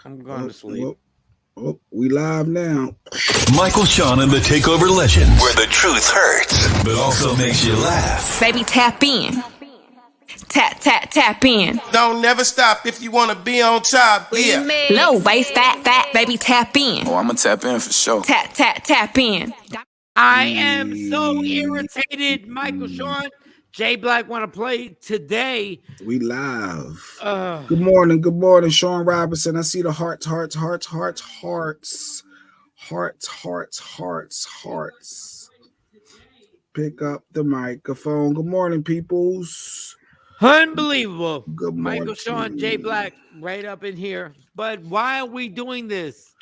I'm going to sleep. We live now. Michael, Shawn, and the Takeover Legends, where the truth hurts, but also makes you laugh. Baby, tap in. Tap in. Don't never stop if you want to be on top. Yeah. Low waist, fat, baby, tap in. Oh, I'm going to tap in for sure. Tap in. I am so irritated, Michael, Shawn. Jay Black want to play today. We live. Good morning, Shawn Robinson. I see the hearts. Pick up the microphone. Good morning, peoples. Unbelievable. Good morning, Michael, Shawn, Jay Black right up in here. But why are we doing this?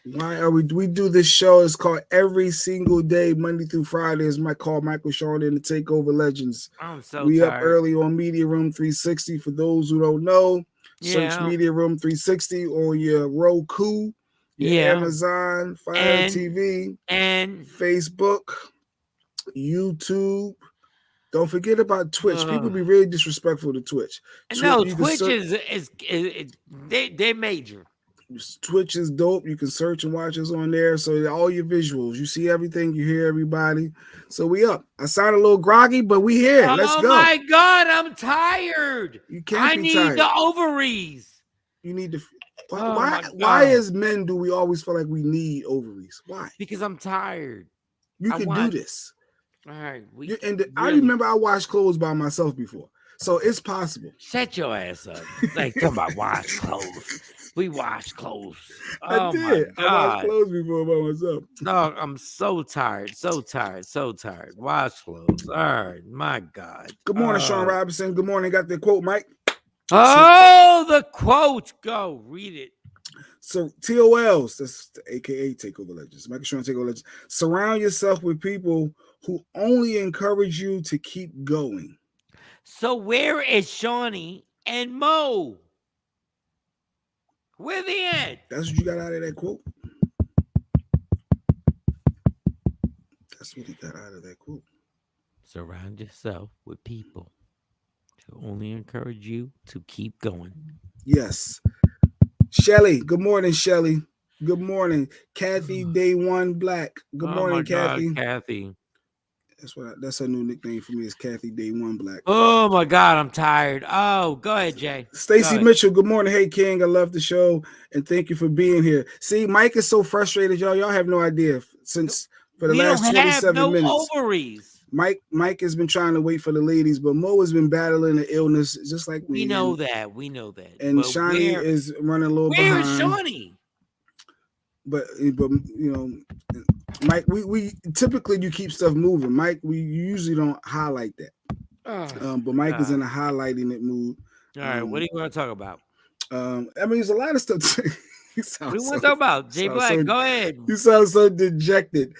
Why are we do this show? It's called Every Single Day, Monday through Friday. It's called Michael, Shawn, and the Takeover Legends. I'm so we tired. Up early on Media Room 360. For those who don't know, search Media Room 360 on your Roku, your Amazon, Fire TV, and Facebook, YouTube. Don't forget about Twitch. People be really disrespectful to Twitch. No, Twitch is they major. Twitch is dope. You can search and watch us on there. So all your visuals, you see everything, you hear everybody. So we up. I sound a little groggy, but we here. Let's go. Oh my God, I'm tired. You can't be I tired. need the ovaries. You need to. Why as men do we always feel like we need ovaries? Why? Because I'm tired. You can do this. All right. I remember I washed clothes by myself before. So it's possible. Shut your ass up. Like, come on, wash clothes. We wash clothes. I did. I washed clothes before by myself. No, I'm so tired. Wash clothes. All right. My God. Good morning, Shawn Robinson. Good morning. Got the quote, Mike? The quote. Go. Read it. So TOLs, that's the AKA Takeover Legends. Michael, Shawn, Takeover Legends. Surround yourself with people who only encourage you to keep going. So where is Shawnee and Mo? Where they at? That's what you got out of that quote. That's what he got out of that quote. Surround yourself with people who only encourage you to keep going. Yes. Shelly. Good morning, Shelly. Good morning. Kathy Day One Black. Good morning, Kathy. God, Kathy. That's a new nickname for me. Is Kathy Day One Black. Oh my God, I'm tired. Oh, go ahead, Jay. Stacy Mitchell. Good morning. Hey, King. I love the show and thank you for being here. See, Mike is so frustrated, y'all. Y'all have no idea. Since for the last 27 minutes, ovaries. Mike has been trying to wait for the ladies, but Mo has been battling an illness just like me. We know that. And Shawnee is running a little behind. Where is Shawnee? But you know, Mike, we typically you keep stuff moving. Mike, we usually don't highlight that. But Mike is in a highlighting it mood. All right, what are you going to talk about? I mean, there's a lot of stuff. What do you want to talk about? Jay Black, go ahead. You sound so dejected.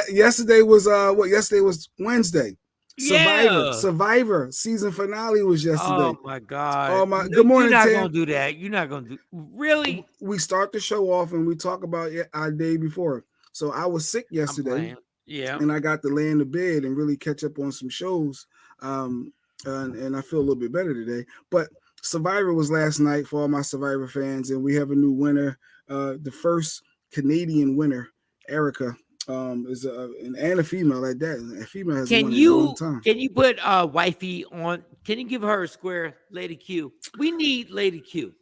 Yesterday was Yesterday was Wednesday. Survivor season finale was yesterday. Oh my God! Good morning. You're not gonna do that. You're not gonna do. Really? We start the show off and we talk about our day before. So I was sick yesterday. And I got to lay in the bed and really catch up on some shows. And I feel a little bit better today. But Survivor was last night for all my Survivor fans, and we have a new winner. The first Canadian winner, Erica. Is and a female like that. A female has won in a long time. Can you put wifey on? Can you give her a square, Lady Q? We need Lady Q.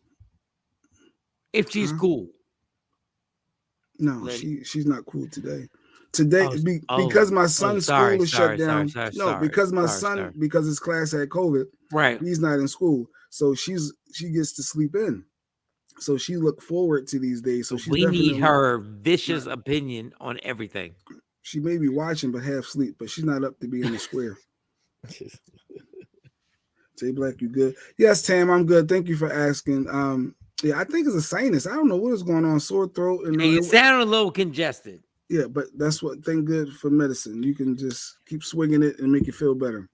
If she's cool. No, she's not cool today. Because my son's school is shut down. Because his class had COVID. Right. He's not in school. So she gets to sleep in. So she looked forward to these days. So we need her vicious opinion on everything. She may be watching, but half sleep. But she's not up to be in the square. Jay Black, you good? Yes, Tam, I'm good. Thank you for asking. I think it's a sinus. I don't know what is going on. Sore throat. And you sound a little congested. Yeah, but that's what thank good for medicine. You can just keep swinging it and make you feel better.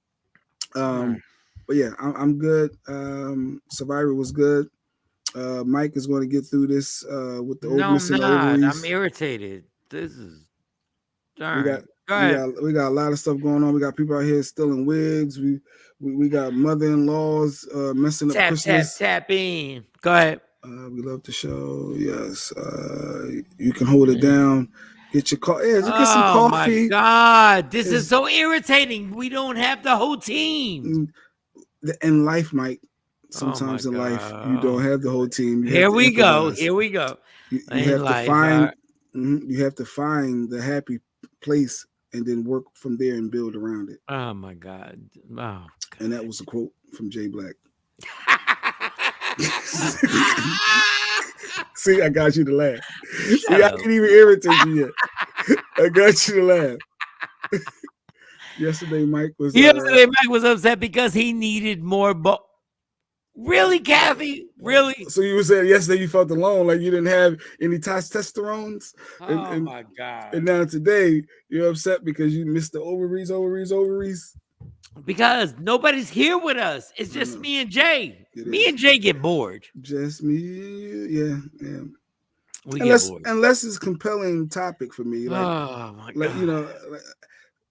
But yeah, I'm good. Survivor was good. Mike is going to get through this with the missing ovaries. I'm irritated. This is darn. We got a lot of stuff going on. We got people out here stealing wigs. We got mother-in-laws messing up Christmas. Tap in. Go ahead. We love the show. Yes. You can hold it down. Get your coffee. Yeah, just get some coffee. My God. This is so irritating. We don't have the whole team. In life, Mike, sometimes in life, you don't have the whole team. Here we go. Here we go. You have to find you have to find the happy place and then work from there and build around it. Oh my God. Oh, God. And that was a quote from Jay Black. See, I got you to laugh. See, I didn't even irritate you yet. I got you to laugh. Yesterday, Mike was upset because he needed more. Really, Kathy? Really? So you were saying yesterday you felt alone, like you didn't have any testosterones. Oh my God! And now today you're upset because you missed the ovaries. Because nobody's here with us. It's just me and Jay. Me and Jay get bored. Just me, yeah. Unless it's a compelling topic for me. Like, oh my God. Like, you know,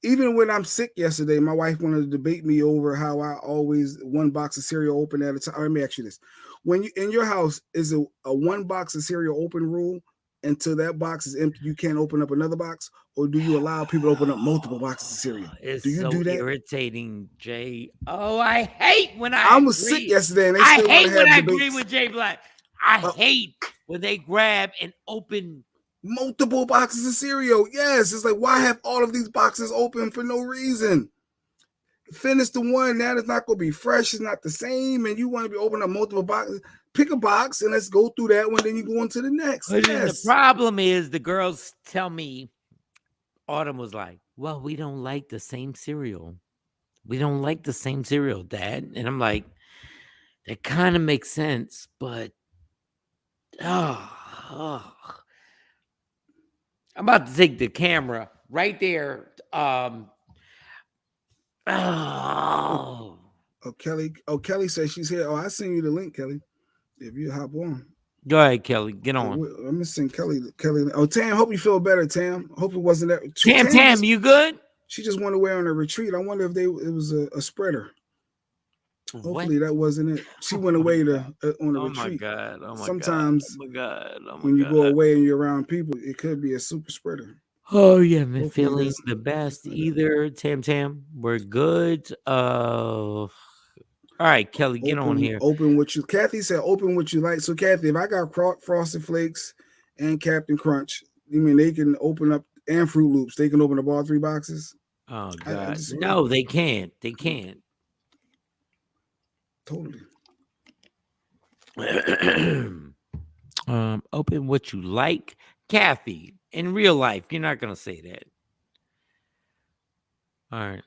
even when I'm sick yesterday, my wife wanted to debate me over how I always one box of cereal open at a time. Let me ask you this. When you in your house, is it a one box of cereal open rule until that box is empty? You can't open up another box? Or do you allow people to open up multiple boxes of cereal? Do you do that? Irritating, Jay. Oh, I hate when I was sick yesterday and they still I hate when I agree with Jay Black. I hate when they grab and open multiple boxes of cereal. Yes, it's like, why have all of these boxes open for no reason? Finish the one, now it's not going to be fresh, it's not the same, and you want to be opening up multiple boxes. Pick a box and let's go through that one, then you go on to the next. Yes. The problem is the girls tell me, Autumn was like, well, we don't like the same cereal. We don't like the same cereal, Dad. And I'm like, that kind of makes sense, but I'm about to take the camera right there. Kelly says she's here. Oh, I send you the link, Kelly. If you hop on. Go ahead, Kelly. Get on. I'm gonna send Kelly. Oh, Tam, hope you feel better, Tam. Hope it wasn't that. Tam, you good? She just went away on a retreat. I wonder if it was a spreader. Hopefully that wasn't it. She went away on a retreat. Oh my Sometimes God. When you go away and you're around people, it could be a super spreader. Oh, you haven't feeling the best either, Tam. We're good. All right, Kelly, get on here. Open what you. Kathy said, "Open what you like." So, Kathy, if I got Frosted Flakes and Captain Crunch, you mean they can open up and Fruit Loops? They can open up all three boxes? Oh God, no, they can't. They can't. Totally. Open what you like, Kathy. In real life, you're not gonna say that. All right.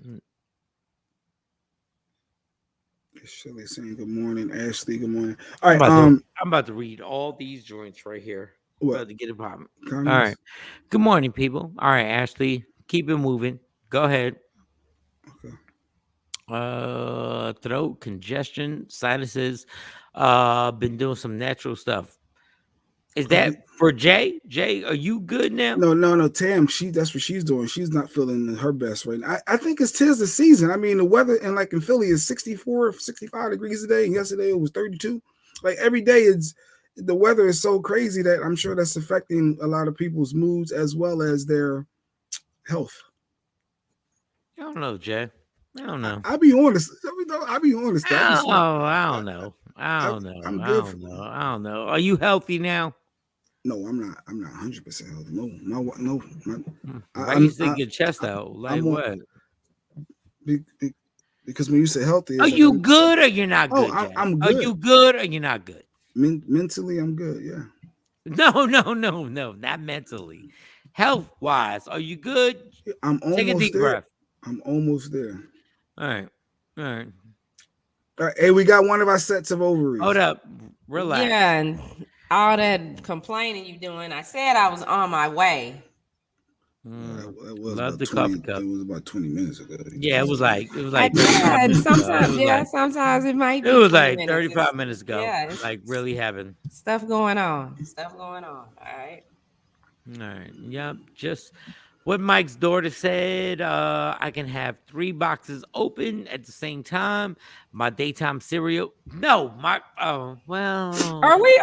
Shelly saying good morning. Ashley, good morning. All right. I'm about to read all these joints right here. What? About to get a problem. All right. Good morning, people. All right, Ashley, keep it moving. Go ahead. Okay. Throat congestion, sinuses. Been doing some natural stuff. Is that for Jay? Jay, are you good now? No. Tam, that's what she's doing. She's not feeling her best right now. I think it's 'tis the season. I mean, the weather in Philly is 64, 65 degrees today. And yesterday it was 32. Like every day the weather is so crazy that I'm sure that's affecting a lot of people's moods as well as their health. I don't know, Jay. I don't know. I'll be honest. I'll be honest. I don't know. I don't know. Are you healthy now? No, I'm not. I'm not 100% healthy. No. Why do you think your chest out? Like what? Because when you say healthy, are you good or you're not good? I'm good. Are you good or you're not good? Mentally, I'm good. Yeah. No, not mentally. Health wise, are you good? I'm almost Take a deep breath. I'm almost there. All right. Hey, we got one of our sets of ovaries. Hold up. Relax. Yeah, and all that complaining you doing. I said I was on my way. That was Love the coffee cup. It was about 20 minutes ago. Yeah, it was like sometimes it might be. It was like 35 minutes ago. Yeah, like really having stuff going on. All right. Yep. Just What Mike's daughter said, I can have 3 boxes open at the same time. My daytime cereal. No, my Are we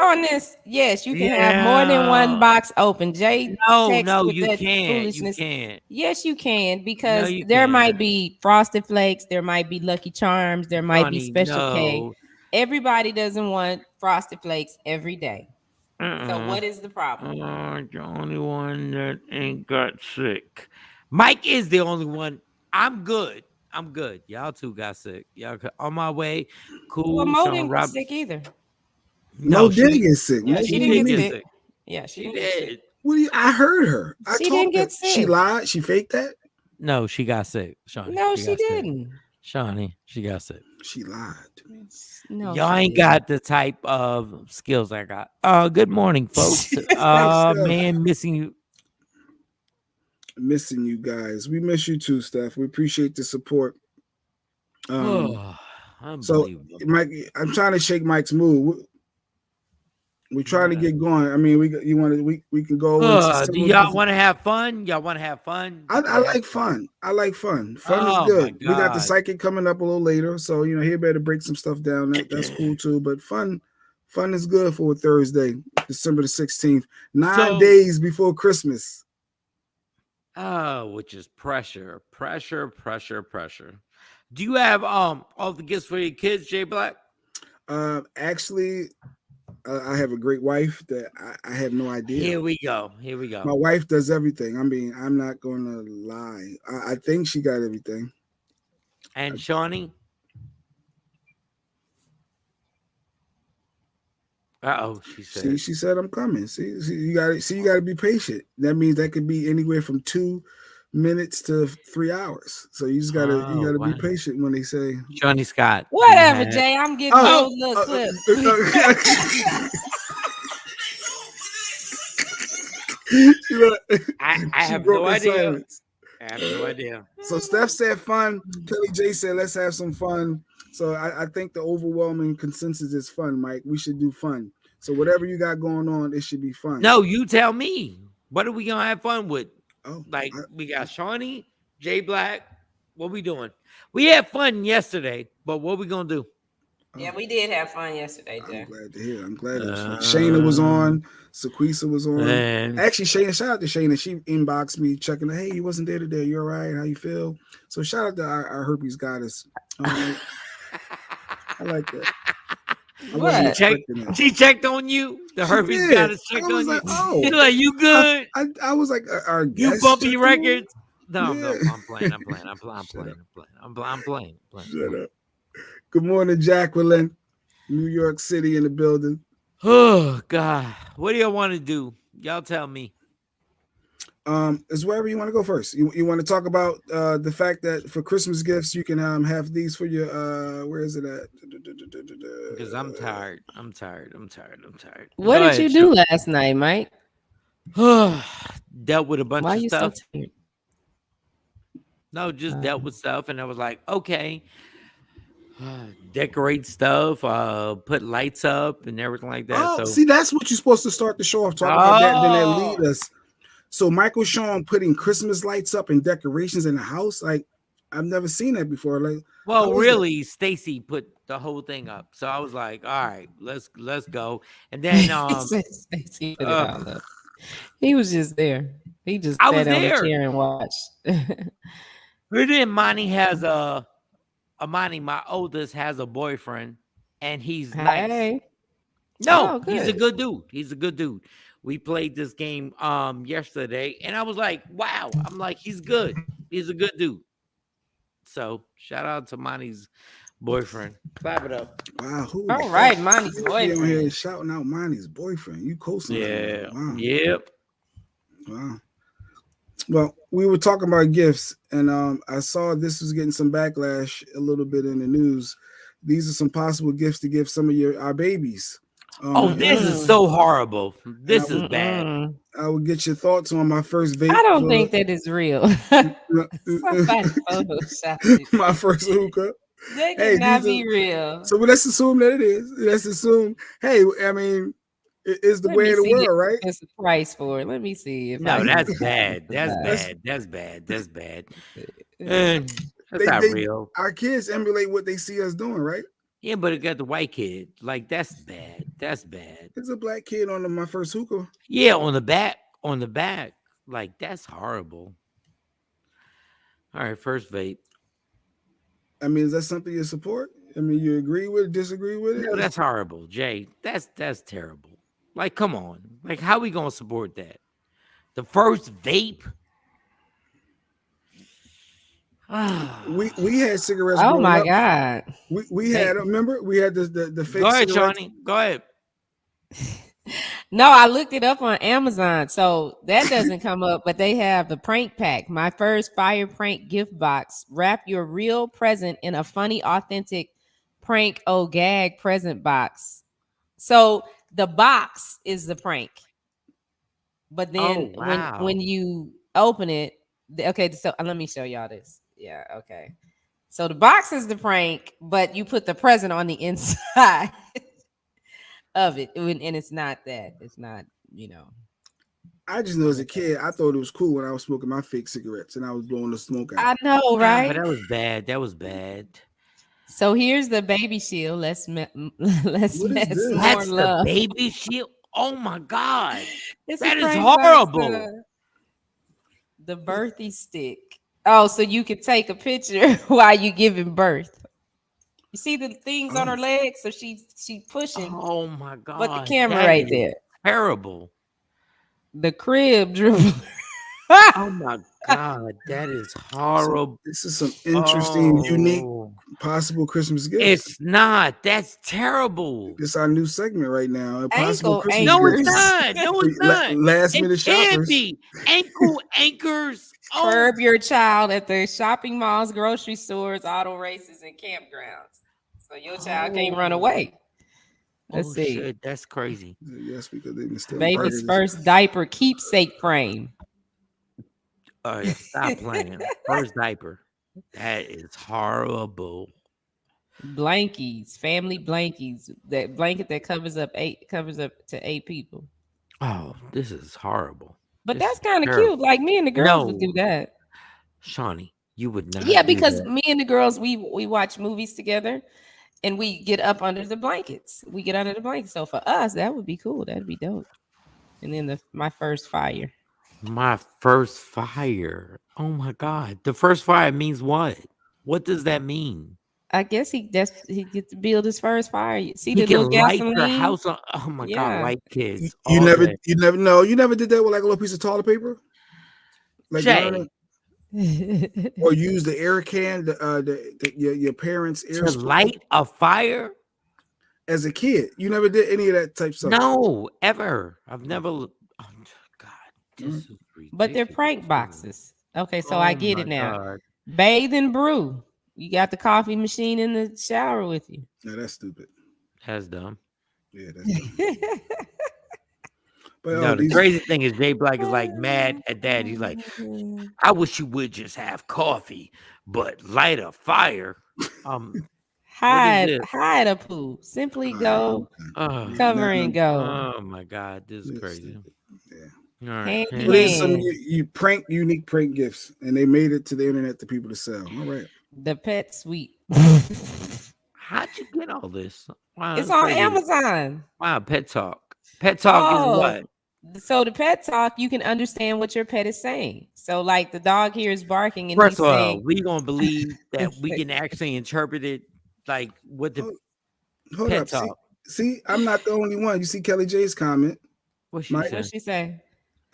on this? Yes, you can have more than one yeah. box open. Jay text No, with you that can't. You foolishness. can't. Yes, you can No, because you there might can't. be Frosted Flakes, there might be Lucky Charms, there might be Johnny, Special K. no. Everybody doesn't want Frosted Flakes every day. So Uh-uh. what is the problem? The only one that ain't got sick. Mike is the only one. I'm good. I'm good. Y'all two got sick. On my way. Well, Cool. Mo Sean didn't get Rob. sick either. Mo No, did she get sick. Yeah, Mo, she she what do didn't you did get get mean? sick. sick. Yeah, she She didn't get sick. did. What do you? I heard her. I She talked didn't that get she sick. lied. She faked that. No, she got sick. Shawnee. No, She she got sick. didn't. Shawnee, she got sick. She lied. No, Y'all she ain't didn't. got the type of skills I got. Good morning, folks. Steph. Man, missing you. Missing you guys. We miss you too, Steph. We appreciate the support. Oh, So unbelievable. Mike, I'm trying to shake Mike's mood. We're trying to get going. I mean, we can go into Do several y'all different. want to have fun? Y'all want to have fun? I like fun. I like fun. Fun is Oh my good. We got the God. psychic coming up a little later, so he better break some stuff down. That's cool too. But fun is good for a Thursday, December the 16th, 9 So, days before Christmas. which is pressure. Do you have all the gifts for your kids, Jay Black? Actually, I have a great wife that I have no idea. Here we go. My wife does everything. I mean, I'm not going to lie. I think she got everything. And Shawnee? She said. She said I'm coming. See, you got to be patient. That means that could be anywhere from 2 minutes to 3 hours. So you just gotta be patient when they say Shawnee Scott. Whatever, Jay. I'm getting those little clips. I have no idea. I have no idea. So Steph said fun. Kelly J said let's have some fun. So I think the overwhelming consensus is fun, Mike. We should do fun. So whatever you got going on, it should be fun. No, you tell me. What are we gonna have fun with? Oh, we got Shawnee, Jay Black. What we doing? We had fun yesterday, but what we gonna do? Yeah, we did have fun yesterday, Jay. I'm glad to hear. I'm glad it was fun. Shayna was on. Sequisa was on. Actually, Shayna, shout out to Shayna. She inboxed me checking. Hey, you wasn't there today. You all right? How you feel? So shout out to our herpes goddess. I like that. What? She checked on you. The herpes goddess checked on you. Oh, you're like, you good? I was like, our you bumpy records? No, yeah. I'm playing. I'm playing. Shut up. Good morning, Jacqueline. New York City in the building. Oh God, what do y'all want to do? Y'all tell me. Is wherever you want to go first. You want to talk about the fact that for Christmas gifts you can have these for your where is it at? Because I'm tired. What did you do last night, Mike? Dealt with a bunch of stuff. So tired? No, just dealt with stuff, and I was like, okay. Decorate stuff, put lights up and everything like that. Oh, see, that's what you're supposed to start the show off talking about that. Then that lead us. So Michael Shawn putting Christmas lights up and decorations in the house. Like I've never seen that before. Like, well, really, Stacy put the whole thing up. So I was like, all right, let's go. And then Stacy put it all up. He was just there. He just sat on the chair and watched. But then Monty has Amani, my oldest, has a boyfriend, and he's nice. No, he's a good dude. We played this game yesterday, and I was like, wow. I'm like, he's good. He's a good dude. So shout out to Monty's boyfriend. Clap it up. Wow. All right, Monty's boyfriend. Here shouting out Monty's boyfriend. You co-signing. Yeah. Wow. Yep. Wow. Well, we were talking about gifts, and I saw this was getting some backlash a little bit in the news. These are some possible gifts to give some of our babies. This is so horrible. This is bad. I will get your thoughts on my first vape. I don't think that is real. My first hookah. That cannot be real. So let's assume that it is. Let's assume. Hey, I mean, It's the Let way me of the see the world, right? expensive price for it. Let me see if I No, can that's figure out bad. the That's That's bad. That's bad. That's bad. size. That's they not they real. our kids emulate what they see us doing, right? Yeah, but it got the white kid. Like that's bad. That's bad. There's a black kid on my first hookah. Yeah, on the back. On the back. Like that's horrible. All right, first vape. I mean, is that something you support? I mean, you agree with it, disagree with it? No, that's horrible, Jay. That's terrible. Like, come on. Like, how we gonna support that? The first vape. We had cigarettes Oh growing my up. God. We They had, remember, we had the Go fake ahead, cigarettes. Shawnee. Go ahead. No, I looked it up on Amazon. So that doesn't come up, but they have the prank pack. My first fire prank gift box. Wrap your real present in a funny, authentic prank or gag present box. So the box is the prank. But Oh then when wow. you open it, okay, so let me show y'all this. Yeah, okay. So the box is the prank, but you put the present on the inside of it, and it's not that. It's not, you know. I just know as a kid, I thought it was cool when I was smoking my fake cigarettes and I was blowing the smoke out. I know, Ah, but right? that was bad. That was bad. So here's the baby shield. Let's What is mess this? more That's the love. baby shield. Oh my god. It's a That is prank box. horrible. The birthing stick. Oh, so you can take a picture while you giving birth. You see the things on Oh, her legs, so she pushing, Oh my but the god. camera That right is there. terrible. The crib dribbler. Oh my god. That is so horrible. this is some interesting, unique, Oh, possible Christmas gifts. it's not. That's terrible. This is our new segment right now. Possible Ankle Christmas No, it's gifts anchors. not. No, for it's not. last It minute can't shoppers. be. Ankle anchors. Oh, Curb your child at the shopping malls, grocery stores, auto races, and campgrounds. So your child can't run oh, away. Let's oh see. shit. That's crazy. Yes, because they've been stealing Baby's packages. first diaper keepsake frame. Oh yeah, stop playing. First diaper. That is horrible. Blankies, family blankies. That blanket that covers up to 8 people. Oh, this is horrible. But This that's is kind of terrible. cute. Like me and the girls would do No, that. Shawnee, you would Yeah, not do because that. me and the girls we watch movies together and we get up under the blankets. We get under the blankets. So for us, that would be cool. That'd be dope. And then my first fire. My first fire. Oh my god. The first fire means what? What does that mean? I guess he gets to build his first fire. You see He the can little light your gasoline? house on. Oh my god, Yeah. white kids You all never, day. you never did that with like a little piece of toilet paper, like learning Jay, or use the air can, your parents' air to light a fire? as a kid. You never did any of that type stuff. No, ever. I've never. Oh god, this is But they're ridiculous. prank boxes. Okay, so I Oh get my it now. god. Bathe and brew. You got the coffee machine in the shower with you. No, that's stupid. That's dumb. Yeah, that's dumb. But No, the these crazy thing is Jay Black is like mad at that. He's like, I wish you would just have coffee, but light a fire. What is this? Hide a poo. Simply go, Oh, cover and go. oh my god, this is crazy. Yeah. All right. Hand in What is some hand. unique prank gifts, and they made it to the internet to people to sell. All right. The pet suite. How'd you get all this? Wow, It's that's on crazy. Amazon. Wow, pet talk. Pet talk is Oh, what? so the pet talk, you can understand what your pet is saying. So, like the dog here is barking and First he's of all, saying, we gonna believe that we can actually interpret it like what the Hold pet up. talk. See, I'm not the only one. You see Kelly J's comment. What she Mike? said? "What she say?"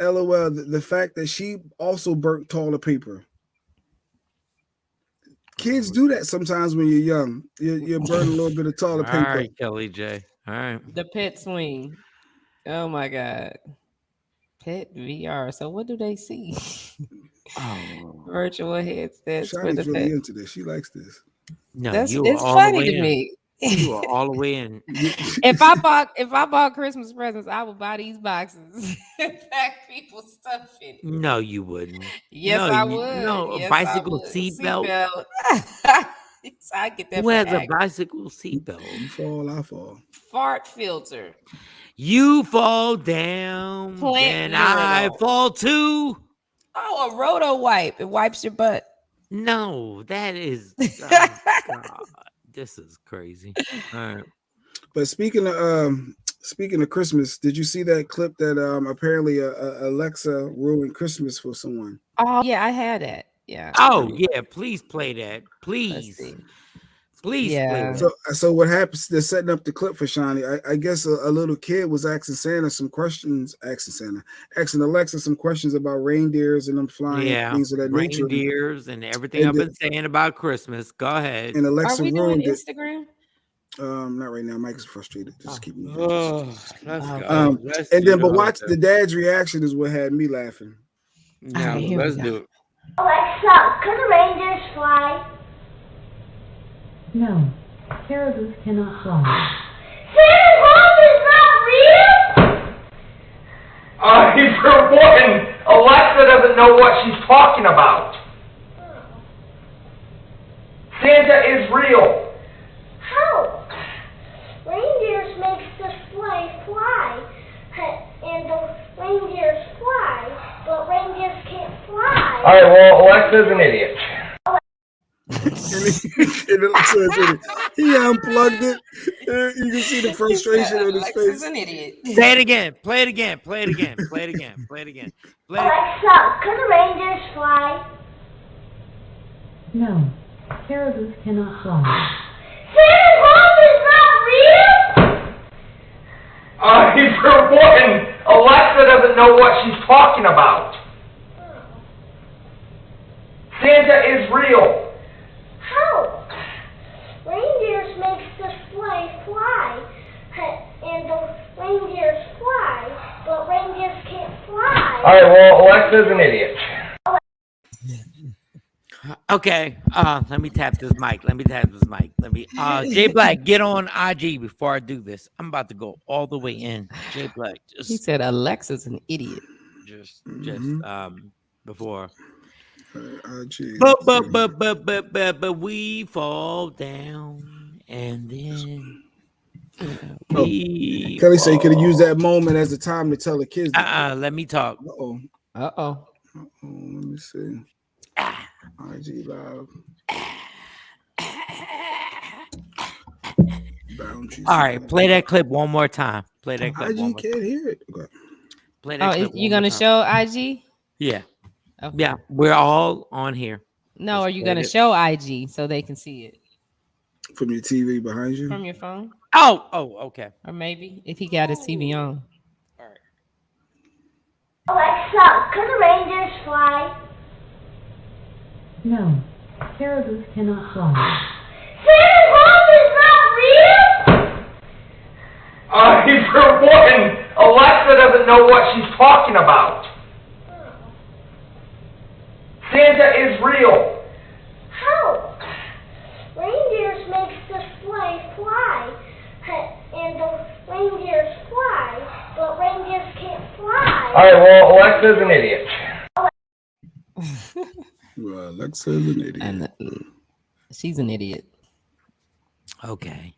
LOL. The fact that she also burnt toilet paper. Kids do that sometimes when you're young. You burn a little bit of All toilet paper. right, Kelly J. All right. The pet swing. Oh my god. Pet VR. So what do they see? Oh Virtual headsets for the Shawnee's really pet. into this. She likes this. no, That's you are it's all the funny way to in. me. You are all the way in. If I bought Christmas presents, I would buy these boxes and pack people's stuff in it. No, you wouldn't. Yes, No, I would. no, a Yes, I bicycle would. seatbelt. Seatbelt. So I get that Who from has a Act. bicycle seatbelt? You fall, I fall. Fart filter. You fall down, Plant then I urinal. fall too. Oh, a roto wipe. It wipes your butt. No, that is God. This is crazy. All right. But speaking of Christmas, did you see that clip that apparently Alexa ruined Christmas for someone? Oh yeah, I had that. Yeah. Oh yeah, please play that. Let's Please. see. Please play Yeah. that. So what happens? They're setting up the clip for Shawnee. I guess a little kid was asking Santa some questions, asking Alexa some questions about reindeers and them flying, Yeah, things of that nature. reindeers and everything I've been saying about Christmas. Go ahead. And Are Alexa we doing ruined it. Instagram? Not right now. Mike is frustrated. Just keep moving. Let's go. And then, but watch the dad's reaction is what had me laughing. No, All right, here let's we do it. Alexa, can the reindeers fly? No, caribou cannot fly. Santa Claus is not real? For one, Alexa doesn't know what she's talking about. Santa is real. How? Reindeers makes the sleigh fly, and the reindeers fly, but reindeers can't fly. All right, well, Alexa's an idiot. He unplugged it. You can see the frustration on his Alexa's face. an idiot. Say it again. Play it again. Play it again. Play it again. Play it again. Play it. Alexa, can the reindeers fly? No, caribou cannot fly. Santa Claus is not real? For one, Alexa doesn't know what she's talking about. Santa is real. How? Reindeers makes the sleigh fly, and the reindeers fly, but reindeers can't fly. All right, well, Alexa's an idiot. Okay. Let me tap this mic. Let me Jay Black, get on IG before I do this. I'm about to go all the way in. Jay Black, He said Alexa's an idiot. just before. But we fall down and then Kelly said you could have used that moment as a time to tell the kids. Let me talk. Uh-oh. Let me see. IG Live. Boundaries. All right, play that clip one more time. Play that clip. IG can't hear it. Okay. Play that clip. You gonna show IG? Yeah. Okay. Yeah, we're all on here. No, are you gonna show IG so they can see it From your TV behind you? from your phone? Oh, okay. Or maybe if he got his TV on. All right. Alexa, can the reindeers fly? No, caribou cannot fly. Santa Claus is not real? For one, Alexa doesn't know what she's talking about. Santa is real. How? Reindeers makes the sleigh fly, and the reindeers fly, but reindeers can't fly. All right, well, Alexa's an idiot. Well, Alexa's an idiot. And she's an idiot. Okay.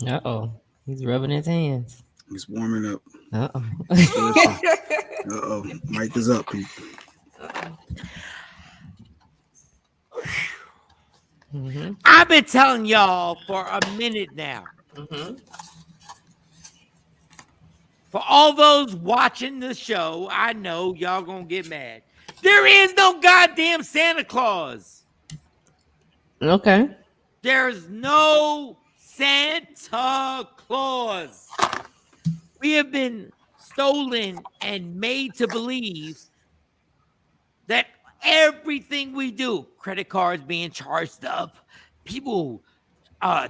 Uh-oh. He's rubbing his hands. He's warming up. Uh-oh. Mic is up, people. I've been telling y'all for a minute now. For all those watching the show, I know y'all gonna get mad. There is no goddamn Santa Claus. Okay. There's no Santa Claus. We have been stolen and made to believe that everything we do, credit cards being charged up, people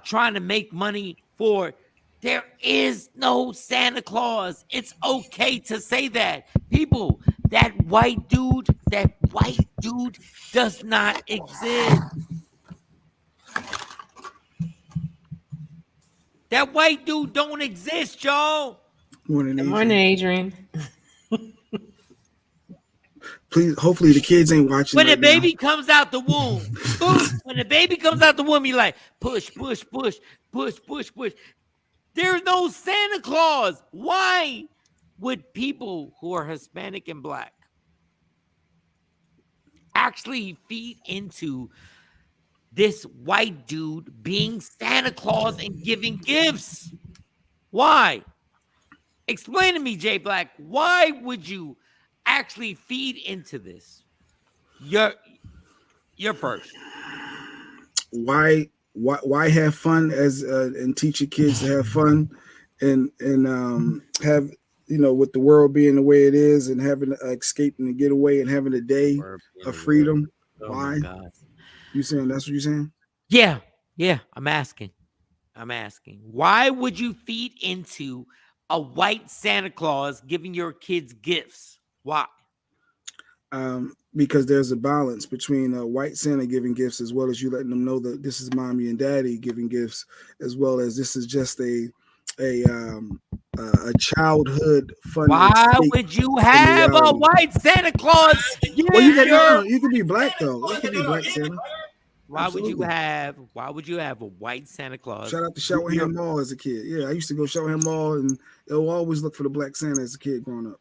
trying to make money for, there is no Santa Claus. It's okay to say that. People, that white dude does not exist. That white dude don't exist, y'all. Morning, Good morning, Adrian. Please, hopefully the kids ain't watching when right the baby now. comes out the womb. Boom. When the baby comes out the womb, you like push, push, push, push, push, push. There's no Santa Claus. Why would people who are Hispanic and Black actually feed into this white dude being Santa Claus and giving gifts? Why? Explain to me, Jay Black. Why would you actually feed into this? You're first. Why have fun as and teach your kids to have fun and have with the world being the way it is and having escaping and get away and having a day of freedom. Oh Why? my God. You saying that's what you're saying? Yeah. I'm asking. Why would you feed into a white Santa Claus giving your kids gifts? Why? Because there's a balance between a white Santa giving gifts as well as you letting them know that this is mommy and daddy giving gifts, as well as this is just a childhood fun. Why would you have a white Santa Claus? Well, you can be black though. It could be black Santa. Why would you have a white Santa Claus? Shout out to Shawn Mall as a kid. Yeah, I used to go Shawn Mall and they'll always look for the black Santa as a kid growing up.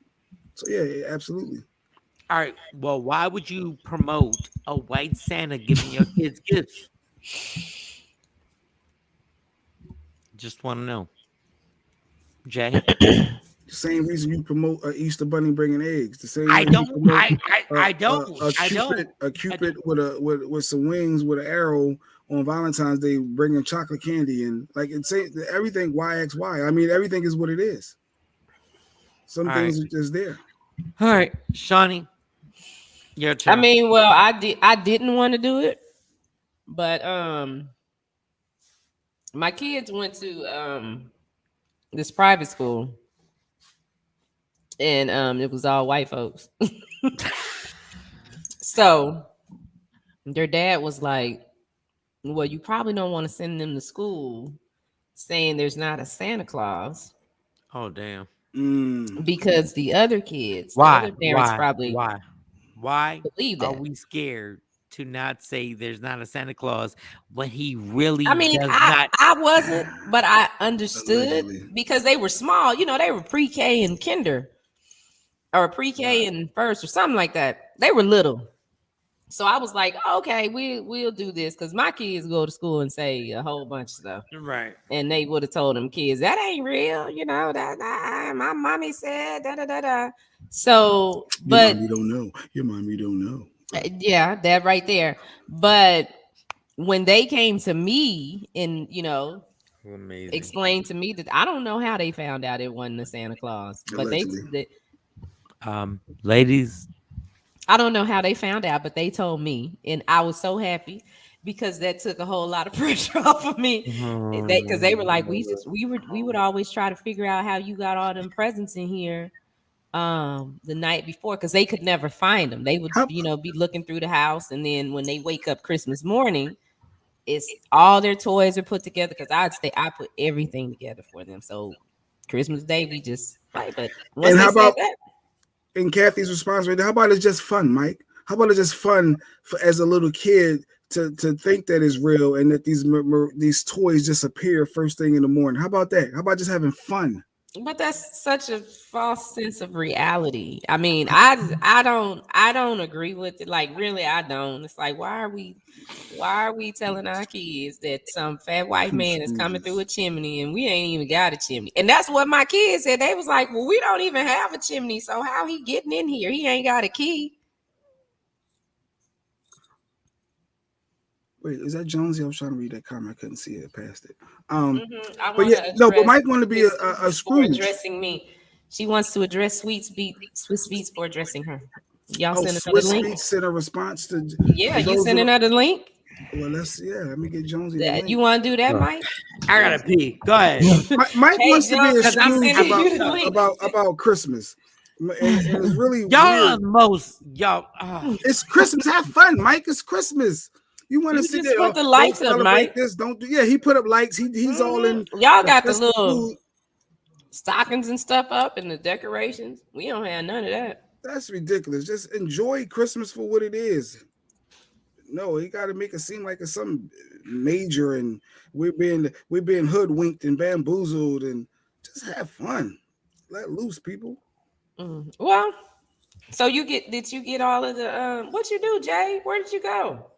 So yeah, absolutely. All right. Well, why would you promote a white Santa giving your kids gifts? Just want to know, Jay. The same reason you promote Easter Bunny bringing eggs. The same. I don't. A Cupid with some wings with an arrow on Valentine's Day bringing chocolate candy and it's everything YXY. I mean, everything is what it is. Some things are just there. All right, Shawnee, your turn. I mean, well, I didn't want to do it, but my kids went to this private school, and it was all white folks. So their dad was like, well, you probably don't want to send them to school saying there's not a Santa Claus. Oh, damn. Because the other kids, why? The other parents why believe that. Are we scared to not say there's not a Santa Claus when he really I wasn't, but I understood because they were small. They were pre-K and kinder or pre-K and first or something like that. They were little. So I was like, okay, we'll do this because my kids go to school and say a whole bunch of stuff, right? And they would have told them kids that ain't real, that my mommy said da da da da. So, but your mommy don't know. Yeah, that right there. But when they came to me and explained to me that I don't know how they found out it wasn't a Santa Claus, but they ladies. I don't know how they found out, but they told me, and I was so happy because that took a whole lot of pressure off of me. Because they were like, we would always try to figure out how you got all them presents in here the night before because they could never find them. They would be looking through the house, and then when they wake up Christmas morning, it's all their toys are put together because I put everything together for them. So Christmas Day we just like, but and how about that? In Kathy's response right there, how about it's just fun, Mike? How about it's just fun as a little kid to think that it's real and that these toys just appear first thing in the morning? How about that? How about just having fun? But that's such a false sense of reality. I mean, I don't agree with it. Like, really, I don't. It's like, why are we telling our kids that some fat white man is coming through a chimney and we ain't even got a chimney? And that's what my kids said. They was like, well, we don't even have a chimney, so how he getting in here? He ain't got a key. Wait, is that Jonesy? I was trying to read that comment. I couldn't see it past it. But Mike want to be a Scrooge. Addressing me. She wants to address Swiss Beats for addressing her. Y'all send another Swiss link. Beats sent a response to. Yeah, you send another link. Well, let me get Jonesy. You want to do that, Mike? I gotta pee. Go ahead. Mike wants to be a Scrooge about Christmas. And it's really y'all weird. It's Christmas. Have fun, Mike. It's Christmas. You want to sit there? Put the lights up, Mike. This, don't do. Yeah, he put up lights. He's all in. Y'all got the little stockings and stuff up and the decorations. We don't have none of that. That's ridiculous. Just enjoy Christmas for what it is. No, you got to make it seem like it's something major, and we're being hoodwinked and bamboozled, and just have fun. Let loose, people. Well, so did you get all of the what you do, Jay? Where did you go?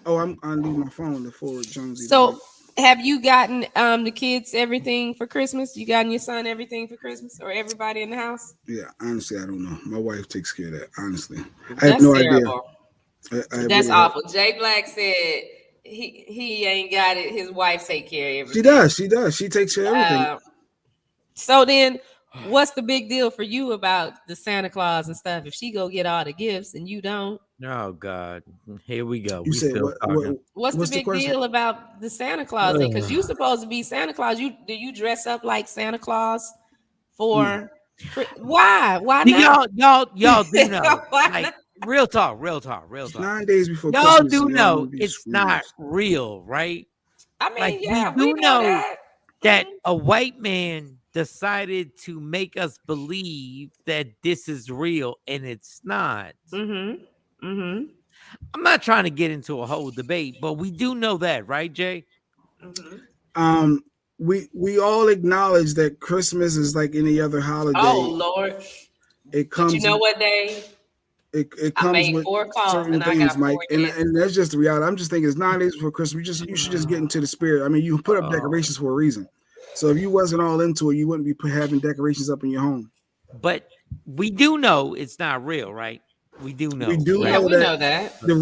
Oh, I leave my phone to forward Jonesy the So link. have you gotten the kids everything for Christmas? You gotten your son everything for Christmas, or everybody in the house? Yeah, honestly, I don't know. My wife takes care of that. Honestly, I have That's no idea. terrible. I That's really have. awful. Jay Black said he ain't got it. His wife take care of She everything. does. She does. She takes care of everything. So then, what's the big deal for you about the Santa Claus and stuff? If she go get all the gifts and you don't, Oh God, here we go. You We said still what? talking. what's the big deal about the Santa Claus thing? Because you supposed to be Santa Claus. Do you dress up like Santa Claus No. for? Why? Why See, not? y'all do know. Why Like not? real talk. 9 days before Y'all Christmas, do y'all know gonna be it's screwed. not real, right? I mean, Like yeah, we we do know know that. that a white man decided to make us believe that this is real and it's not. I'm not trying to get into a whole debate, but we do know that, right, Jay? Um, we all acknowledge that Christmas is like any other holiday. Oh Lord! It But you comes. know what, Dave? It I comes made with 4 calls certain and I things, got Mike, 4 and yeses. that's just the reality. I'm just thinking it's 9 days before Christmas. You should just get into the spirit. I mean, you put up decorations for a reason. So if you wasn't all into it, you wouldn't be having decorations up in your home. But we do know it's not real, right? We do We know, do Yeah, right? know we that know that. the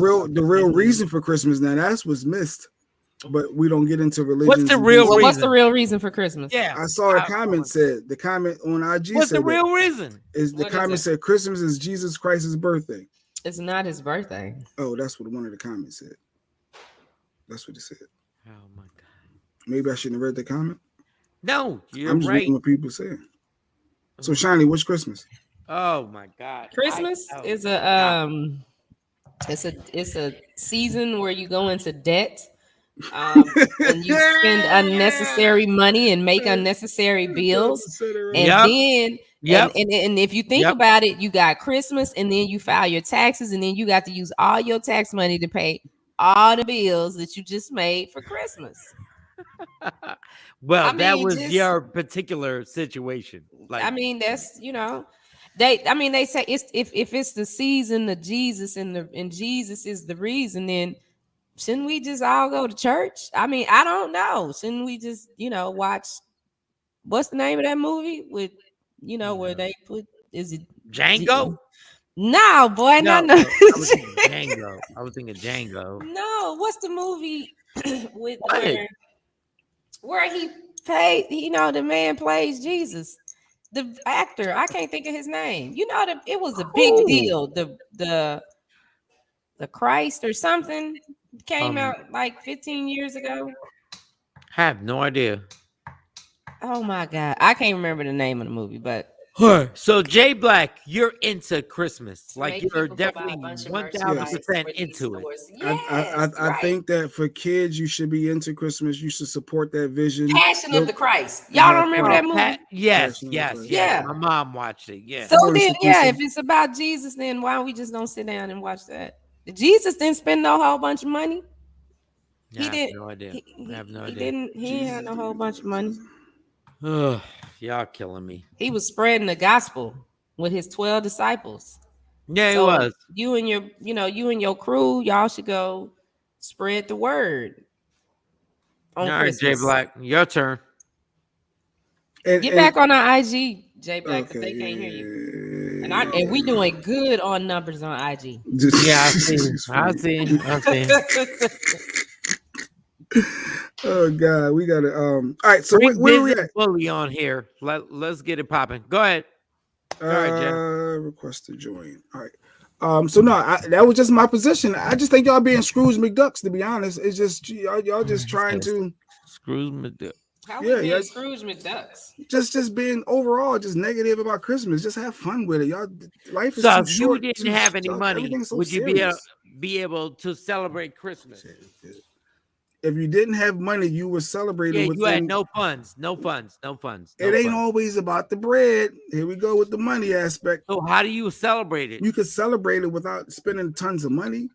real reason for Christmas now that's what's missed, but we don't get into What's religions the and real things. Well, what's the reason? real reason for Christmas? Yeah. I saw a comment said the comment on IG What's the said that real reason? is the What is comment it? said Christmas is Jesus Christ's birthday. It's not his birthday. Oh, that's what one of the comments said. That's what it said. Oh my God. Maybe I shouldn't have read the comment. No, you're I'm just right. reading what people say. So, Shiny, what's Christmas? Oh my God. Christmas is it's a season where you go into debt. And you spend unnecessary money and make unnecessary bills. And Yep. then Yep. and if you think Yep. about it, you got Christmas and then you file your taxes and then you got to use all your tax money to pay all the bills that you just made for Christmas. Well, I that mean, was just your particular situation. Like, I mean, that's they say it's if it's the season of Jesus and Jesus is the reason, then shouldn't we just all go to church? I mean, I don't know. Shouldn't we just, watch what's the name of that movie with, where they put is it Django? No, boy, No, no. I was thinking Django. I was thinking Django. No, what's the movie with What? where he paid, the man plays Jesus. The actor, I can't think of his name. It was a big Who? deal. The Christ or something came Um, out like 15 years ago. I have no idea. Oh my God. I can't remember the name of the movie, but So Jay Black, you're into Christmas. to Like make you're people go buy a definitely bunch of 1000% merchandise for these into it. stores. I Yes, right. think that for kids, you should be into Christmas. You should support that vision. Passion of the Christ. Y'all don't remember that movie? Yes, Passion of the yes, Christ. yes. Yeah. My mom watched it. Yeah. So I'm going to then, see yeah, some- if it's about Jesus, then why don't we just don't sit down and watch that? Jesus didn't spend no whole bunch of money. I He have didn't. no idea. I have no He idea. didn't. He ain't had no whole bunch of money. Ugh, y'all killing me. He was spreading the gospel with his 12 disciples. Yeah, it So was. you and your crew, y'all should go spread the word on All right, Jay Christmas. Black, your turn. Get back on our IG, Jay Black, because they can't hear you. And we doing good on numbers on IG. Yeah, I see. Oh God, we gotta all right. So Bring where we Biz at? and Bully on here. Let's get it popping. Go ahead. All right, Jay. Request to join. All right. So no, that was just my position. I just think y'all being Scrooge McDucks. To be honest, it's just y'all just trying to Scrooge McDuck. How we being Scrooge McDucks? Just being overall just negative about Christmas. Just have fun with it, y'all. Life is So too if short. you didn't have any money, everything's so would you serious. be able to celebrate Christmas? If you didn't have money, you were celebrating Yeah, within. you had no funds, no funds, no funds. It ain't always about the bread. Here we go with the money aspect. So how do you celebrate it? You could celebrate it without spending tons of money.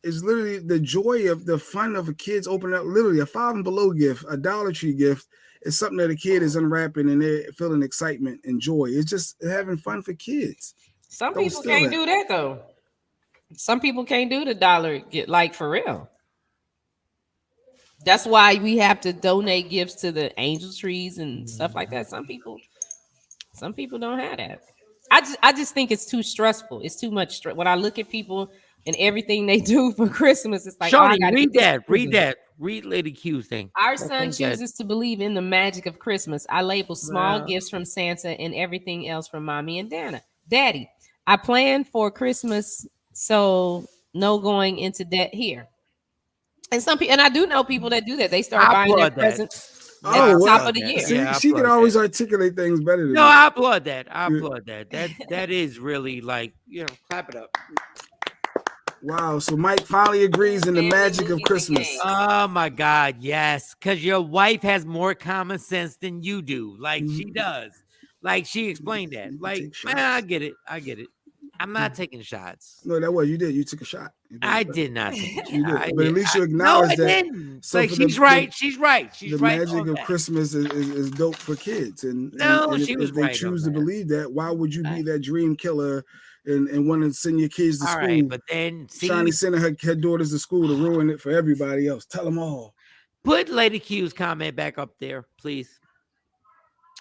It's literally the joy of the fun of a kid's opening up. Literally a $5 and below gift, a Dollar Tree gift. It's something that a kid is unwrapping and they're feeling excitement and joy. It's just having fun for kids. Some people can't do that though. Some people can't do the dollar get like for real. That's why we have to donate gifts to the angel trees and stuff like that. Some people don't have that. I just think it's too stressful. It's too much stress. When I look at people and everything they do for Christmas, it's like, Shawnee, read that. Read Lady Q's thing. Our son chooses to believe in the magic of Christmas. I label small gifts from Santa and everything else from Mommy and Daddy. I plan for Christmas, so no going into debt here. And some people, and I do know people that do that. They start buying their presents at the top of the year. See, she can always articulate things better than No, I applaud that. I applaud that. That is really like, clap it up. Wow. So Mike finally agrees in the magic of Christmas. Oh my God, yes. Because your wife has more common sense than you do. Like she does. Like she explained that. Like, man, I get it. I'm not taking shots. No, that was you did. You took a shot. I did not take a shot. You did. But at least you acknowledge that. Didn't. So like she's right. She's right. She's right. The magic of Christmas is dope for kids. And she was if they choose to believe that, why would you be that dream killer and want to send your kids to school? Right, but then trying to send her daughters to school to ruin it for everybody else. Tell them all. Put Lady Q's comment back up there, please.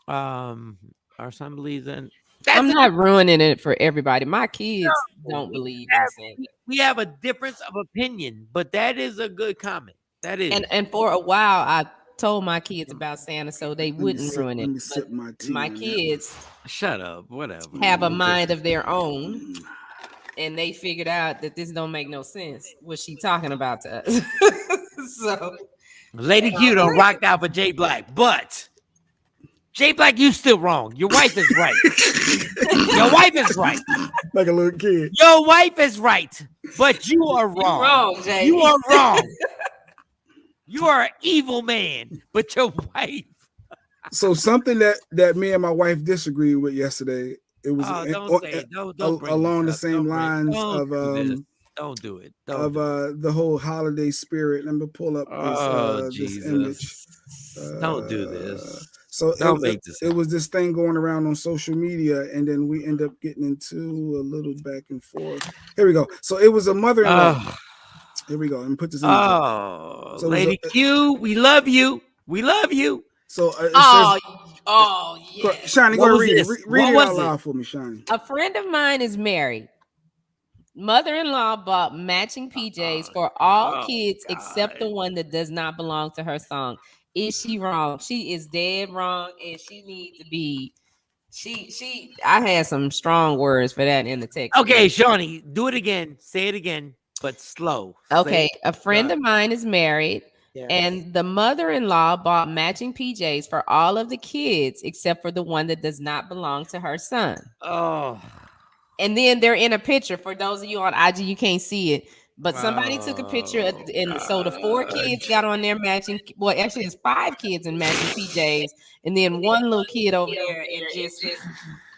Our son believes in. I'm not ruining it for everybody. My kids don't believe in Santa. We have a difference of opinion, but that is a good comment. That is. And for a while, I told my kids about Santa so they wouldn't ruin it. My kids, shut up, whatever, have a mind of their own, and they figured out that this don't make no sense. What she talking about to us? So, Lady Q don't rock out for Jay Black, but Jay Black, you still wrong. Your wife is right. Your wife is right. Like a little kid. Your wife is right, but you are wrong. You're wrong, Jay. You are wrong. You are an evil man, but your wife. So something that me and my wife disagreed with yesterday. It was along the same lines of don't do it. The whole holiday spirit. Let me pull up this image. Don't do this. So it was this thing going around on social media, and then we end up getting into a little back and forth. Here we go. So it was a mother-in-law. Here we go. And put this in. So Lady Q, we love you. We love you. So yeah. Shani, go read it. Read it out loud for me, Shani. A friend of mine is married. Mother-in-law bought matching PJs for all kids except the one that does not belong to her son. Is she wrong? She is dead wrong, and she needs to be. I had some strong words for that in the text. Okay, Shawnee, do it again. Say it again, but slow. Okay, a friend of mine is married, and the mother-in-law bought matching PJs for all of the kids except for the one that does not belong to her son. Oh. And then they're in a picture. For those of you on IG, you can't see it. But somebody took a picture, and so the 4 kids got on their matching. Well, actually, it's 5 kids in matching PJs, and then one little kid over there in just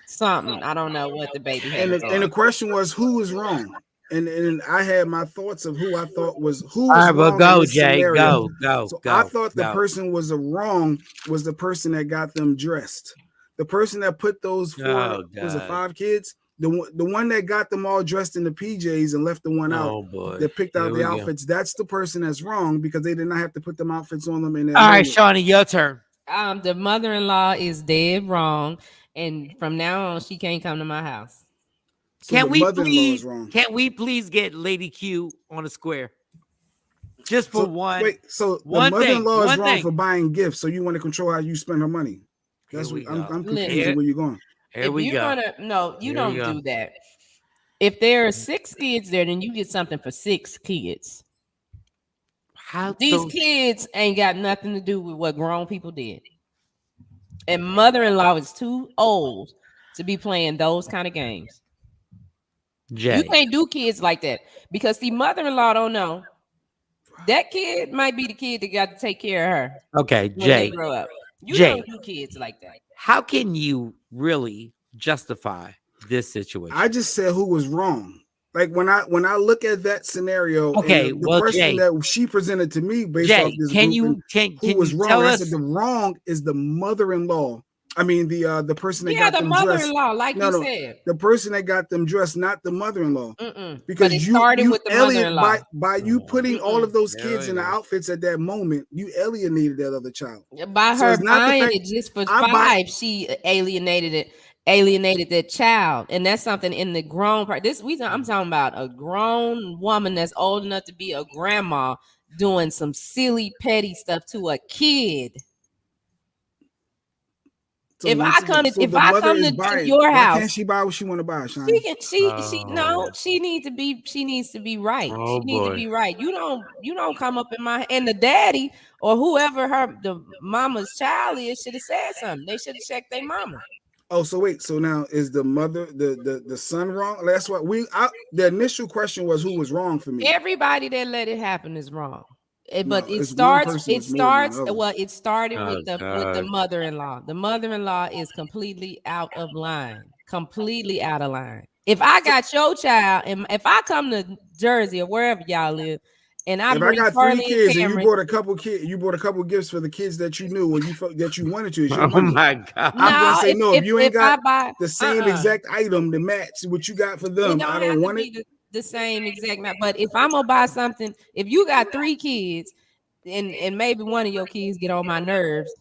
something. I don't know what the baby had. And the question was, who was wrong? And I had my thoughts of who I thought was wrong. Go, Jay. Go. So I thought the person was wrong was the person that got them dressed. The person that put those 4 was it 5 kids. The one that got them all dressed in the PJs and left the one out that picked out the outfits, that's the person that's wrong because they did not have to put them outfits on them. All right, Shawnee, your turn. The mother-in-law is dead wrong, and from now on, she can't come to my house. So can we please get Lady Q on the square? Just for one. Wait, so the mother-in-law is wrong for buying gifts, so you want to control how you spend her money. That's what I'm confused where you're going. Here we go. You don't do that. If there are 6 kids there, then you get something for 6 kids. These kids ain't got nothing to do with what grown people did. And mother-in-law is too old to be playing those kind of games. Jay. You can't do kids like that because the mother-in-law don't know. That kid might be the kid that got to take care of her Okay, when they Jay. grow up. You Jay, don't do kids like that. how can you really justify this situation? I just said who was wrong. Like when I look at that scenario and Okay, the well, question Jay, that she presented to me based off Jay, this can group and you can who can was you wrong, tell I said us? the wrong is the mother-in-law. I mean the person that Yeah, got the them dressed. mother-in-law, like No, you no, said. the person that got them dressed, not the mother-in-law. But Because it you started you with the alien mother-in-law. by you putting all of those Here kids we in the go. outfits at that moment, you alienated that other child. By So her it's not the buying fact it just for I buy. 5, she alienated that child, and that's something in the grown part. I'm talking about a grown woman that's old enough to be a grandma doing some silly petty stuff to a kid. So once again, so If the I mother come is to buying. your Why house, can't she buy what she want to buy, she Shawnee? can she no, she needs to be right. She Oh needs to boy. be right. You don't come up in my, and the daddy or whoever the mama's child is should have said something. They should have checked their mama. Oh, so wait. So now is the mother the son wrong? That's what the initial question was who was wrong for me. Everybody that let it happen is wrong. But No, it's one person it that's more than the starts other. well, it started Oh with the God. mother-in-law. The mother-in-law is completely out of line. Completely out of line. If I got your child, and if I come to Jersey or wherever y'all live, and I If I bring got 3 Charlie and kids and Cameron, you bought a couple gifts for the kids that you knew or that you wanted to, it's your Oh money. my God. I'm gonna no, say no. If you ain't if got I buy the same exact item to match what you got for it them, I don't don't have to want it. be the same exact amount. But if I'm gonna buy something, if you got 3 kids and maybe one of your kids get on my nerves,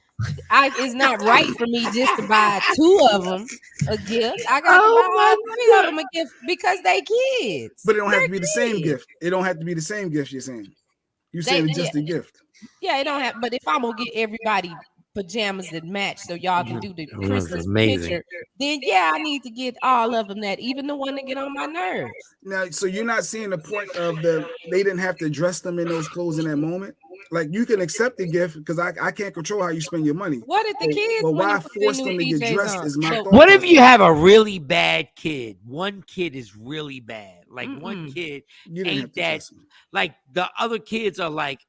it's not right for me just to buy 2 of them a gift. I got to buy Oh my all 3 of God. them a gift because they kids. But it don't have to be the They're same kids. gift. It don't have to be the same gift. You're saying. You They saying it's yeah, just a gift. yeah, it don't have. But if I'm gonna get everybody pajamas that match so y'all can do the That was Christmas amazing. picture, then yeah, I need to get all of them that, even the one that get on my nerves. Now, so you're not seeing the point of they didn't have to dress them in those clothes in that moment. Like you can accept the gift because I can't control how you spend your money. What if the kids But want to why put their force new them to get PJs dressed on? is my But thought What if you process. have a really bad kid? One kid is really bad. Like one kid You didn't have ain't to that. dress them. Like the other kids are like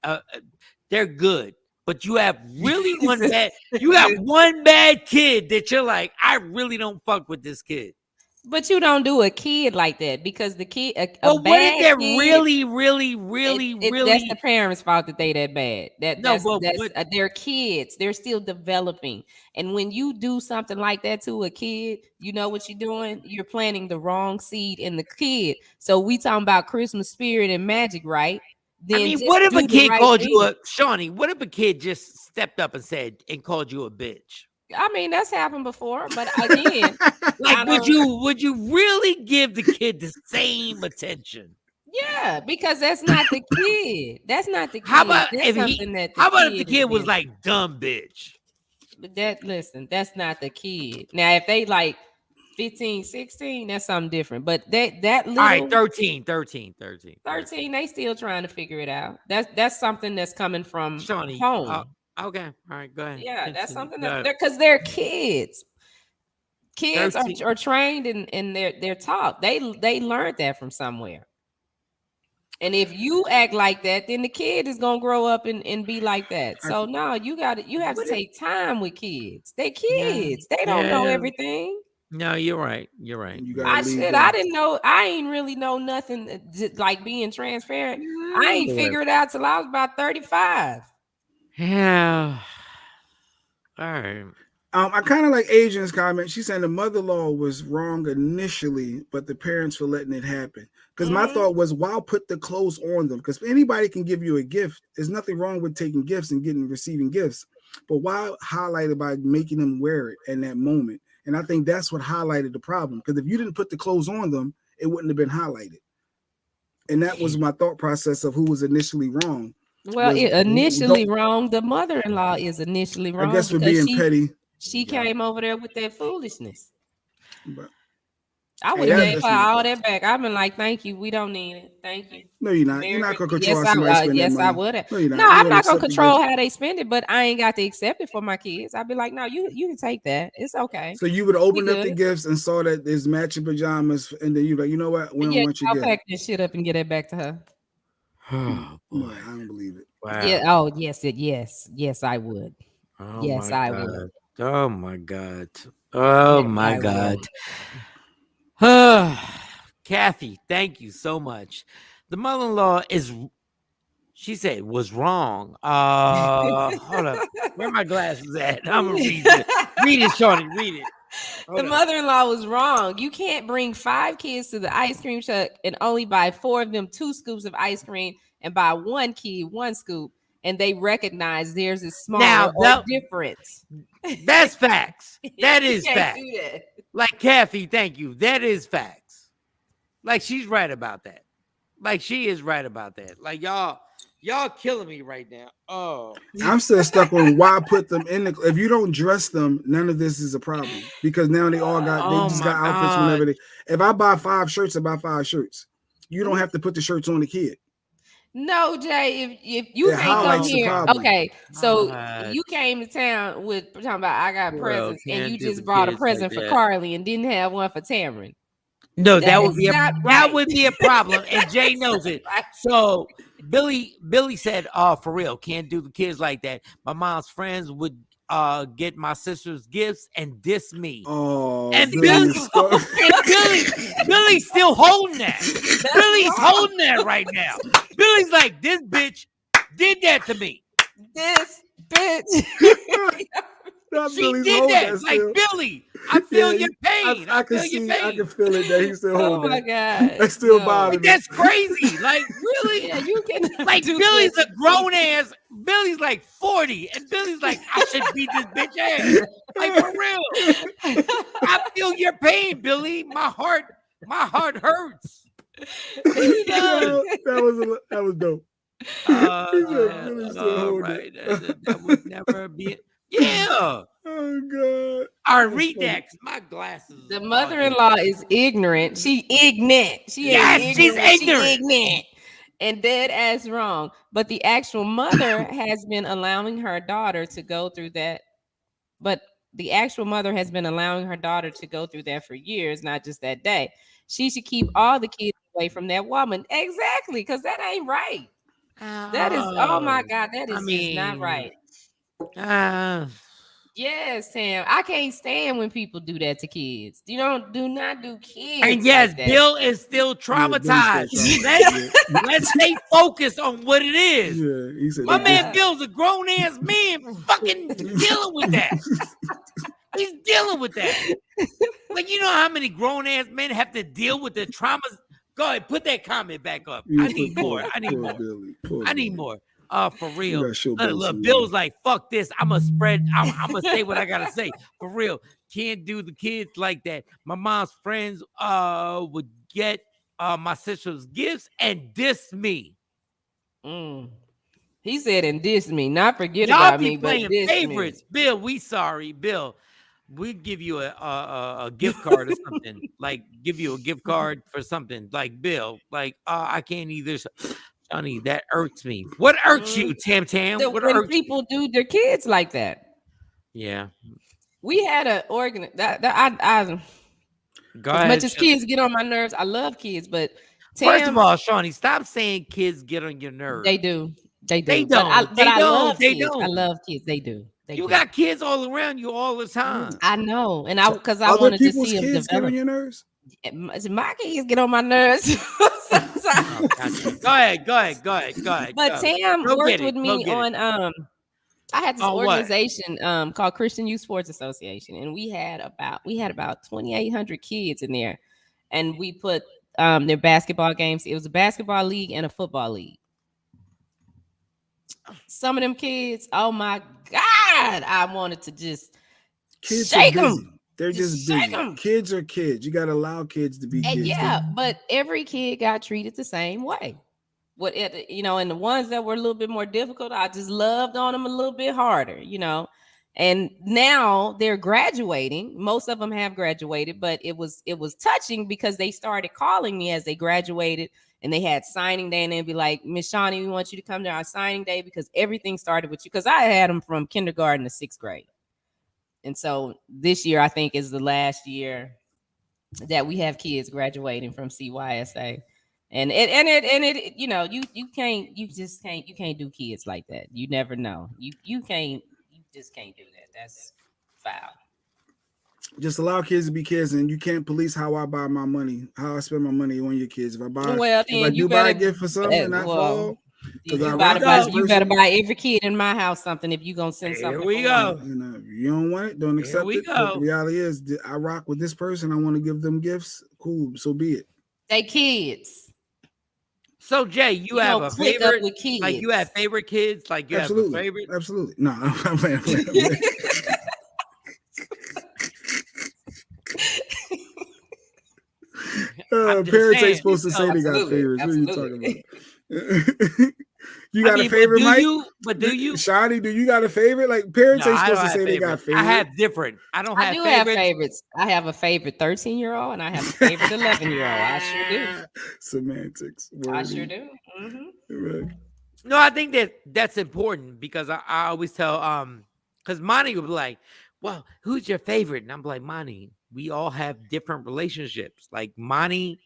they're good, but you have really one bad. You got one bad kid that you're like, I really don't fuck with this kid. But you don't do a kid like that because the kid, a But what if bad they're kid, really, really, that's the really? parents' fault that they that bad. No, but That's what? they're kids. They're still developing. And when you do something like that to a kid, you know what you're doing? You're planting the wrong seed in the kid. So we talking about Christmas spirit and magic, right? I Then mean, just what if a do the kid right called you thing. a Shawnee? What if a kid just stepped up and called you a bitch? I mean, that's happened before, but again, Like, I would don't. you really give the kid the same attention? Yeah, because that's not the kid. That's not the How kid. about That's if he? something that the How about if the kid is kid was being. like dumb bitch? But that's not the kid. Now, if they like 15, 16, that's something different. But that All right, little 13, they still trying to figure it out. That's something that's coming from Shawnee. home. Okay, all right, go ahead. Yeah, that's Continue. something Go that ahead. because they're kids. Kids 13. are trained and they're taught. They learned that from somewhere. And if you act like that, then the kid is gonna grow up and be like that. So no, you have to What if? take time with kids. They Yeah, kids. They don't know yeah. everything. No, you're right. You're right. You You're gotta I right. leave shit, them. I didn't know. I ain't really know nothing. Just like being transparent. I ain't Correct. figured it out till I was about 35. Yeah. All right. I kind of like Adrian's comment. She's saying the mother-in-law was wrong initially, but the parents for letting it happen. Because my Mhm. thought was, why put the clothes on them? Because anybody can give you a gift. There's nothing wrong with taking gifts and receiving gifts. But why highlight it by making them wear it in that moment? And I think that's what highlighted the problem. Because if you didn't put the clothes on them, it wouldn't have been highlighted. And that was my thought process of who was initially wrong. Well, Was it initially don't wrong. The mother-in-law is initially I wrong guess for because being petty. she came over there with that foolishness. But I hey, would have gave that's her my all thoughts. that back. I've been like, thank you. We don't need it. Thank you. No, you're not. You're Merry not gonna Christmas. control how somebody spend that Yes, I money. would have. No, you're not. No, You're I'm gonna not gonna accept the gift. control how they spend it, but I ain't got to accept it for my kids. I'd be like, no, you can take that. It's okay. So you would have We opened up the good. gifts and saw that there's matching pajamas, and then you're like, you know what? We don't Yeah, want your I'll gift. pack this shit up and get it back to her. Oh No, boy. I don't believe it. Wow. Yeah. Oh, yes, I would. Oh Yes, my I would. God. Oh my God. Oh Yes, my I would. God. Kathy, thank you so much. The mother-in-law is, she said, was wrong. Hold up. Where my glasses at? I'm gonna read it. Read it, Shawnee. Read it. The Hold up. mother-in-law was wrong. You can't bring 5 kids to the ice cream truck and only buy 4 of them 2 scoops of ice cream and buy 1 kid 1 scoop, and they recognize theirs is Now smaller or different. that's facts. That You is can't facts. do that. Like Kathy, thank you. That is facts. Like she's right about that. Like she is right about that. Like y'all killing me right now. Oh. I'm still stuck on why put them in the. If you don't dress them, none of this is a problem because now they Oh just my got outfits God. whenever they. If I buy 5 shirts, I buy 5 shirts. You don't have to put the shirts on the kid. No, Jay, if you It can't come highlights the here, problem. okay. So God. you came to town with talking about I got Bro, presents, and can't you do the just brought a kids like present for that. Carly and didn't have one for Tamron. No, That that would is be not right. a problem, and Jay knows it. Right. So Billy said, for real, can't do the kids like that. My mom's friends would get my sister's gifts and diss me. Oh, And Billy is stuck. Billy's still holding that. That's Billy's wrong. holding that right now. Billy's like, this bitch did that to me. This bitch. Not She Billy's did holding that. that Like, still. Billy, I feel Yeah, your pain. I I can feel your see, I pain. can feel it that he's still Oh holding my that. God. That still No. bothers Like, me. that's crazy. Like, really? Yeah, you can Like, do Billy's that a grown ass. Billy's like 40, and Billy's like, I should beat this bitch ass. Like, for real. I feel your pain, Billy. My heart hurts. It does. That was dope. He said Yeah. Billy's still All holding right. it. That would never be. Yeah. Oh God. All right, That's read funny. that. 'Cause my glasses. The are fogging. mother-in-law is ignorant. She ignorant. She Yes, ain't she's ignorant. She ignorant. ignorant. And dead ass wrong. But the actual mother has been allowing her daughter to go through that. But the actual mother has been allowing her daughter to go through that for years, not just that day. She should keep all the kids away from that woman. Exactly, because that ain't right. That is, oh my God, that I is just not mean, right. uh, Yes, Sam. I can't stand when people do that to kids. You don't do not do and kids yes, like that. Bill is still Yeah, Billy's still traumatized. traumatized. Let's stay focused on what it is. Yeah, he said My they man Bill's a grown ass man, fucking dealing with that. He's dealing with that. Like, you know how many grown ass men have to deal with the traumas? Go ahead, put that comment back up. Yeah, I need more. I need poor more. Billy. Poor I need Billy. more. For You real. gotta show Billy Look, some Bill's love. like, fuck this. I'm gonna say what I gotta say. For real. Can't do the kids like that. My mom's friends would get my sister's gifts and diss me. Mm. He said and diss me, not forget Y'all about be me, but playing diss favorites. me. Bill, we sorry. Bill, we give you a gift card or something. Like, give you a gift card for something. Like, Bill, like, I can't either. Johnny, that irks me. What irks you, Tam Tam? What When irks you? people do their kids like that. Yeah. We had an organ that I Go as much ahead. as kids get on my nerves, I love kids, but First of Tam, all, Shawnee, stop saying kids get on your nerves. they do. They They do. But I don't. but They I love don't. They kids. I don't. love kids. They do. They You do. got kids all around you all the time. I know. And So because I other wanted to people's see them kids get on develop. your nerves? My kids get on my nerves. Oh, gotcha. Go ahead. But Tam Go worked get it. with Go me get it. on I had this On what? organization called Christian Youth Sports Association, and we had about 2,800 kids in there, and we put their basketball games. It was a basketball league and a football league. Some of them kids, oh my God, I wanted to just Kids shake are busy. them. They're just busy. Shake them. Kids are kids. You gotta allow kids to be And kids. yeah, but every kid got treated the same way. And the ones that were a little bit more difficult, I just loved on them a little bit harder. And now they're graduating. Most of them have graduated, but it was touching because they started calling me as they graduated, and they had signing day, and they'd be like, Miss Shawnee, we want you to come to our signing day because everything started with you. Because I had them from kindergarten to 6th grade. And so this year, I think, is the last year that we have kids graduating from CYSA. And it you can't do kids like that. You never know. You just can't do that. That's foul. Just allow kids to be kids, and you can't police how I buy my money, how I spend my money on your kids. Well, If I then you do buy a better gift for something and I fall because I you rock better with this buy you better person, buy every kid in my house something if you gonna send Here something we for one. go. if you don't want it, don't Here accept we it. But the go. reality is, I rock with this person. I want to give them gifts. Cool, so be it. They kids. So Jay, you You have don't a click up favorite? with kids. Like you have favorite kids? Like you have a Absolutely, favorite? absolutely. No, I'm playing. I'm just Parents ain't saying. supposed to say they got Absolutely, favorites. What are you absolutely. talking about? You got a but favorite, do Mike? you? But do you? Shawty, do you got a favorite? Like parents No, ain't I supposed don't to have say they got favorites. I favorites. have different. I don't I have do have favorites. favorites. I have a favorite 13-year-old and I have a favorite 11-year-old. I sure do. Semantics. I sure Wording. do. Hmm. Right. No, I think that's important because I always tell because Monty would be like, well, who's your favorite? And I'm like, Monty, we all have different relationships. Like Monty,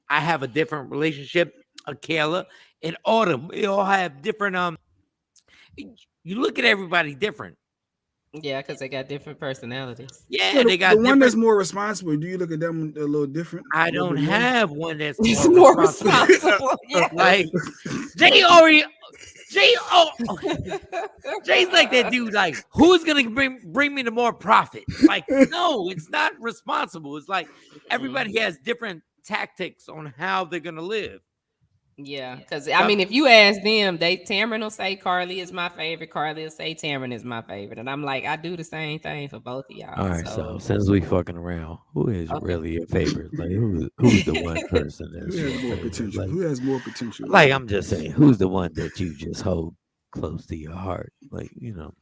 I have a different relationship. Akela and Autumn, we all have different you look at everybody different. Yeah, because they got different personalities. Yeah, So they the got one that's different. more responsible, do you look at them a little different? I A little don't bit more? have one that's It's more more responsible. responsible. Yeah. Like Jay already Jay Jay's like that dude, like, who's gonna bring me to more profit? Like, no, it's not responsible. It's like everybody has different tactics on how they're gonna live. Yeah, because I mean, if you ask them, Tamron will say Carly is my favorite. Carly will say Tamron is my favorite, and I'm like, I do the same thing for both of y'all. All right, so since we fucking around, who is really your favorite? Like, who's the one person that's Who has your more favorite? potential? Like, Who has more potential? I'm just saying, who's the one that you just hold close to your heart? Like, you know,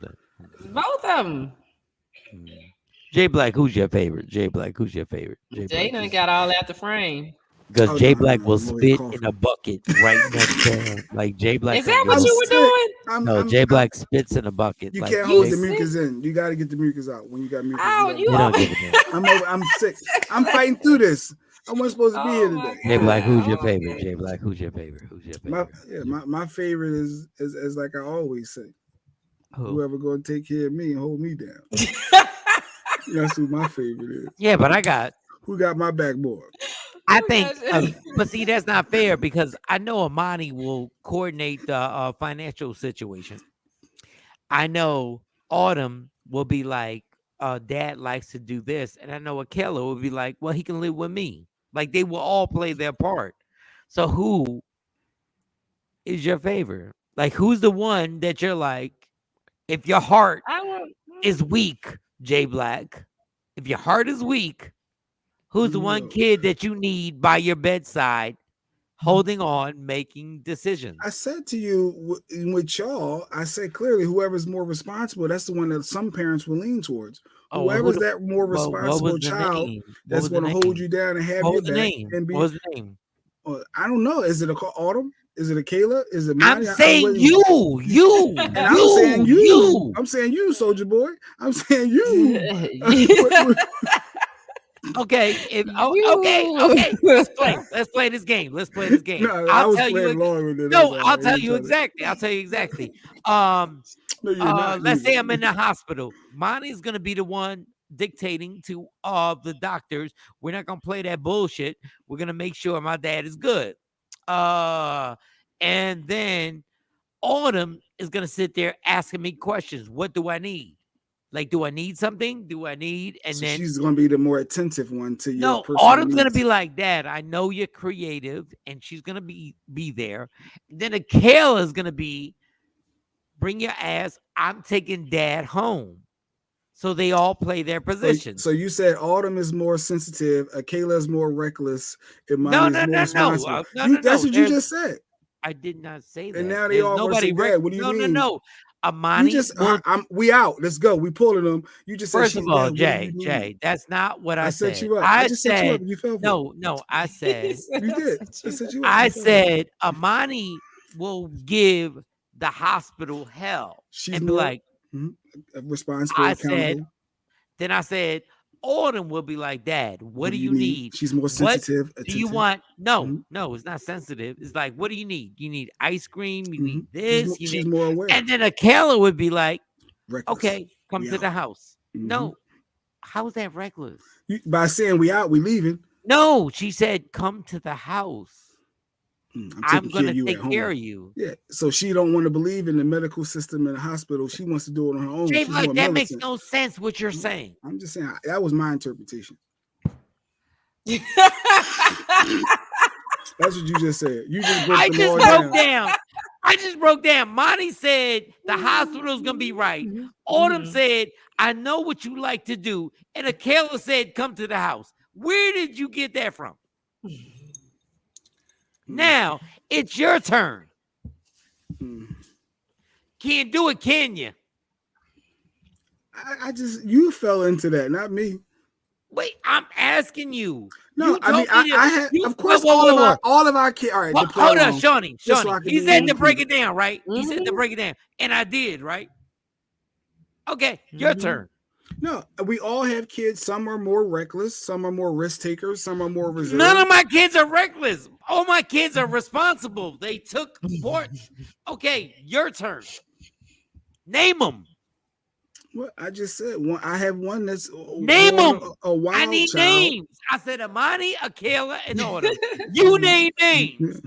both of them. Jay Black, who's your favorite? Jay Black, who's your favorite? Jay done got all out the frame. Because Jay Black will I'm spit in a bucket right next to him. Like Jay Black. Is that what you were doing? No, Jay Black spits in a bucket. You like, can't hold the mucus in. You got to get the mucus out when you got mucus. Oh, you don't give a damn. I'm sick. I'm fighting through this. I wasn't supposed to be here today. Jay Black, who's your favorite? Jay Black, who's your favorite? Who's your favorite? My favorite is like I always say, whoever gonna take care of me and hold me down. That's who my favorite is. Yeah, but I got who got my backboard. I think, but see, that's not fair because I know Amani will coordinate the financial situation. I know Autumn will be like, Dad likes to do this, and I know Akela will be like, well, he can live with me. Like they will all play their part. So who is your favorite? Like who's the one that you're like, if your heart is weak, Jay Black, if your heart is weak. Who's the one kid that you need by your bedside, holding on, making decisions? I said to you with y'all, I said clearly, whoever's more responsible, that's the one that some parents will lean towards. Whoever's that more responsible child that's going to hold you down and have your back and be. What was the name? I don't know. Is it Autumn? Is it Akela? Is it Monty? I'm saying you. And I'm saying you. I'm saying you, soldier boy. I'm saying you. Okay. Okay. Let's play this game. No, I'll tell you exactly. Let's say I'm in the hospital. Monty's gonna be the one dictating to the doctors. We're not gonna play that bullshit. We're gonna make sure my dad is good. And then Autumn is gonna sit there asking me questions. What do I need? Like, do I need something? And so then she's gonna be the more attentive one to your personal Autumn's needs. gonna be like, Dad, I know you're creative, and she's gonna be there. Then Akela is gonna be, bring your ass. I'm taking Dad home. So they all play their positions. So you said Autumn is more sensitive, Akela is more reckless, and No. That's what you just said. I did not say that. And now they all say Dad. What do you mean? No. Amani, we out. Let's go. We pulling them. You just said first of all, Jay, that's not what I said. Set you up. I just said, set you up and you fell for it. No, I said you did. I set you up. I said Amani will give the hospital hell. She's and more like responsible, accountable. Then I said Autumn will be like, Dad, what do you need? She's more What sensitive. do you want? No, it's not sensitive. It's like, what do you need? You need ice cream. You need this. She's more aware. And then Akela would be like, reckless. Okay, come to the house. No, how's that reckless? By saying we out, we leaving. No, she said, come to the house. I'm going to take care of you. Yeah, so she don't want to believe in the medical system in the hospital. She wants to do it on her own. Jay, like, that makes no sense what you're saying. I'm just saying, that was my interpretation. That's what you just said. You just broke down. I just broke down. Monty said the hospital's going to be right. Autumn said, I know what you like to do. And Akela said, come to the house. Where did you get that from? Now, it's your turn. Can't do it, can you? You fell into that, not me. Wait, I'm asking you. No, I mean, I had, of course, all of our kids. All right, hold on, Shawnee. He said to break it down, right? He said to break it down, and I did, right? Okay, your turn. No, we all have kids. Some are more reckless. Some are more risk takers. Some are more reserved. None of my kids are reckless. All my kids are responsible. They took part. Okay, your turn. Name them. Well, I just said one. I have one that's name them. A wild I need child. names. I said Amani, Akela, and Autumn. You name names.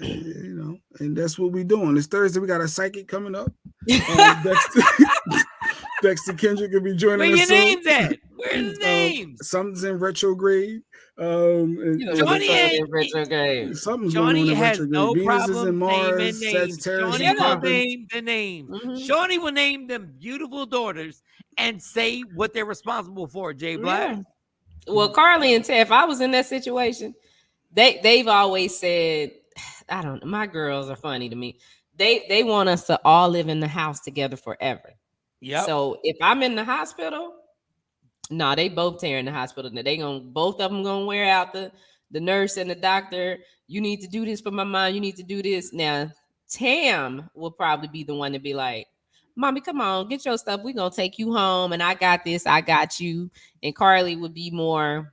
You know, and that's what we're doing. It's Thursday. We got a psychic coming up. Dexter Kendrick will be joining us. Where your names at? Where's the names? Something's in retrograde. Johnny in retrograde. Something's Johnny going on in has retrograde. no Venus problem is in Mars, Sagittarius. Johnny will name the names. Shawnee will name them beautiful daughters and say what they're responsible for. Jay Black. Yeah. Well, Carly and Tay, if I was in that situation, they've always said, I don't know. My girls are funny to me. They want us to all live in the house together forever. Yeah. So if I'm in the hospital, they both tearing the hospital. Now both of them gonna wear out the nurse and the doctor. You need to do this for my mom. You need to do this. Now Tam will probably be the one to be like, Mommy, come on, get your stuff. We're gonna take you home, and I got this. I got you. And Carly would be more.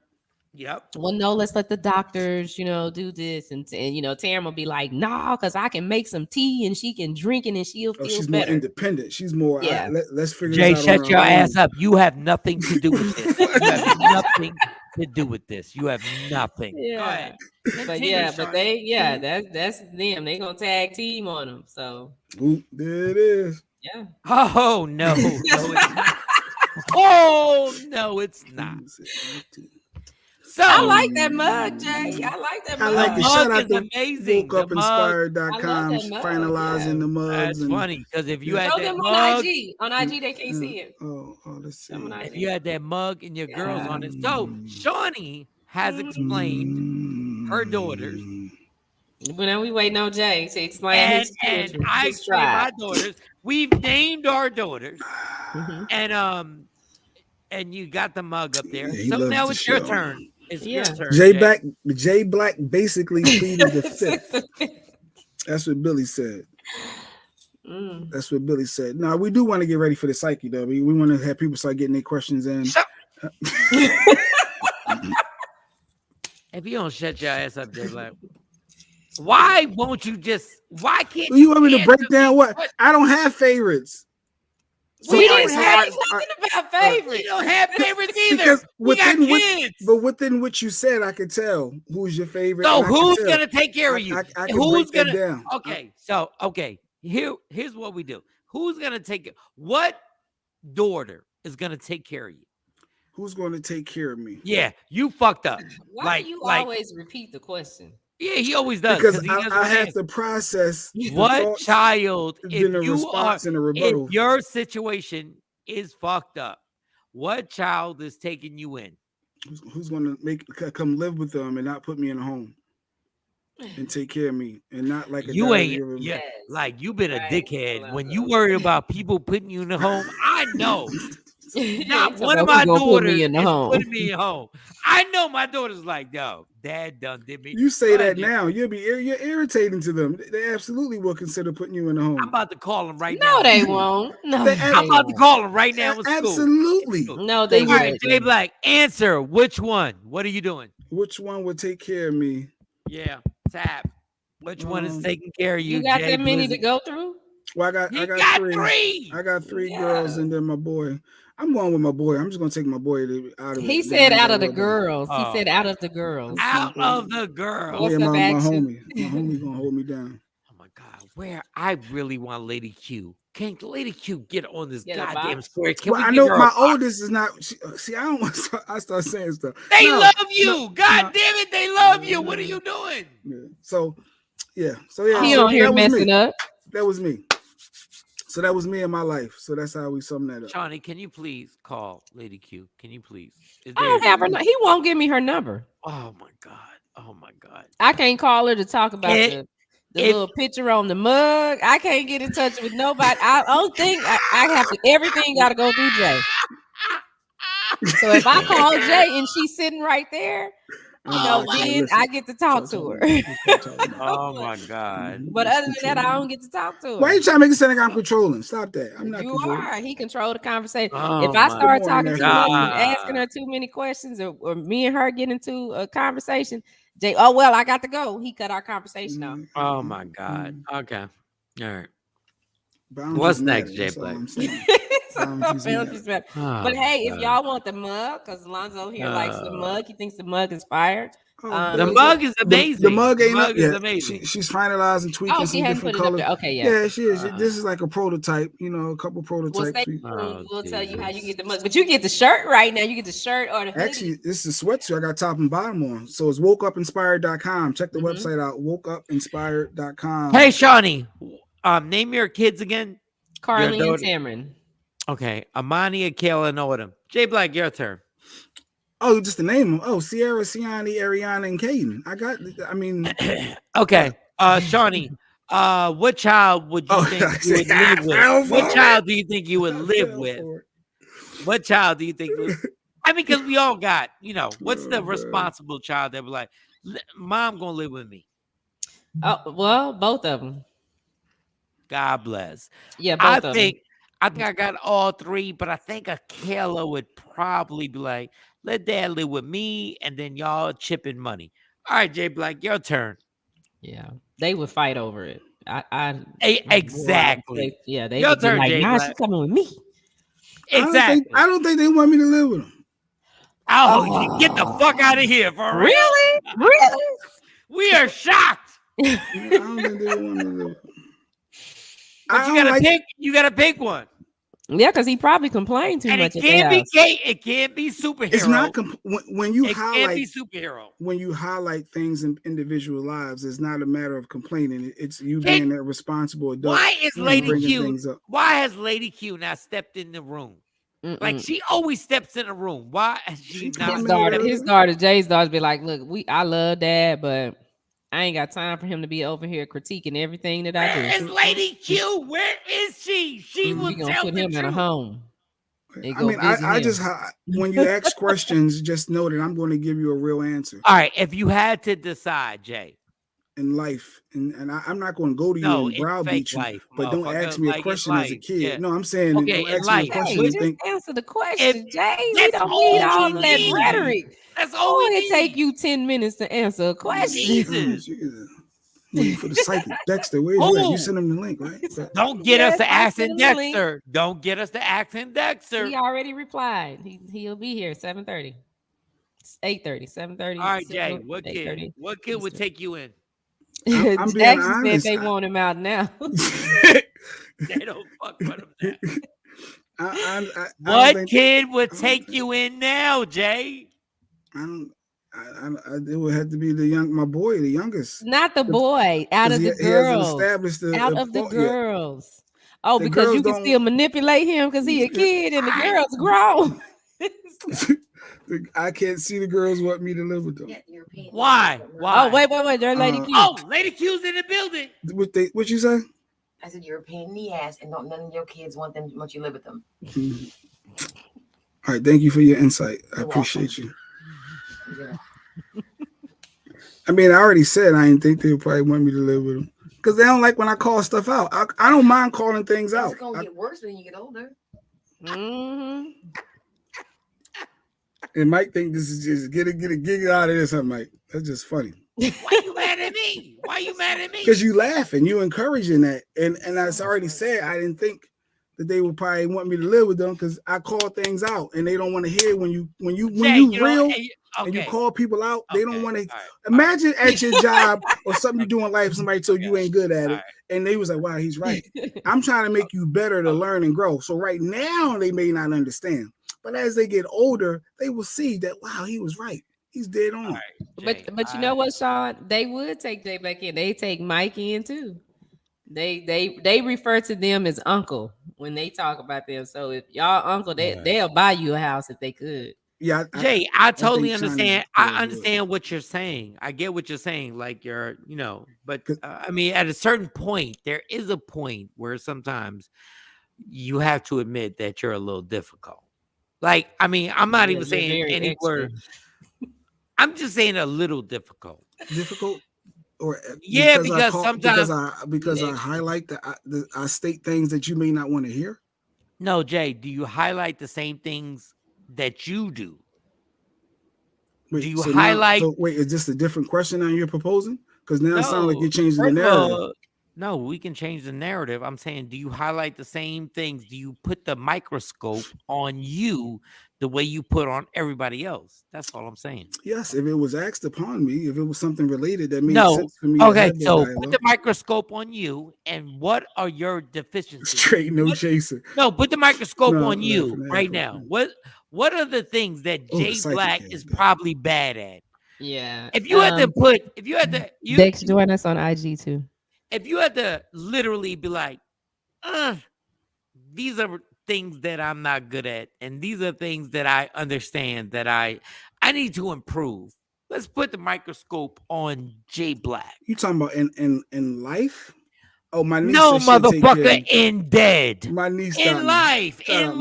Yep. Well, no, let's let the doctors, do this. And Tam will be like, no, because I can make some tea and she can drink it and she'll feel she's better. More independent. She's more, let's figure Jay, this out. Shut your ass up. You have nothing to do with this. You have nothing to do with this. You have nothing. Yeah. Go ahead. That's them. They're going to tag team on them. So. Ooh, there it is. Yeah. Oh, no. No, it's not. Oh, no, it's not. So, I like that mug, Jay. I like that mug. I like it. Shout out to amazing. WokeUpInspired.com finalizing the mugs. That's funny because if you had show that them mug on IG, they can't see it. Oh, let's see. If you had that mug and your girls on it. So Shawnee has explained her daughters. But now we waiting on Jay to explain and I explained my daughters. We've named our daughters, and you got the mug up there. So now it's your turn. It's your turn. Jay Black basically pleaded the fifth. That's what Billy said. That's what Billy said. Now we do want to get ready for the psyche, though. We want to have people start getting their questions in. If you don't shut your ass up, Jay Black, why won't you just? Why can't you want me to break down what? I don't have favorites. So we didn't have talking about favorites. You don't have favorites either. Because we got kids. But within what you said, I could tell who's your favorite. So who's gonna take care of you? Who's gonna down? Okay, so here's what we do. Who's gonna take it? What daughter is gonna take care of you? Who's gonna take care of me? Yeah, you fucked up. Why do you always repeat the question? Yeah, he always does. Because I have to process what child, if your situation is fucked up, what child is taking you in? Who's going to come live with them and not put me in a home and take care of me and not like you ain't like you've been a dickhead when you worry about people putting you in a home. I know Not Talking one of about who my gonna put me daughters in the is home. putting me home. I know my daughter's like, yo, Dad done did me. You say Go that ahead, Jay. now, you're irritating to them. They absolutely will consider putting you in the home. I'm about to call them right No, now. they won't. No, I'm about to call them right now in school. Absolutely. No, they All right, won't. Jay Black, answer. Which one? What are you doing? Which one would take care of me? Yeah, tap. Which one is taking care of you, You got Jay that many to Blizzard? go through? Well, I got three. I got three girls and then my boy. I'm going with my boy. I'm just gonna take my boy out of it. He said out of the girls. He said out of the girls. Out of the girls. What's up, my action? homie gonna hold me down. Oh my God, where I really want Lady Q. Can Lady Q get on this goddamn square? Can well, we I give know her my a box? oldest is not. See, I don't want. I start saying stuff. They love you. God damn it, they love you. What are you doing? Yeah. So yeah. He so on here that was messing me. up. That was me. So that was me in my life. So that's how we sum that up. Shawnee, can you please call Lady Q? Can you please? I don't have her. He won't give me her number. Oh my God. Oh my God. I can't call her to talk about the little picture on the mug. I can't get in touch with nobody. I don't think I have to. Everything got to go through Jay. So if I call Jay and she's sitting right there, then I get to talk to her. Oh my God. But other than that, I don't get to talk to her. Why are you trying to make it sound like I'm controlling? Stop that. I'm not controlling. Are. He controlled the conversation. Oh if I start talking too much God. and asking her too many questions or me and her get into a conversation, Jay, oh, well, I got to go. He cut our conversation off. Oh my God. Okay. All right. Boundaries What's matter, next, Jay that's all Black? I'm saying. Boundaries matter. But hey, if y'all want the mug, because Alonzo here likes the mug, he thinks the mug is fired. The mug is amazing. The mug ain't mug up is yet. amazing. She's finalizing, tweaking some different colors. Okay, yeah. Yeah, she is. This is like a prototype, a couple prototypes. We'll tell you how you get the mug. But you get the shirt right now. You get the shirt or the hoodie. Actually, this is a sweatsuit. I got top and bottom on. So it's wokeupinspired.com. Check the website out, wokeupinspired.com. Hey, Shawnee, name your kids again. Carly and Cameron. Okay. Amani, Kayla, and Autumn. Jay Black, your turn. Oh, just the name. Oh, Sierra, Siani, Ariana, and Caden. Okay. Shawnee, what child would you think you would live with? What child do you think you would live with? What child do you think? Because we all got, what's the responsible child that would like, Mom gonna live with me? Oh, well, both of them. God bless. Yeah, both of them. I think I got all three, but I think a Kayla would probably be like, let Dad live with me, and then y'all chipping money. All right, Jay Black, your turn. Yeah, they would fight over it. Exactly. They your would turn, be like, Jay nah, Black. she's coming with me. Exactly. I don't think they want me to live with them. Oh, get the fuck out of here, for real? Really? We are shocked. I don't think they want me to live with them. But you gotta pick one. Yeah, because he probably complained too much. It can't be superhero. It's not when you can't be superhero. When you highlight things in individual lives, it's not a matter of complaining. It's you being a responsible adult. Why is Lady Q? Why has Lady Q not stepped in the room? Like she always steps in the room. Why has she not? His daughter, Jay's daughter, be like, "Look, I love Dad, but I ain't got time for him to be over here critiquing everything that I do." Where is Lady Q? Where is she? She will tell put the him truth. in a home. I just when you ask questions, just know that I'm going to give you a real answer. All right, if you had to decide, Jay, in life, and I'm not going to go to you and browbeat you, but don't ask me a question as a kid. Yeah. No, I'm saying don't ask me a question. Just answer the question, Jay. We don't need all that rhetoric. That's all we need. Take you 10 minutes to answer a question. Jesus. Waiting for the psychic. Dexter, where's you? You sent him the link, right? Don't get us to asking Dexter. Don't get us to asking Dexter. He already replied. He'll be here 7:30. 8:30, 7:30. All right, Jay. What kid would take you in? I'm being honest. Said they want him out now. They don't fuck with him now. What kid would take you in now, Jay? It would have to be my boy, the youngest. Not the boy, out of the girls. Out of the girls. Oh, because you can still manipulate him because he a kid and the girls grown. I can't see the girls want me to live with them. Why? Oh, wait. There's Lady Q. Lady Q's in the building. What you say? I said you're a pain in the ass, and none of your kids want you live with them. All right, thank you for your insight. I appreciate you. Yeah. I mean, I already said I didn't think they would probably want me to live with them because they don't like when I call stuff out. I don't mind calling things out. It's gonna get worse when you get older. Mm-hmm. And Mike think this is just get it out of this, huh, Mike? That's just funny. Why you mad at me? Why you mad at me? Because you laughing, you encouraging that, and as I already said, I didn't think that they would probably want me to live with them because I call things out, and they don't want to hear when you real and you call people out. They don't want to. Imagine at your job or something you do in life, somebody told you ain't good at it, and they was like, "Wow, he's right." I'm trying to make you better to learn and grow. So right now they may not understand, but as they get older, they will see that wow, he was right. He's dead on. Jay, but you know what, Shawn? They would take Jay back in. They take Mike in too. They refer to them as uncle when they talk about them. So if y'all uncle, they'll buy you a house if they could. Yeah, Jay, I totally understand. I understand what you're saying. I get what you're saying. Like you're, but I mean, at a certain point, there is a point where sometimes you have to admit that you're a little difficult. Like, I mean, I'm not even saying any word. I'm just saying a little difficult. Difficult, or because sometimes because I highlight that I state things that you may not want to hear. No, Jay, do you highlight the same things that you do? Wait, do you highlight? Wait, is this a different question now you're proposing? Because now it sounds like you're changing the narrative. No, we can change the narrative. I'm saying, do you highlight the same things? Do you put the microscope on you the way you put on everybody else? That's all I'm saying. Yes, if it was asked upon me, if it was something related that made sense for me. Okay, so put the microscope on you, and what are your deficiencies? Straight no chaser. No, put the microscope on you right now. What are the things that Jay Black is probably bad at? Yeah. If you had to Dex, join us on IG too. If you had to literally be like, these are things that I'm not good at, and these are things that I understand that I need to improve. Let's put the microscope on Jay Black. You talking about in life? Oh, my niece. No, motherfucker, in dead. My niece in life. Your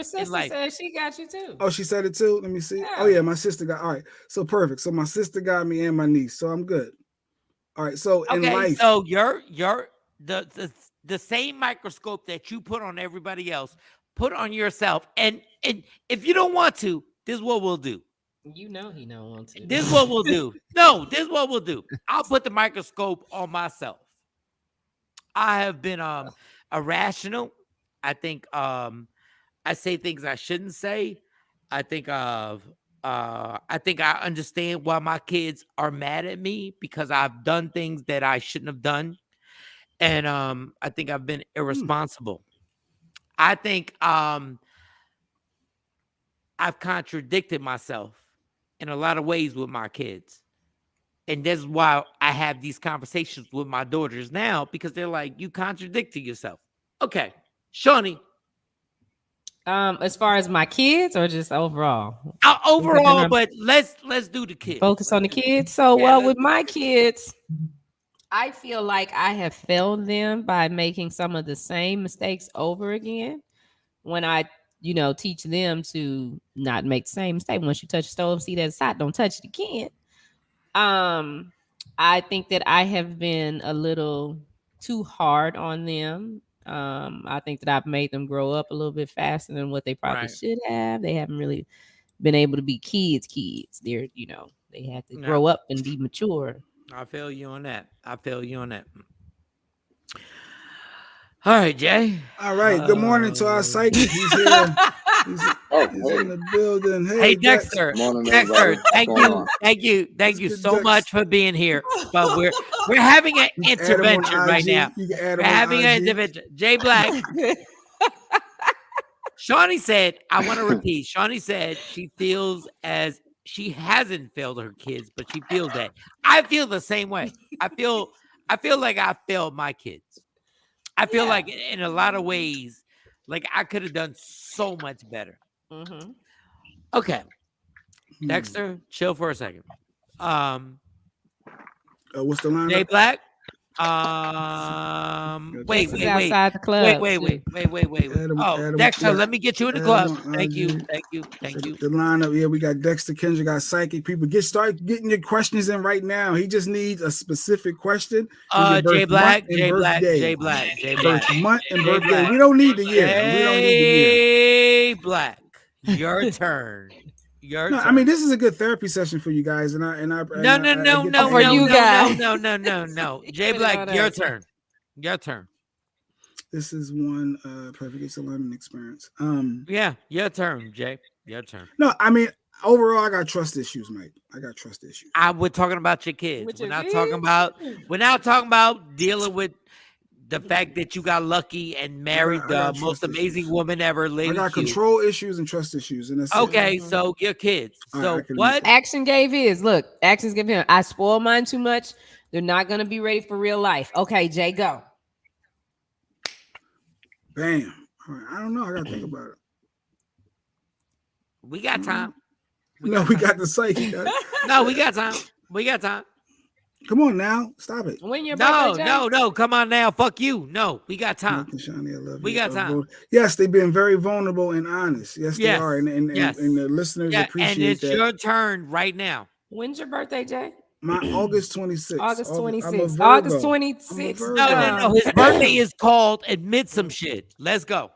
sister said she got you too. Oh, she said it too. Let me see. Yeah. Oh yeah, my sister got. All right, so perfect. So my sister got me and my niece, so I'm good. All right, so in life, so you're the same microscope that you put on everybody else, put on yourself, and if you don't want to, this is what we'll do. You know he don't want to. This is what we'll do. No, this is what we'll do. I'll put the microscope on myself. I have been irrational. I think I say things I shouldn't say. I think I understand why my kids are mad at me because I've done things that I shouldn't have done. And I think I've been irresponsible. I think I've contradicted myself in a lot of ways with my kids. And that's why I have these conversations with my daughters now, because they're like, you contradicted yourself. Okay, Shawnee. As far as my kids or just overall? Overall, but let's do the kids. Focus on the kids. So, with my kids, I feel like I have failed them by making some of the same mistakes over again. When I, teach them to not make the same mistake. Once you touch the stove, see that it's hot, don't touch it again. I think that I have been a little too hard on them. I think that I've made them grow up a little bit faster than what they probably should have. They haven't really been able to be kids. They're, they have to grow up and be mature. I feel you on that. All right, Jay. All right. Good morning to our psychic. He's here. He's in the building. Hey, Dexter. Thank you so much for being here. But we're having an intervention right now. We're having an intervention. Jay Black. Shawnee said, I want to repeat. Shawnee said she feels as she hasn't failed her kids, but she feels that. I feel the same way. I feel like I failed my kids. I feel like in a lot of ways, like I could have done so much better. Mm-hmm. Okay. Dexter, chill for a second. What's the line? Jay Black. Wait. Dexter's outside the club. Wait. Adam, Oh, Adam, Dexter, yeah, let me get you in the Adam club. on Thank you. IG. Thank you. The lineup, yeah, we got Dexter, Kendra, got Psychic. People, start getting your questions in right now. He just needs a specific question and your birth month and birthday. Birth month and birthday. We don't need the year. We don't need the year. Jay Black, your turn. Your turn. I mean, this is a good therapy session for you guys, and I No. Jay Black, your turn. Your turn. This is one perfect. It's a learning experience. Yeah, your turn, Jay. Your turn. No, I mean, overall, I got trust issues, Mike. I got trust issues. We're talking about your kids. We're not talking about dealing with the fact that you got lucky and married the most amazing woman ever, Lady I got Q. control issues and trust issues, and that's okay. It. So your kids. So what? Action gave his. Look, Action's giving him. I spoil mine too much. They're not gonna be ready for real life. Okay, Jay, go. Bam. All right. I don't know. I gotta think about it. We got time. We got the psychic. No, we got time. We got time. Come on now, stop it. When your no. Come on now. Fuck you. No, we got time. Shawnee, I love we you. got time. Yes, they've been very vulnerable and honest. Yes, they are, and the listeners appreciate and it's that. your turn right now. When's your birthday, Jay? My August 26th. August 26th. August 26th. No. His birthday is called Admit Some Shit. Let's go.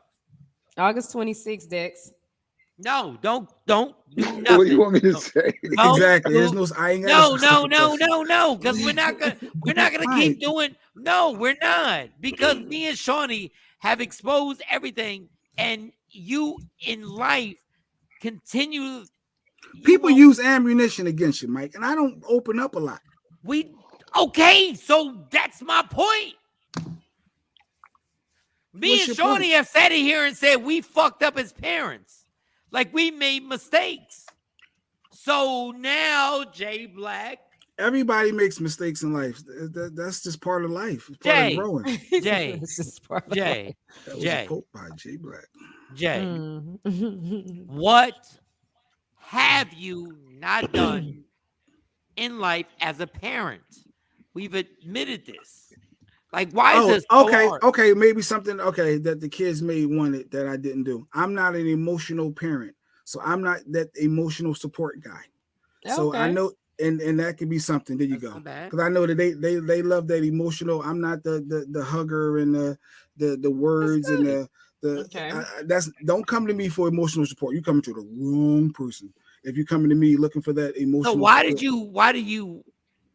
August 26th, Dex. No, don't do nothing. What do you want me to say? Exactly. There's no. I ain't no. Because we're not gonna keep doing. No, we're not. Because me and Shawnee have exposed everything, and you in life continue. People use ammunition against you, Mike, and I don't open up a lot. Okay, so that's my point. Me and Shawnee have sat in here and said we fucked up as parents. Like we made mistakes. So now, Jay Black. Everybody makes mistakes in life. That's just part of life. It's part of growing. Jay. That was a quote by Jay Black. Jay. What have you not done in life as a parent? We've admitted this. Like, why is this so hard? Okay, maybe something that the kids may wanted that I didn't do. I'm not an emotional parent, so I'm not that emotional support guy. So I know, and that could be something. There you go. Because I know that they love that emotional. I'm not the hugger and the words and that's don't come to me for emotional support. You're coming to the wrong person. If you're coming to me looking for that emotional. So why do you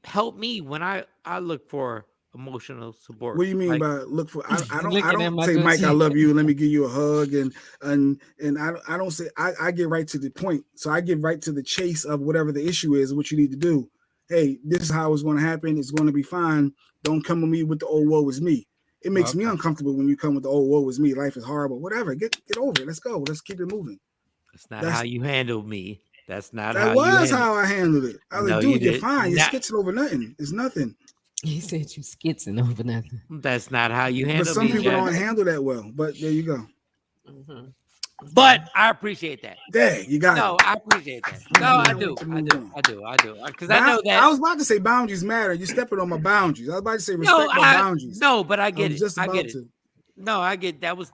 help me when I look for emotional support? What do you mean by look for? I don't say, Mike, I love you. Let me give you a hug, and I don't say. I get right to the point. So I get right to the chase of whatever the issue is, what you need to do. Hey, this is how it's going to happen. It's going to be fine. Don't come with me with the "oh, woe is me." It makes me uncomfortable when you come with the "oh, woe is me." Life is horrible. Whatever. Get over it. Let's go. Let's keep it moving. That's how you handled me. That's not that how was you how I handled it. I was like, dude, you're fine. You're skitching over nothing. It's nothing. He said you skitzing over nothing. That's not how you handle. But some people don't handle that well. But there you go. But I appreciate that. There, you got it. No, I appreciate that. No, I do. Because I know that. I was about to say boundaries matter. You're stepping on my boundaries. I was about to say respect my boundaries. No, but I get it. I get it. No, I get that was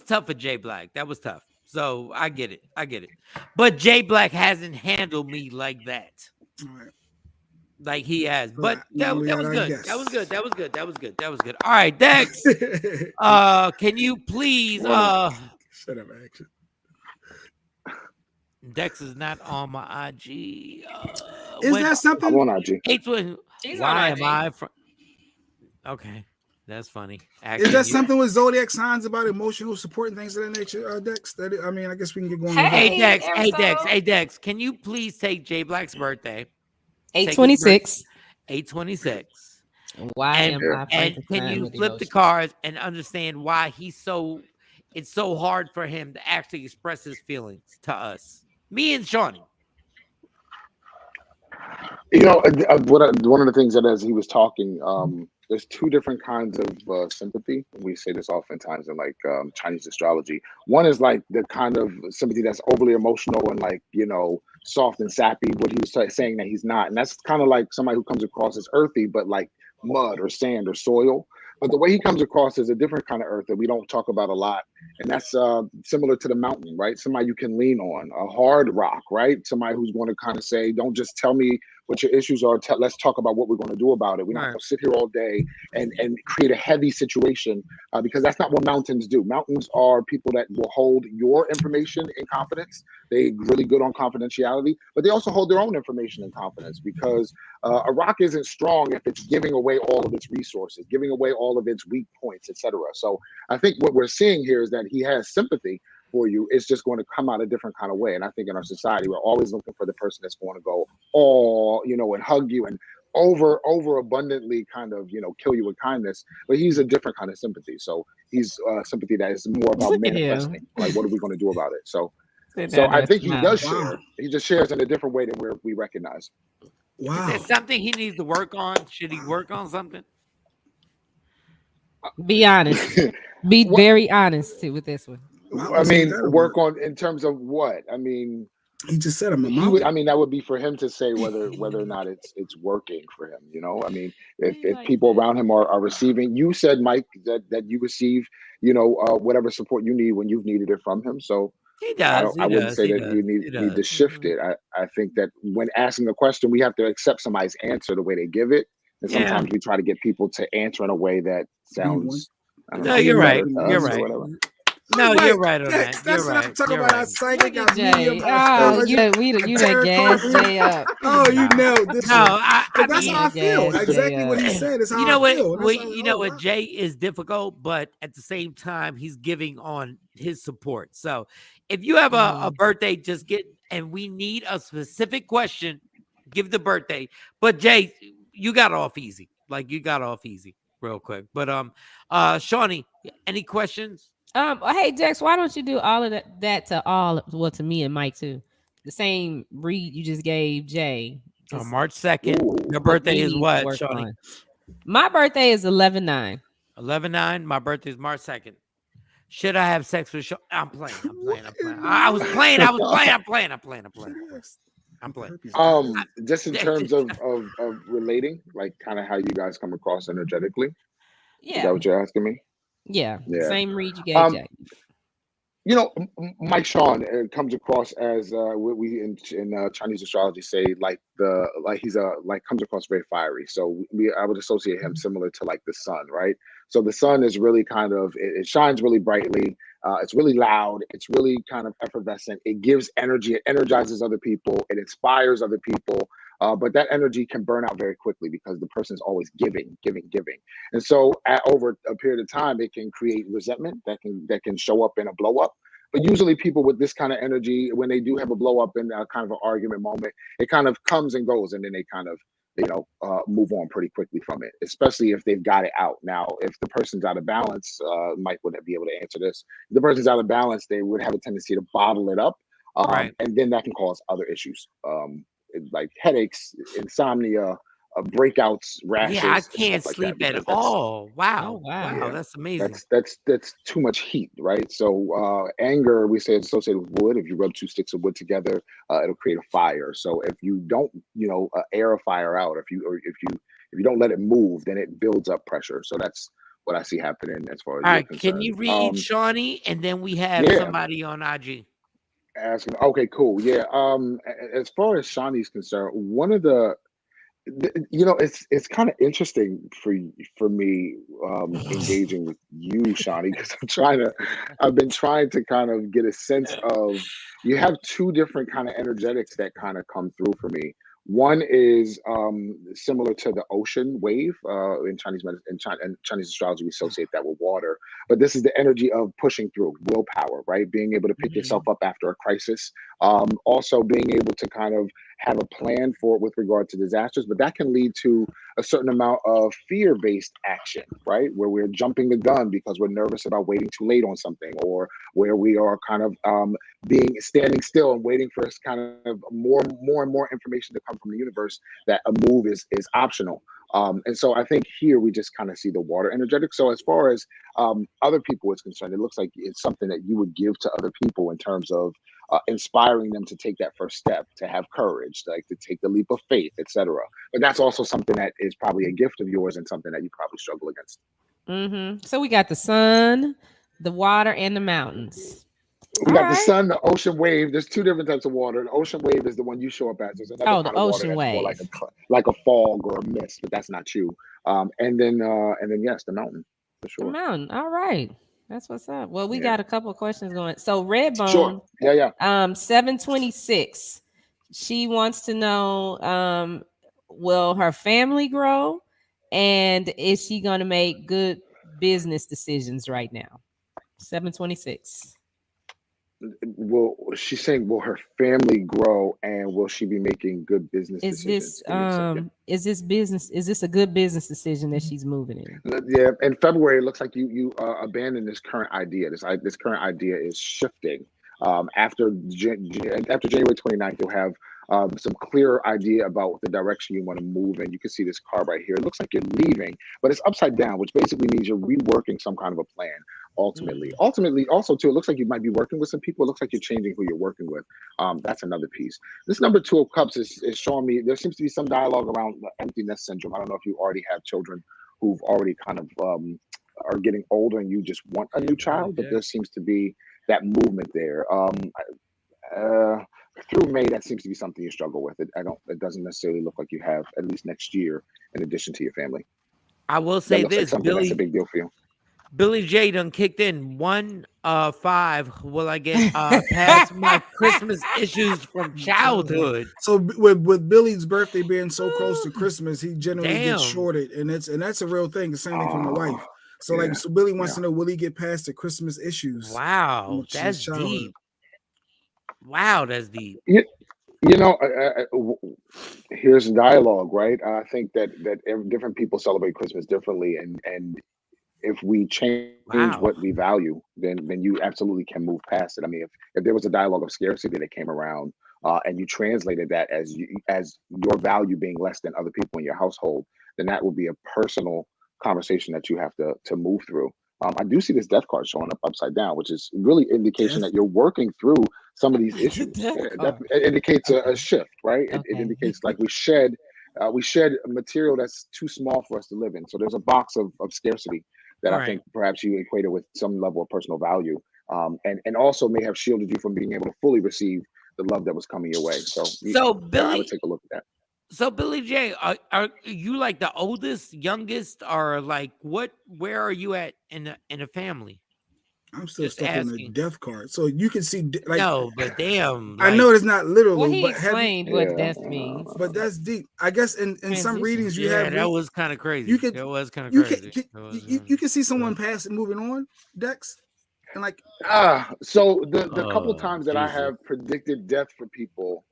tough for Jay Black. That was tough. So I get it. But Jay Black hasn't handled me like that. All right. Like he has. But that was good. That was good. All right, Dex. Can you please shut up, Action. Dex is not on my IG. Is that something? I'm on IG. Why am I from? Okay. That's funny. Actually, is that something with zodiac signs about emotional support and things of that nature, Dex? I mean, I guess we can get going. Hey, Dex. Can you please take Jay Black's birthday? 8/26. 8/26. Why am I? And can you flip the cards and understand why it's so hard for him to actually express his feelings to us, me and Shawnee? You know, one of the things that as he was talking, there's two different kinds of sympathy. We say this oftentimes in like Chinese astrology. One is like the kind of sympathy that's overly emotional and like, you know, soft and sappy, what he was saying that he's not. And that's kind of like somebody who comes across as earthy, but like mud or sand or soil. But the way he comes across is a different kind of earth that we don't talk about a lot. And that's similar to the mountain, right? Somebody you can lean on, a hard rock, right? Somebody who's going to kind of say, don't just tell me what your issues are. Let's talk about what we're going to do about it. We're not going to sit here all day and create a heavy situation because that's not what mountains do. Mountains are people that will hold your information in confidence. They're really good on confidentiality, but they also hold their own information in confidence because a rock isn't strong if it's giving away all of its resources, giving away all of its weak points, etc. So I think what we're seeing here is that he has sympathy for you. It's just going to come out a different kind of way. And I think in our society, we're always looking for the person that's going to go all, and hug you and over abundantly kind of, kill you with kindness. But he's a different kind of sympathy. So he's sympathy that is more about manifesting. Like, what are we going to do about it? So I think he does share. He just shares in a different way than we recognize. Wow. Is there something he needs to work on? Should he work on something? Be honest. Be very honest with this one. I mean, work on in terms of what? I mean, he just said I'm a he would. I mean, that would be for him to say whether or not it's working for him. I mean, if people around him are receiving. You said, Mike, that you receive, whatever support you need when you've needed it from him. So he does. I wouldn't say that you need to shift it. I think that when asking a question, we have to accept somebody's answer the way they give it, and sometimes we try to get people to answer in a way that sounds. No, you're right. You're right. No, you're right on that. You're right. Talk about our psychic, our medium, you done gassed Jay up. Oh, you nailed this. No, that's how I feel. Exactly what he said is how I feel. You know what, Jay is difficult, but at the same time, he's giving on his support. So if you have a birthday, just get, and we need a specific question, give the birthday. But Jay, you got off easy. Like, you got off easy real quick. But Shawnee, any questions? Hey Dex, why don't you do all of that to all? Well, to me and Mike too. The same read you just gave Jay. March 2nd. Your birthday is what, Shawnee? My birthday is 11/9. 11/9. My birthday is March 2nd. Should I have sex with Shawn? I'm playing. I was playing. I'm playing. Just in terms of relating, like kind of how you guys come across energetically. Yeah. Is that what you're asking me? Yeah. Same read you gave Jay. Mike Shawn comes across as what we in Chinese astrology say he's comes across very fiery. So I would associate him similar to like the sun, right? So the sun is really kind of it shines really brightly. It's really loud. It's really kind of effervescent. It gives energy. It energizes other people. It inspires other people. But that energy can burn out very quickly because the person's always giving. And so over a period of time, it can create resentment that can show up in a blow up. But usually people with this kind of energy, when they do have a blow up in kind of an argument moment, it kind of comes and goes, and then they kind of, move on pretty quickly from it, especially if they've got it out. Now, if the person's out of balance, Mike wouldn't be able to answer this. If the person's out of balance, they would have a tendency to bottle it up. And then that can cause other issues, like headaches, insomnia, breakouts, rashes. Yeah, I can't sleep at all. Wow. Yeah, that's amazing. That's too much heat, right? So anger, we say, it's associated with wood. If you rub two sticks of wood together, it'll create a fire. So if you don't, air a fire out, if you don't let it move, then it builds up pressure. So that's what I see happening as far as. All right, can you read Shawnee, and then we have somebody on IG asking? Okay, cool. Yeah. As far as Shawnee's concerned, one of the it's kind of interesting for me engaging with you, Shawnee, because I've been trying to kind of get a sense of, you have two different kind of energetics that kind of come through for me. One is similar to the ocean wave in Chinese medicine, and Chinese astrology. We associate that with water, but this is the energy of pushing through, willpower, right? Being able to pick yourself up after a crisis. Also being able to kind of have a plan for it with regard to disasters, but that can lead to a certain amount of fear-based action, right? Where we're jumping the gun because we're nervous about waiting too late on something, or where we are kind of standing still and waiting for kind of more and more information to come from the universe that a move is optional. And so I think here we just kind of see the water energetic. So as far as other people is concerned, it looks like it's something that you would give to other people in terms of inspiring them to take that first step, to have courage, like to take the leap of faith, etc. But that's also something that is probably a gift of yours and something that you probably struggle against. So we got the sun, the water, and the mountains. We All got the right. sun, the ocean wave. There's two different types of water. The ocean wave is the one you show up as. There's another Oh, the kind of water ocean that's more wave. like a fog or a mist, but that's not you. And then yes, the mountain for The sure. mountain. All right. That's what's up. Well, we Yeah, got a couple of questions going. So sure. Redbone, Yeah. 726. She wants to know, will her family grow? And is she gonna make good business decisions right now? 726. Will she's saying will her family grow and will she be making good business Is decisions? this Give me a second. is this a good business decision that she's moving in? Yeah, in February, it looks like you abandoned this current idea. This current idea is shifting. After January 29th, you'll have some clearer idea about the direction you want to move in. You can see this card right here. It looks like you're leaving, but it's upside down, which basically means you're reworking some kind of a plan. Ultimately, also too, it looks like you might be working with some people. It looks like you're changing who you're working with. That's another piece. This number 2 of cups is showing me there seems to be some dialogue around the empty nest syndrome. I don't know if you already have children who've already kind of are getting older and you just want a new child, but there seems to be that movement there. Through May, that seems to be something you struggle with. It doesn't necessarily look like you have at least next year in addition to your family. I will That say looks like this, something that's a big deal for you. Billy J done kicked in 1-5. Will I get past my Christmas issues from childhood? So with Billy's birthday being so close to Christmas, he generally gets shorted, and that's a real thing. The same thing for my wife. So so Billy wants to know, will he get past the Christmas issues? Wow, that's deep. Wow, that's deep. Here's dialogue, right? I think that different people celebrate Christmas differently, and if we change what we value, then you absolutely can move past it. I mean, if there was a dialogue of scarcity that came around, and you translated that as your value being less than other people in your household, then that would be a personal conversation that you have to move through. I do see this death card showing up upside down, which is really indication that you're working through some of these issues. It indicates a shift, right? It indicates like we shed material that's too small for us to live in. So there's a box of scarcity that I think perhaps you equated with some level of personal value, and also may have shielded you from being able to fully receive the love that was coming your way. So I would take a look at that. So Billy J, are you like the oldest, youngest, or like what? Where are you at in the family? I'm still stuck on the death card, so you can see like. No, but damn, I know it's not literal. Well, he but explained what death means. But that's deep. I guess in some readings you have. That was kind of crazy. That was kind of crazy. You can see someone pass and moving on, Dex, and like. So the couple times that I have predicted death for people.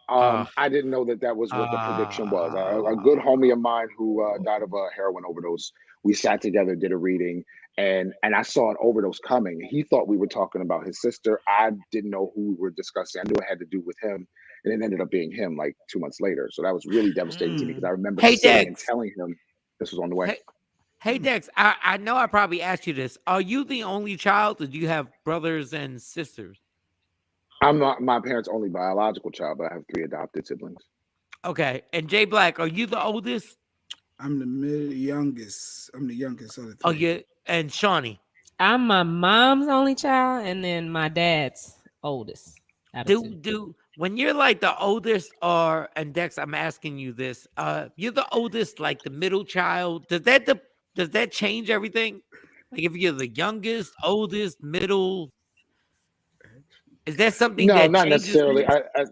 I didn't know that was what the prediction was. A good homie of mine who died of a heroin overdose. We sat together, did a reading, and I saw an overdose coming. He thought we were talking about his sister. I didn't know who we were discussing. I knew it had to do with him, and it ended up being him like 2 months later. So that was really devastating to me because I remember sitting and telling him this was on the way. Hey Dex, I know I probably asked you this. Are you the only child, or do you have brothers and sisters? I'm not my parents' only biological child, but I have 3 adopted siblings. Okay. And Jay Black, are you the oldest? I'm the youngest. I'm the youngest of the 3. Oh, yeah. And Shawnee? I'm my mom's only child, and then my dad's oldest. When you're like the oldest, and Dex, I'm asking you this. You're the oldest, like the middle child. Does that change everything? Like if you're the youngest, oldest, middle. Is that something that not changes necessarily. things?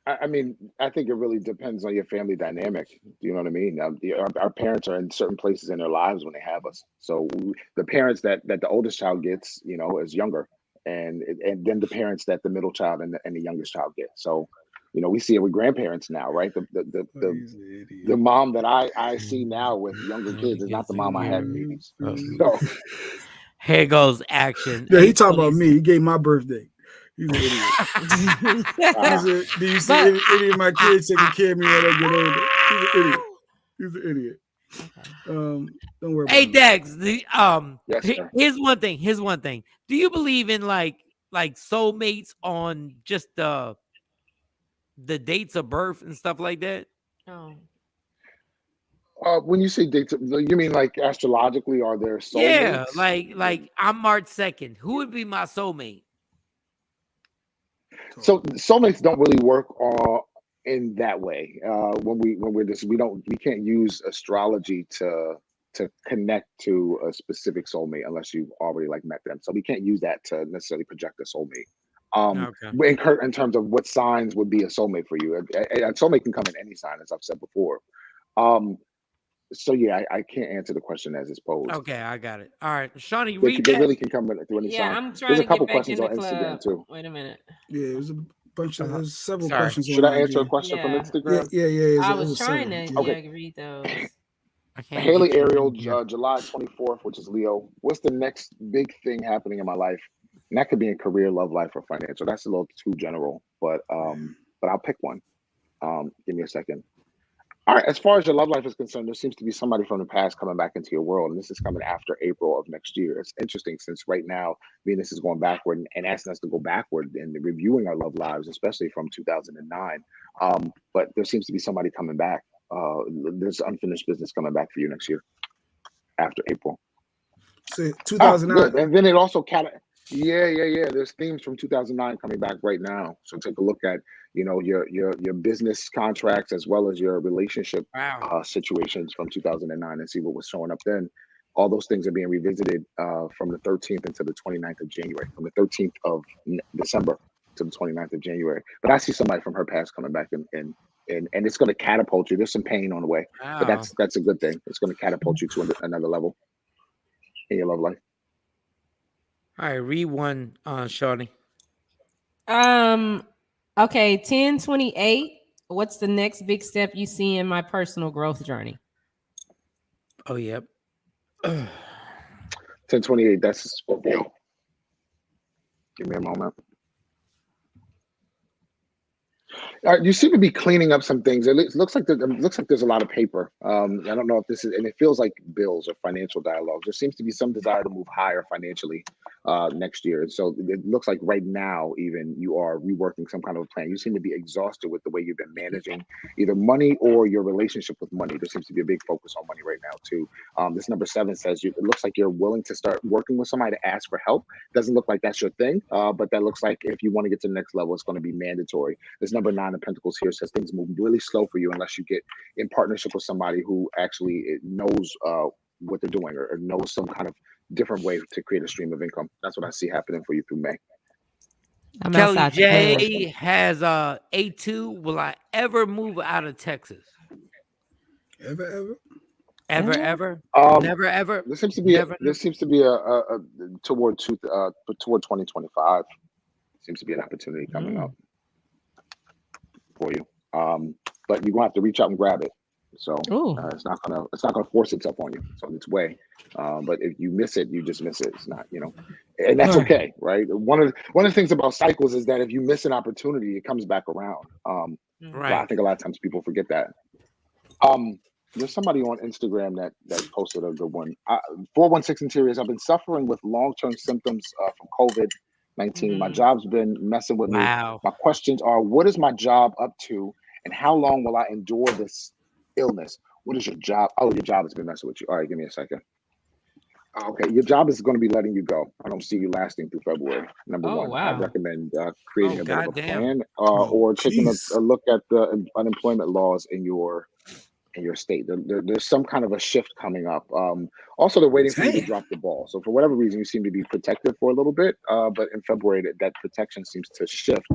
I mean, I think it really depends on your family dynamic. Do you know what I mean? Our parents are in certain places in their lives when they have us. So the parents that the oldest child gets, is younger, and then the parents that the middle child and the youngest child get. So, we see it with grandparents now, right? The mom that I see now with younger kids is not the mom I had in the 80s. So here goes action. Yeah, he talking about me. He gave my birthday. He's an idiot. Do you see any of my kids taking care of me when I get older? He's an idiot. Don't worry about Dex, yes, here's one thing. Do you believe in like like soulmates on just the dates of birth and stuff like that? Oh. When you say dates, you mean like astrologically? Are there Yeah, soulmates? like I'm March 2nd. Who would be my soulmate? So soulmates don't really work in that way. We can't use astrology to connect to a specific soulmate unless you've already like met them. So we can't use that to necessarily project a soulmate. Okay. In terms of what signs would be a soulmate for you, a soulmate can come in any sign, as I've said before. So yeah, I can't answer the question as it's posed. Okay, I got it. All right, Shawnee, They, read they that. really can come in through any Yeah, sign. I'm There's trying a to get couple back in questions the on Instagram club. too. Wait a minute. Yeah, it was a bunch of there's several Sorry. questions Should on I answer a IG. question from Yeah. Instagram? Yeah. I It was was trying several. to Yeah. Okay. read those. I can't Haley get you Ariel, in here. July 24th, which is Leo. What's the next big thing happening in my life? And that could be in career, love life, or financial. That's a little too general, but I'll pick one. Give me a second. All right. As far as your love life is concerned, there seems to be somebody from the past coming back into your world, and this is coming after April of next year. It's interesting since right now Venus is going backward and asking us to go backward and reviewing our love lives, especially from 2009. But there seems to be somebody coming back. There's unfinished business coming back for you next year after April. So Ah, 2009. good. And then it also yeah. There's themes from 2009 coming back right now. So take a look at your business contracts as well as your relationship Wow. situations from 2009 and see what was showing up then. All those things are being revisited from the 13th into the 29th of January, from the 13th of December to the 29th of January. But I see somebody from her past coming back and it's going to catapult you. There's some pain on the way, but Wow. that's a good thing. It's going to catapult you to another level in your love life. All right, read one, Shawnee. Okay, 1028. What's the next big step you see in my personal growth journey? Oh, yep. 1028. That's a Scorpio. Give me a moment. You seem to be cleaning up some things. It looks like there's a lot of paper. I don't know if this is, and it feels like bills or financial dialogues. There seems to be some desire to move higher financially next year. And so it looks like right now, even you are reworking some kind of a plan. You seem to be exhausted with the way you've been managing either money or your relationship with money. There seems to be a big focus on money right now too. This number 7 says it looks like you're willing to start working with somebody to ask for help. Doesn't look like that's your thing, but that looks like if you want to get to the next level, it's going to be mandatory. This number 9 of Pentacles here says things move really slow for you unless you get in partnership with somebody who actually knows what they're doing or knows some kind of different way to create a stream of income. That's what I see happening for you through May. I'm Kelly outside the J club. has A2. Will I ever move out of Texas? Ever? Never ever. There seems to be a toward 2025. Seems to be an opportunity coming up for you. But you're gonna have to reach out and grab it. So it's not gonna force itself on you. It's on its way. But if you miss it, you just miss it. It's not, and that's okay, right? One of the things about cycles is that if you miss an opportunity, it comes back around. Right. I think a lot of times people forget that. There's somebody on Instagram that posted a good one. 416 Interiors. I've been suffering with long-term symptoms from COVID-19. My job's been messing with me. My questions are: what is my job up to, and how long will I endure this illness? What is your job? Oh, your job has been messing with you. All right, give me a second. Okay, your job is going to be letting you go. I don't see you lasting through February. Number one, I'd recommend creating a bit of a plan or taking a look at the unemployment laws in your state. There's some kind of a shift coming up. Also, they're waiting for you to drop the ball. So for whatever reason, you seem to be protected for a little bit. But in February, that protection seems to shift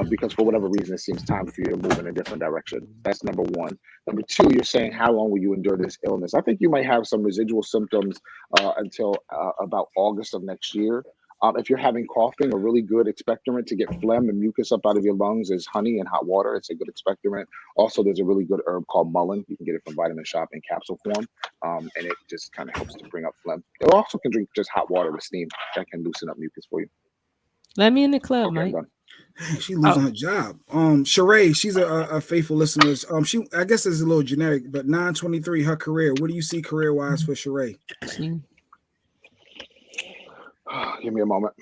because for whatever reason, it seems time for you to move in a different direction. That's number one. Number two, you're saying, how long will you endure this illness? I think you might have some residual symptoms until about August of next year. If you're having coughing, a really good expectorant to get phlegm and mucus up out of your lungs is honey and hot water. It's a good expectorant. Also, there's a really good herb called mullein. You can get it from Vitamin Shop in capsule form, and it just kind of helps to bring up phlegm. You also can drink just hot water with steam. That can loosen up mucus for you. Let me in the club, Mike. She losing her job. Sheree, she's a faithful listener. She, I guess it's a little generic, but 923, her career. What do you see career wise for Sheree? Give me a moment.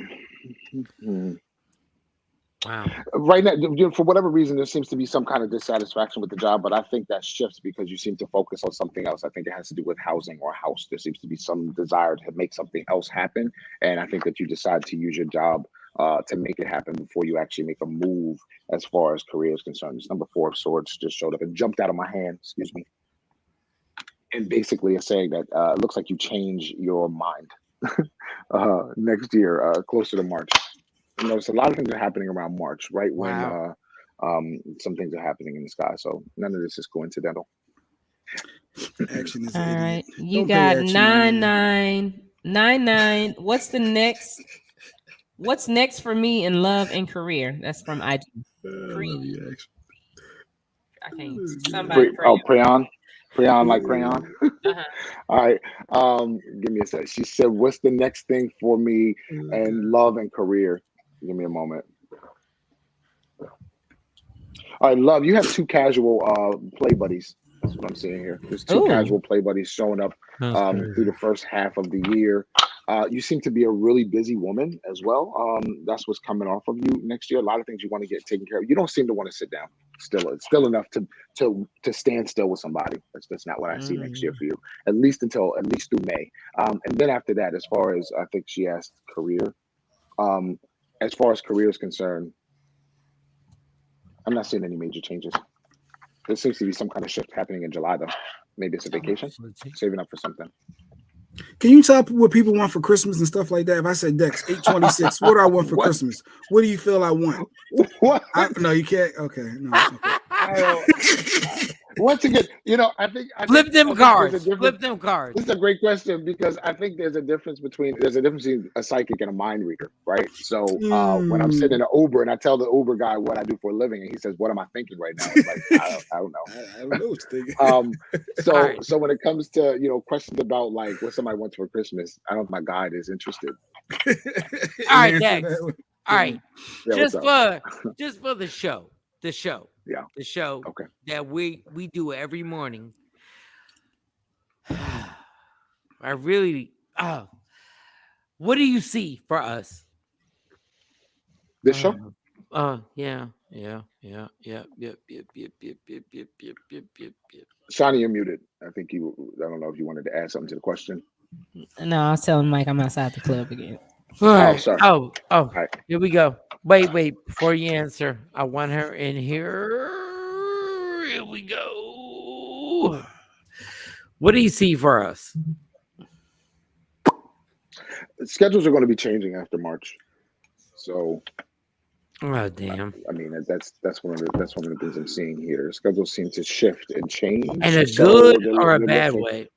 Wow. Right now, for whatever reason, there seems to be some kind of dissatisfaction with the job, but I think that shifts because you seem to focus on something else. I think it has to do with housing or house. There seems to be some desire to make something else happen, and I think that you decide to use your job to make it happen before you actually make a move as far as career is concerned. This number 4 of swords just showed up and jumped out of my hand. Excuse me. And basically, it's saying that it looks like you change your mind next year, closer to March. You notice a lot of things are happening around March, right when some things are happening in the sky. So none of this is coincidental. Action is all an idiot. right. You Don't got pay action no more. 9999. What's the next? What's next for me in love and career? That's from IG. I love you, action. I can't. Somebody Crayon, like crayon. Uh-huh. All right. Give me a sec. She said, "What's the next thing for me in love and career?" Give me a moment. All right, love. You have 2 casual play buddies. That's what I'm seeing here. There's 2 casual play buddies showing up through the first half of the year. You seem to be a really busy woman as well. That's what's coming off of you next year. A lot of things you want to get taken care of. You don't seem to want to sit down. Still enough to stand still with somebody. That's not what I see next year for you. At least through May. And then after that, as far as I think she asked career. As far as career is concerned, I'm not seeing any major changes. There seems to be some kind of shift happening in July, though. Maybe it's a vacation, saving up for something. Can you tell what people want for Christmas and stuff like that? If I said Dex 826, what do I want for Christmas? What do you feel I want? What? No, you can't. Okay, no. Okay. Once again, I think flip them cards. Flip them cards. This is a great question because I think there's a difference between a psychic and a mind reader, right? So when I'm sitting in an Uber and I tell the Uber guy what I do for a living, and he says, "What am I thinking right now?" It's like I don't know. I don't know what you're thinking. So when it comes to questions about like what somebody wants for Christmas, I don't think my guide is interested. All right, Dex. All right, yeah, just for the show. Yeah. The show that we do every morning. I really what do you see for us? This show? Yeah. Shawnee, you're muted. I don't know if you wanted to add something to the question. No, I was telling Mike I'm outside the club again. Right. Oh, sorry. Oh, right. Here we go. Wait, before you answer, I want her in here. Here we go. What do you see for us? Schedules are going to be changing after March. So oh damn. I mean that's one of the things I'm seeing here. Schedules seem to shift and change. In a good or a bad way.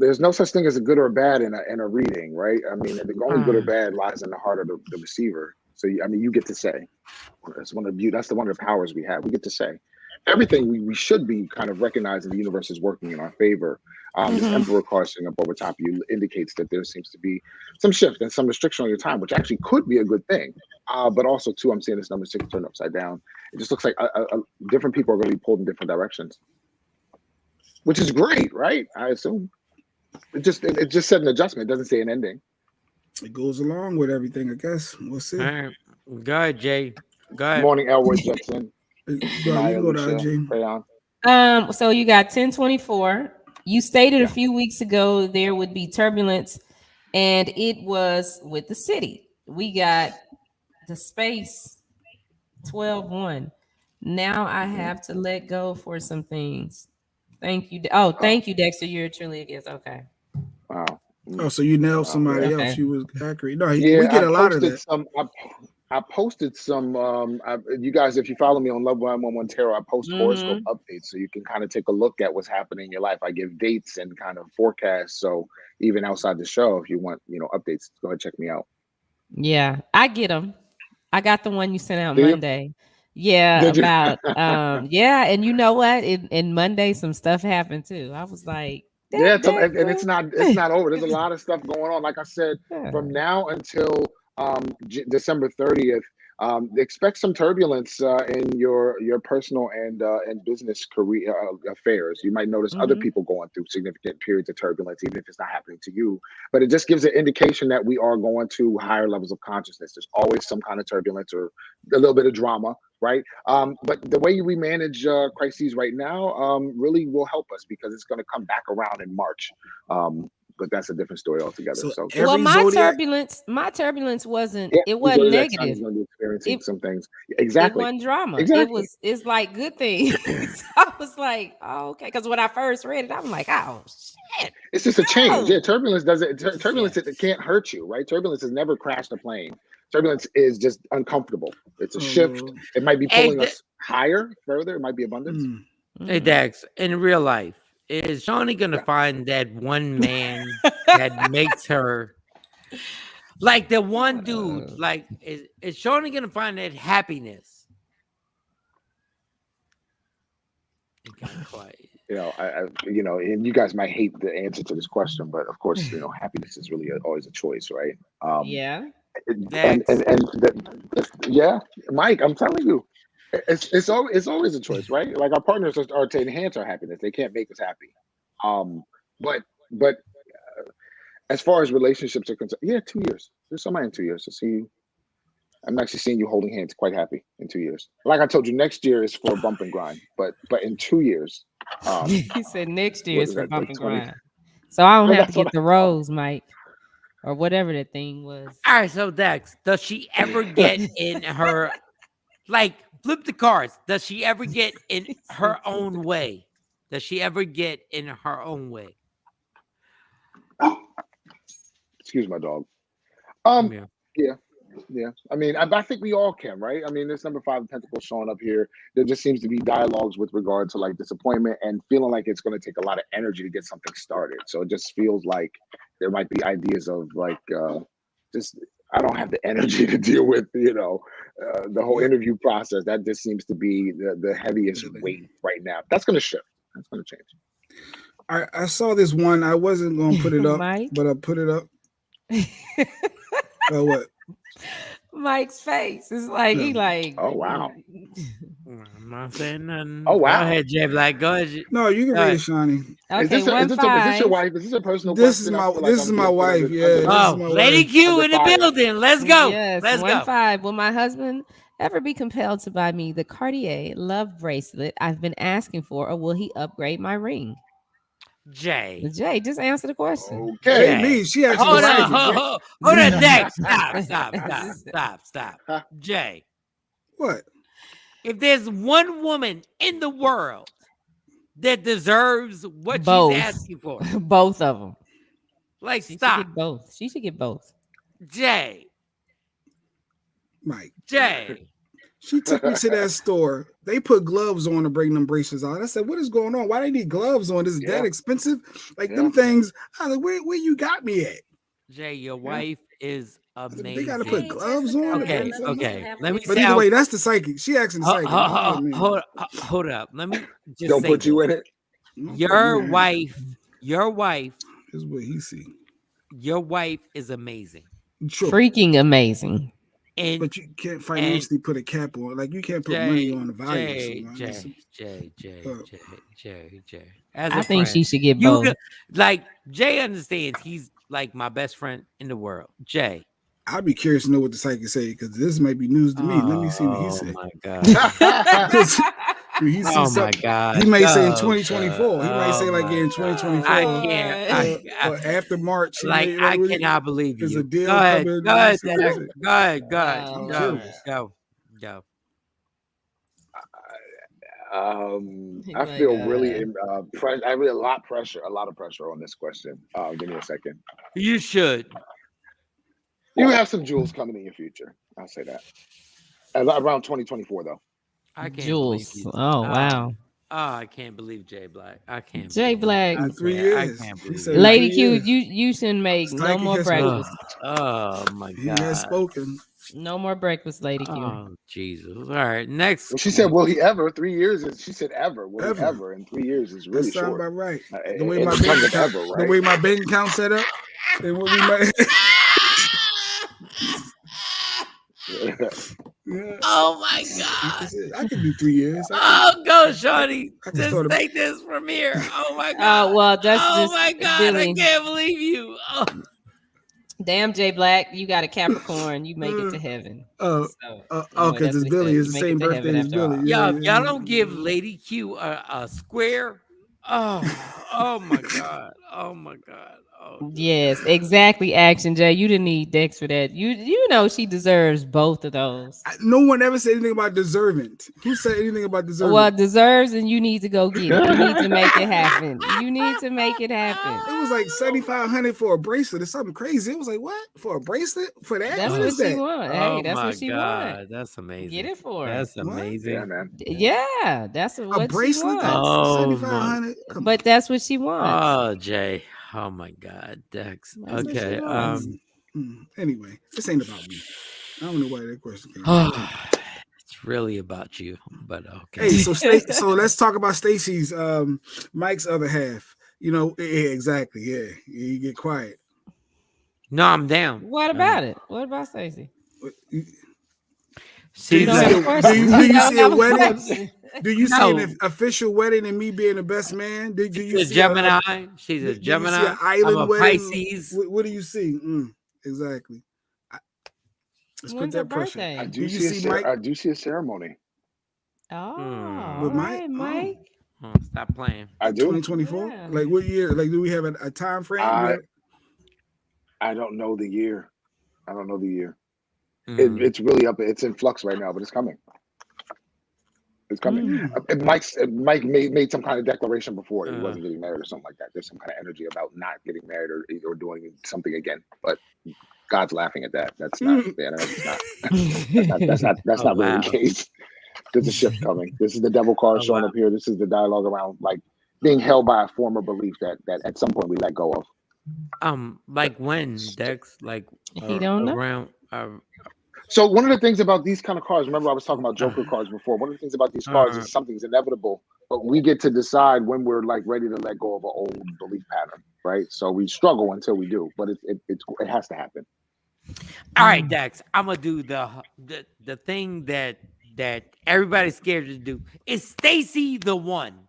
There's no such thing as a good or a bad in a reading, right? I mean, the only good or bad lies in the heart of the receiver. So you get to say. That's one of the powers we have. We get to say everything we should be kind of recognizing the universe is working in our favor. This Emperor card sitting up over top of you indicates that there seems to be some shift and some restriction on your time, which actually could be a good thing. But also, too, I'm seeing this number 6 turned upside down. It just looks like different people are going to be pulled in different directions, which is great, right? I assume. It just said an adjustment. It doesn't say an ending. It goes along with everything, I guess. We'll see. All right. Go ahead, Jay. Go ahead. Good morning, Elwood Jackson. Go to so you got 1024. You stated a few weeks ago there would be turbulence, and it was with the city. We got the space 12-1. Now I have to let go for some things. Thank you. Thank you, Dexter. You're truly a gift. Okay. Wow. Oh, so you nailed somebody else. You was accurate. No, we yeah, get a lot of that. I posted some. You guys, if you follow me on Love 111 Tarot, I post horoscope updates, so you can kind of take a look at what's happening in your life. I give dates and kind of forecasts. So even outside the show, if you want, updates, go ahead, check me out. Yeah, I get them. I got the one you sent out Monday. Yeah, about yeah, and you know what? In Monday, some stuff happened too. I was like, and it's not over. There's a lot of stuff going on. Like I said, from now until December 30th, expect some turbulence in your personal and business career affairs. You might notice other people going through significant periods of turbulence, even if it's not happening to you. But it just gives an indication that we are going to higher levels of consciousness. There's always some kind of turbulence or a little bit of drama, right? But the way we manage crises right now really will help us because it's going to come back around in March. But that's a different story altogether. So well, my turbulence wasn't it wasn't negative. Going to be experiencing some things. Exactly. It wasn't drama. Exactly. It's like good things. I was like, oh, okay. Because when I first read it, I'm like, oh shit. It's just a change. Yeah, turbulence doesn't it can't hurt you, right? Turbulence has never crashed a plane. Turbulence is just uncomfortable. It's a shift. It might be pulling us higher, further. It might be abundance. Hey Dax, in real life, is Shawnee gonna find that one man that makes her like the one dude? Like, is Shawnee gonna find that happiness? Quiet. And you guys might hate the answer to this question, but of course, happiness is really always a choice, right? Yeah. Yeah, Mike, I'm telling you, it's always a choice, right? Like our partners are to enhance our happiness; they can't make us happy. But as far as relationships are concerned, 2 years. There's somebody in 2 years to see you. I'm actually seeing you holding hands, quite happy in 2 years. Like I told you, next year is for bump and grind, but in 2 years. He said next year is for bump and grind. So I don't have to get the rose, Mike. Or whatever that thing was. All right, so Dex, does she ever get in her, like, flip the cards? Does she ever get in her own way? Does she ever get in her own way? Excuse my dog. Yeah. I mean, I think we all can, right? I mean, this number 5 of Pentacles showing up here. There just seems to be dialogues with regard to like disappointment and feeling like it's going to take a lot of energy to get something started. So it just feels like there might be ideas of like, I don't have the energy to deal with, the whole interview process. That just seems to be the heaviest weight right now. That's going to shift. That's going to change. I saw this one. I wasn't going to put it up, but I put it up. What? Mike's face is like he like. Oh wow! I'm not saying nothing. Oh wow! Go ahead, Jay Black. Go ahead. No, you can read it, Shawnee. Okay, is this your wife? Is this a personal? This is my wife. Yeah. Oh, Lady Q in the building. Let's go. Yes, let's go. 1-5. Will my husband ever be compelled to buy me the Cartier love bracelet I've been asking for, or will he upgrade my ring? Jay, just answer the question. Okay, me. She actually hold on, Dex. Stop. Jay, what? If there's one woman in the world that deserves what she's asking for, both of them. Like, she stop. Should get both. She should get both. Jay, Mike. Jay. She took me to that store. They put gloves on to bring them bracelets out. I said, "What is going on? Why they need gloves on? Is it that expensive? Like them things?" I was like, "Where you got me at?" Jay, your wife is amazing. They gotta put gloves on. Okay. Let me. But either way, that's the psychic. She asking the psychic. Hold up. Let me just don't say put you in it. Your wife is what he see. Your wife is amazing. Sure. Freaking amazing. But you can't financially put a cap on. Like you can't put money on the value. Jay. I think she should get both. Like Jay understands he's like my best friend in the world. Jay. I'd be curious to know what the psychic say because this might be news to me. Let me see what he said. Oh my god. My god. He may say in 2024. He might say like in 2024. I can't. Or after March. Like I cannot believe you. There's a deal. Go ahead. Go. I feel really I really a lot of pressure on this question. Give me a second. You should. You have some jewels coming in your future. I'll say that. Around 2024 though. I can't jewels. believe you. Oh wow. I can't believe Jay Black. I can't. Jay Black. 3 years. I can't believe Lady Q, you shouldn't make no more breakfast. Oh my god. He has spoken. No more breakfast, Lady Q. Oh Jesus. All right. Next. She said, "Will he ever?" 3 years. She said, "Ever." Will he ever? In 3 years is really short. About right. The way my bank account, the way my bank account set up, and what we might. Yeah. Oh my God. I could do 3 years. Go, Shawty. I can Just start. take this from here. Oh my God. Well, that's Oh just my God. I Billy. can't believe you. Oh. Damn, J Black, you got a Capricorn. You make it to heaven. So, Because that's it's what he Billy. said. It's You the make it same to birthday heaven as after all. Billy. Yo, if y'all don't give Lady Q a square. Oh my God. Oh my God. Oh. Yes, exactly. Action J. You didn't need Dex for that. You know she deserves both of those. No one ever said anything about deserving. Who said anything about deserving? Well, deserves, and you need to go get it. You need to make it happen. You need to make it happen. It was like $7,500 for a bracelet or something crazy. It was like, what? For a bracelet? For that? That's What what is she that? want. Hey, that's what she want. That's amazing. Get it for her. That's amazing. Yeah, man. Yeah, that's what A bracelet she that's wants. $7,500. But that's what she wants. Oh, Jay. Oh my God, Dex. That's what she Okay. wants. Anyway, this ain't about me. I don't know why that question came up. It's really about you, but okay. Hey, so let's talk about Stacy's Mike's other half. You know, yeah, exactly. Yeah, you get quiet. No, I'm down. What about it? What about Stacy? Do you see a wedding? Do you see an official wedding and me being the best man? Do you see Gemini? She's a Gemini. Do you see an island I'm a wedding? Pisces. What do you see? Exactly. Let's When's put that her pressure. birthday? I do see a ceremony. Oh, With right, Mike. Oh, stop playing. I do. 2024. Yeah. Like what year? Like do we have a time frame? I don't know the year. It's really up. It's in flux right now, but it's coming. It's coming. Mike made some kind of declaration before he wasn't getting married or something like that. There's some kind of energy about not getting married or doing something again. But God's laughing at that. That's not. That's not really the case. There's a shift coming. This is the devil card showing up here. This is the dialogue around like being held by a former belief that at some point we let go of. Like when, Dex? Like he don't know. Around. So one of the things about these kind of cards, remember I was talking about Joker cards before. One of the things about these cards is something's inevitable, but we get to decide when we're like ready to let go of an old belief pattern, right? So we struggle until we do, but it has to happen. All right, Dex. I'm gonna do the thing that everybody's scared to do. Is Stacy the one?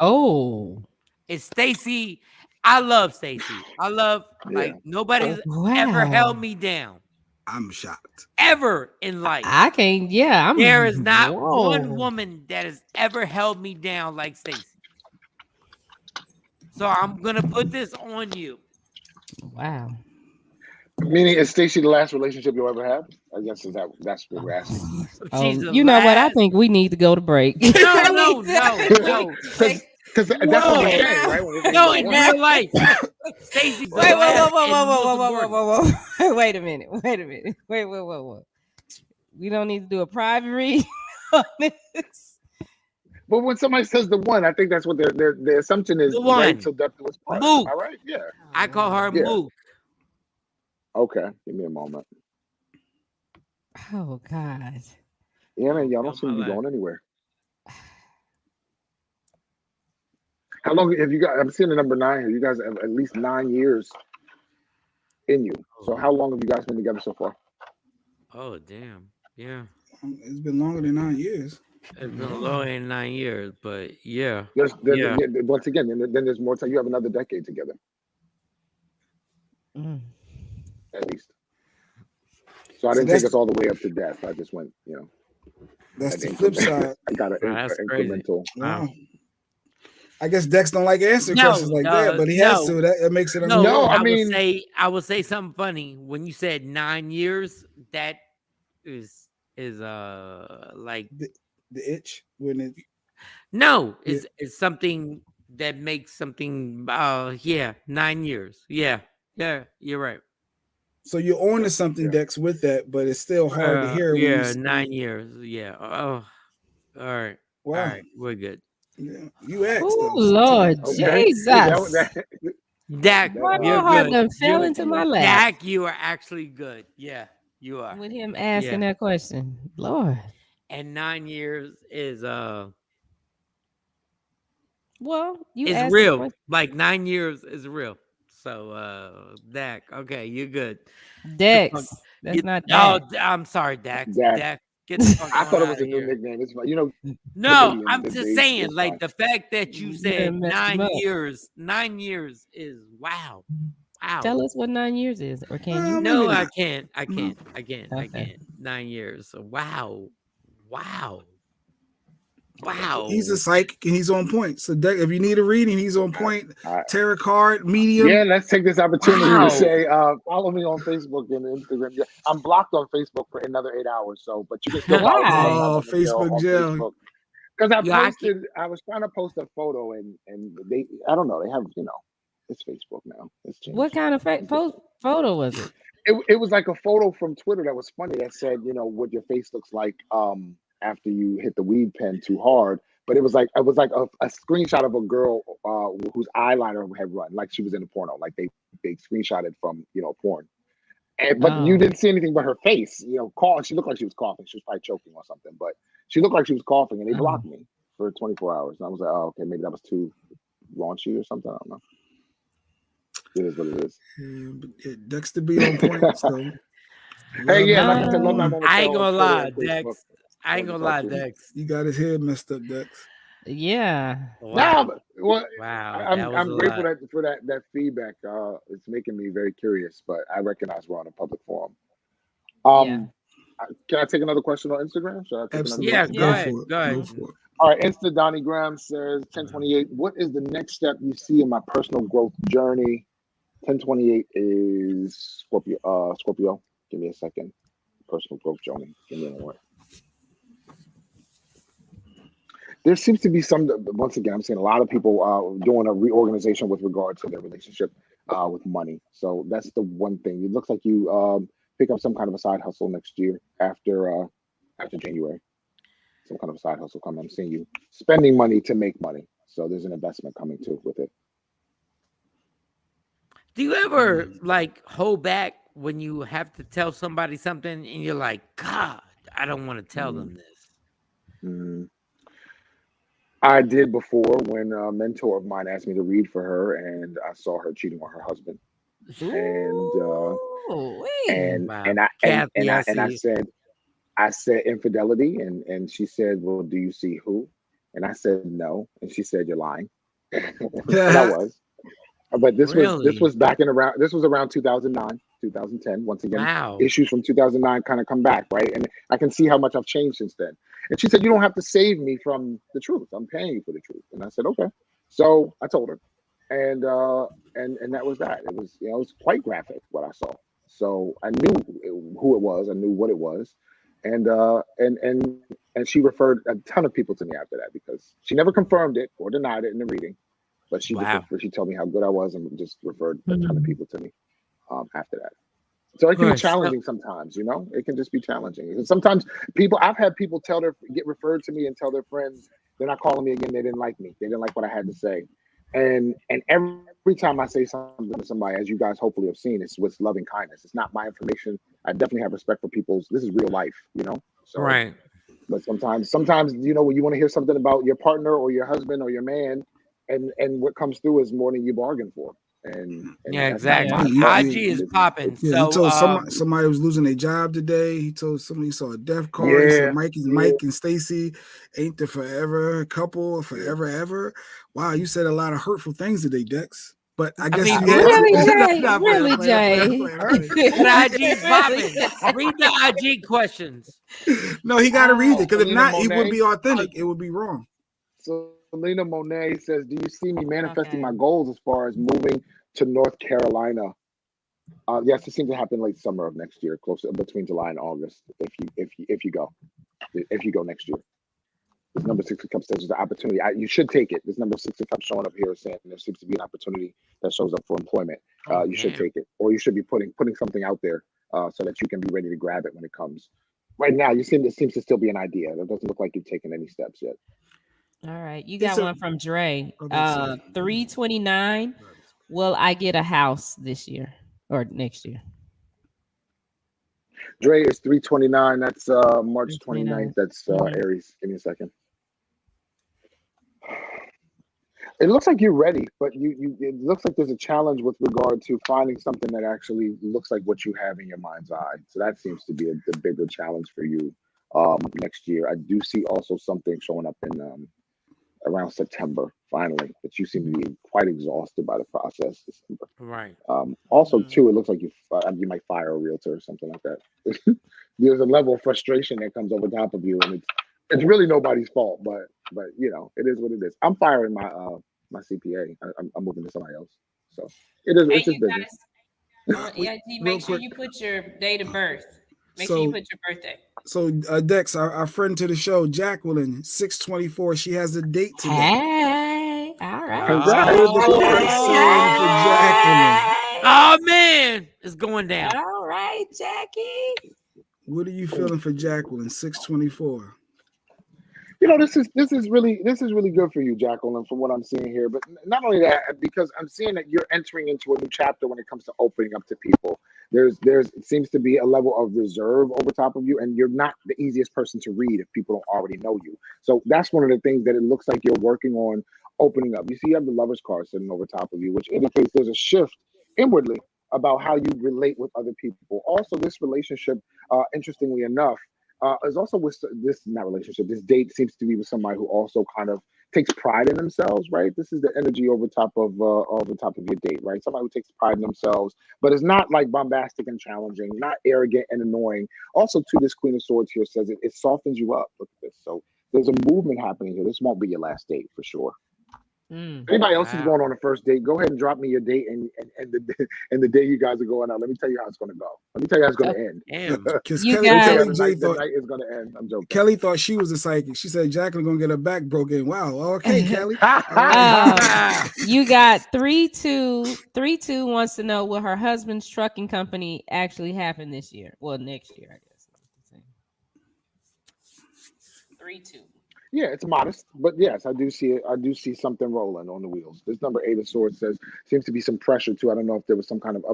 Oh. It's Stacy. I love Stacy. I love like nobody's ever held me down. I'm shocked. Ever in life. I can't. Yeah, there is not one woman that has ever held me down like Stacy. So I'm gonna put this on you. Wow. Meaning, is Stacy the last relationship you'll ever have? I guess that's what we're asking. You know what? I think we need to go to break. No. Because that's what we're saying, right? No, in real life. Stacy's Whoa. Wait a minute. Wait. We don't need to do a private read on this. But when somebody says the one, I think that's what their assumption is. The one. Right till death do us part. Mook. All right, yeah. I call her Mook. Okay, give me a moment. Oh God. Yeah, man, y'all don't seem to be going anywhere. How long have you got? I'm seeing the number 9 here. You guys have at least 9 years in you. So how long have you guys been together so far? Oh, damn. Yeah. It's been longer than 9 years. It's been longer than 9 years, but yeah. Once again, then there's more time. You have another decade together. At least. So I didn't take us all the way up to death. I just went, That's the flip side. I got an incremental. Wow. I guess Dex don't like answering questions like that, but he has to. That makes it. I would say something funny when you said 9 years. That is like the itch when it. No, it's something that makes something. 9 years. Yeah, you're right. So you're on to something, Dex, with that, but it's still hard to hear. Yeah, 9 years. Yeah. Oh, all right. Wow. All right, we're good. Yeah, you asked. Oh Lord, Jesus! Dak, you're good. Done fell into my lap. Dak, you are actually good. Yeah, you are. With him asking that question, Lord. And 9 years is well, you it's real. Like 9 years is real. So Dak, okay, you're good. Dex. That's not Dak. Dak. Oh, I'm sorry, Dak. Dak. Get the fuck I on thought it out was of a new here. nickname. It's fine. You know, No, comedians. I'm just saying, It's like fine. the fact that you You said done messed him 9 up. years. 9 years is wow. Wow. Tell us what 9 years is, or can you? No, Maybe I not. can't. I No. can't. I can't. I Okay. can't. 9 years. So, wow. Wow. He's a Wow. psychic and he's on point. So if you need a reading, he's on point. All right. Tarot card, medium. Yeah, let's take this opportunity to Wow. say, follow me on Facebook and Instagram. Yeah, I'm blocked on Facebook for another 8 hours, so but you can still follow me Why? on Oh, Jail Facebook on jail. Facebook. Because Yeah, I can't. I was trying to post a photo and they, I don't know, they have, it's Facebook now. It's What changed. kind of photo was it? It was like a photo from Twitter that was funny that said, what your face looks like after you hit the weed pen too hard. But it was like a screenshot of a girl whose eyeliner had run, like she was in a porno, like they screenshotted from porn. But you Oh, didn't see anything but her face, She looked like she was coughing. She was probably choking or something, but she looked like she was coughing, and they oh. blocked me for 24 hours. And I was like, oh, okay, maybe that was too raunchy or something. I don't know. It is what it is. Yeah, but Dexter be on point. So Hey, yeah, like I said, love my Um, moment I ain't on gonna Twitter lie, and Facebook. Dex. I ain't Love to gonna talk lie, to you. Dex. you got his head messed up, Dex. yeah. Nah, Wow. well, Wow. That was a I'm grateful lot. for that feedback. It's making me very curious, but I recognize we're on a public forum. Yeah. Can I take another question on Instagram? Should I take another Yeah, Absolutely. question? go Go Yeah. ahead. for it. Go Go ahead. for it. All right, Insta Donnie Graham says 1028. What is the next step you see in my personal growth journey? 1028 is Scorpio. Scorpio. Give me a second. Personal growth journey. Give me a moment. There seems to be once again, I'm seeing a lot of people doing a reorganization with regard to their relationship with money. So that's the one thing. It looks like you pick up some kind of a side hustle next year after January. Some kind of a side hustle coming. I'm seeing you spending money to make money. So there's an investment coming too with it. Do you ever like hold back when you have to tell somebody something and you're like, God, I don't want to tell them this? Mm. I did before when a mentor of mine asked me to read for her, and I saw her cheating on her husband, and Ooh, and Wow. and I and Kathy, I and see. I said infidelity, and she said, well, do you see who? And I said no, and she said you're lying, and I was. But this Really? was this was around 2009, 2010. Once again, Wow. issues from 2009 kind of come back, right? And I can see how much I've changed since then. And she said, you don't have to save me from the truth. I'm paying you for the truth. And I said, okay. So I told her, and that was that. It was it was quite graphic what I saw. So I knew who it was. I knew what it was, and she referred a ton of people to me after that because she never confirmed it or denied it in the reading. But she just Wow. she told me how good I was and just referred a ton of Mm. people to me after that. So it can be Good. So, challenging sometimes, It can just be challenging. And sometimes I've had people get referred to me and tell their friends they're not calling me again. They didn't like me. They didn't like what I had to say. And every time I say something to somebody, as you guys hopefully have seen, it's with loving kindness. It's not my information. I definitely have respect for people's. This is real life. So, right. but sometimes when you want to hear something about your partner or your husband or your man, and what comes through is more than you bargained for, and Yeah, that's not exactly. my You, fault. IG is popping. yeah, he So, told somebody was losing their job today. He told somebody he saw a death card. He said Mike and Stacy ain't the forever couple, forever ever. Wow, you said a lot of hurtful things today, Dex. But I guess mean, you had to. Really, Jay? Nah, Really, Jay? but IG's popping. Read the IG questions. No, he got to read it because if Selena not, he would Monet. be authentic. It would be wrong. Selena Monet says, "Do you see me manifesting Okay. my goals as far as moving to North Carolina?" Yes, it seems to happen late summer of next year, close between July and August. If you go next year, this number 6 of cups says there's an opportunity. You should take it. This number 6 of cups showing up here is saying there seems to be an opportunity that shows up for employment. You should take it, or you should be putting something out there so that you can be ready to grab it when it comes. Right now, it seems to still be an idea. It doesn't look like you've taken any steps yet. All right. You got one from Dre. 329. Will I get a house this year or next year? Dre is 329. That's March 329. 29th. That's Aries. Give me a second. It looks like you're ready, but it looks like there's a challenge with regard to finding something that actually looks like what you have in your mind's eye. So that seems to be the bigger challenge for you next year. I do see also something showing up in around September finally, but you seem to be quite exhausted by the process. December. Right. Also, too, it looks like you might fire a realtor or something like that. There's a level of frustration that comes over top of you, and it's really nobody's fault, but you know, it is what it is. I'm firing my CPA. I'm moving to somebody else, so it is. Hey, It's just you business. guys, yeah, Real make sure quick. you put your date of birth. Make sure you So put your birthday. so Dex, our friend to the show, Jacqueline, 624. She has a date today. Hey, all right. Congrats! Hold the class in for Jacqueline. Oh man, it's going down. All right, Jackie. What are you feeling for Jacqueline? 624. You know, this is really good for you, Jacqueline, from what I'm seeing here. But not only that, because I'm seeing that you're entering into a new chapter when it comes to opening up to people. There's it seems to be a level of reserve over top of you, and you're not the easiest person to read if people don't already know you. So that's one of the things that it looks like you're working on opening up. You see, you have the lovers card sitting over top of you, which indicates there's a shift inwardly about how you relate with other people. Also, this relationship, interestingly enough, is also with this not relationship. This date seems to be with somebody who also kind of takes pride in themselves, right? This is the energy over top of your date, right? Somebody who takes pride in themselves, but it's not like bombastic and challenging, not arrogant and annoying. Also, to this Queen of Swords here says it softens you up. Look at this. So there's a movement happening here. This won't be your last date for sure. Anybody else is Wow. going on a first date, go ahead and drop me your date and the and the day you guys are going out. Let me tell you how it's going to go. Let me tell you how it's going to end. Damn. Because You Kelly, Let me tell you guys, how Kelly J the thought night is going to end. I'm joking. Kelly thought she was a psychic. She said Jacqueline gonna get her back broken. Wow. Okay, Kelly. All right. you got 3-2 wants to know will her husband's trucking company actually happen this year? Well, next year, I guess. 3-2. Yeah, it's modest, but yes, I do see it. I do see something rolling on the wheels. This number 8 of swords says seems to be some pressure too. I don't know if there was some kind of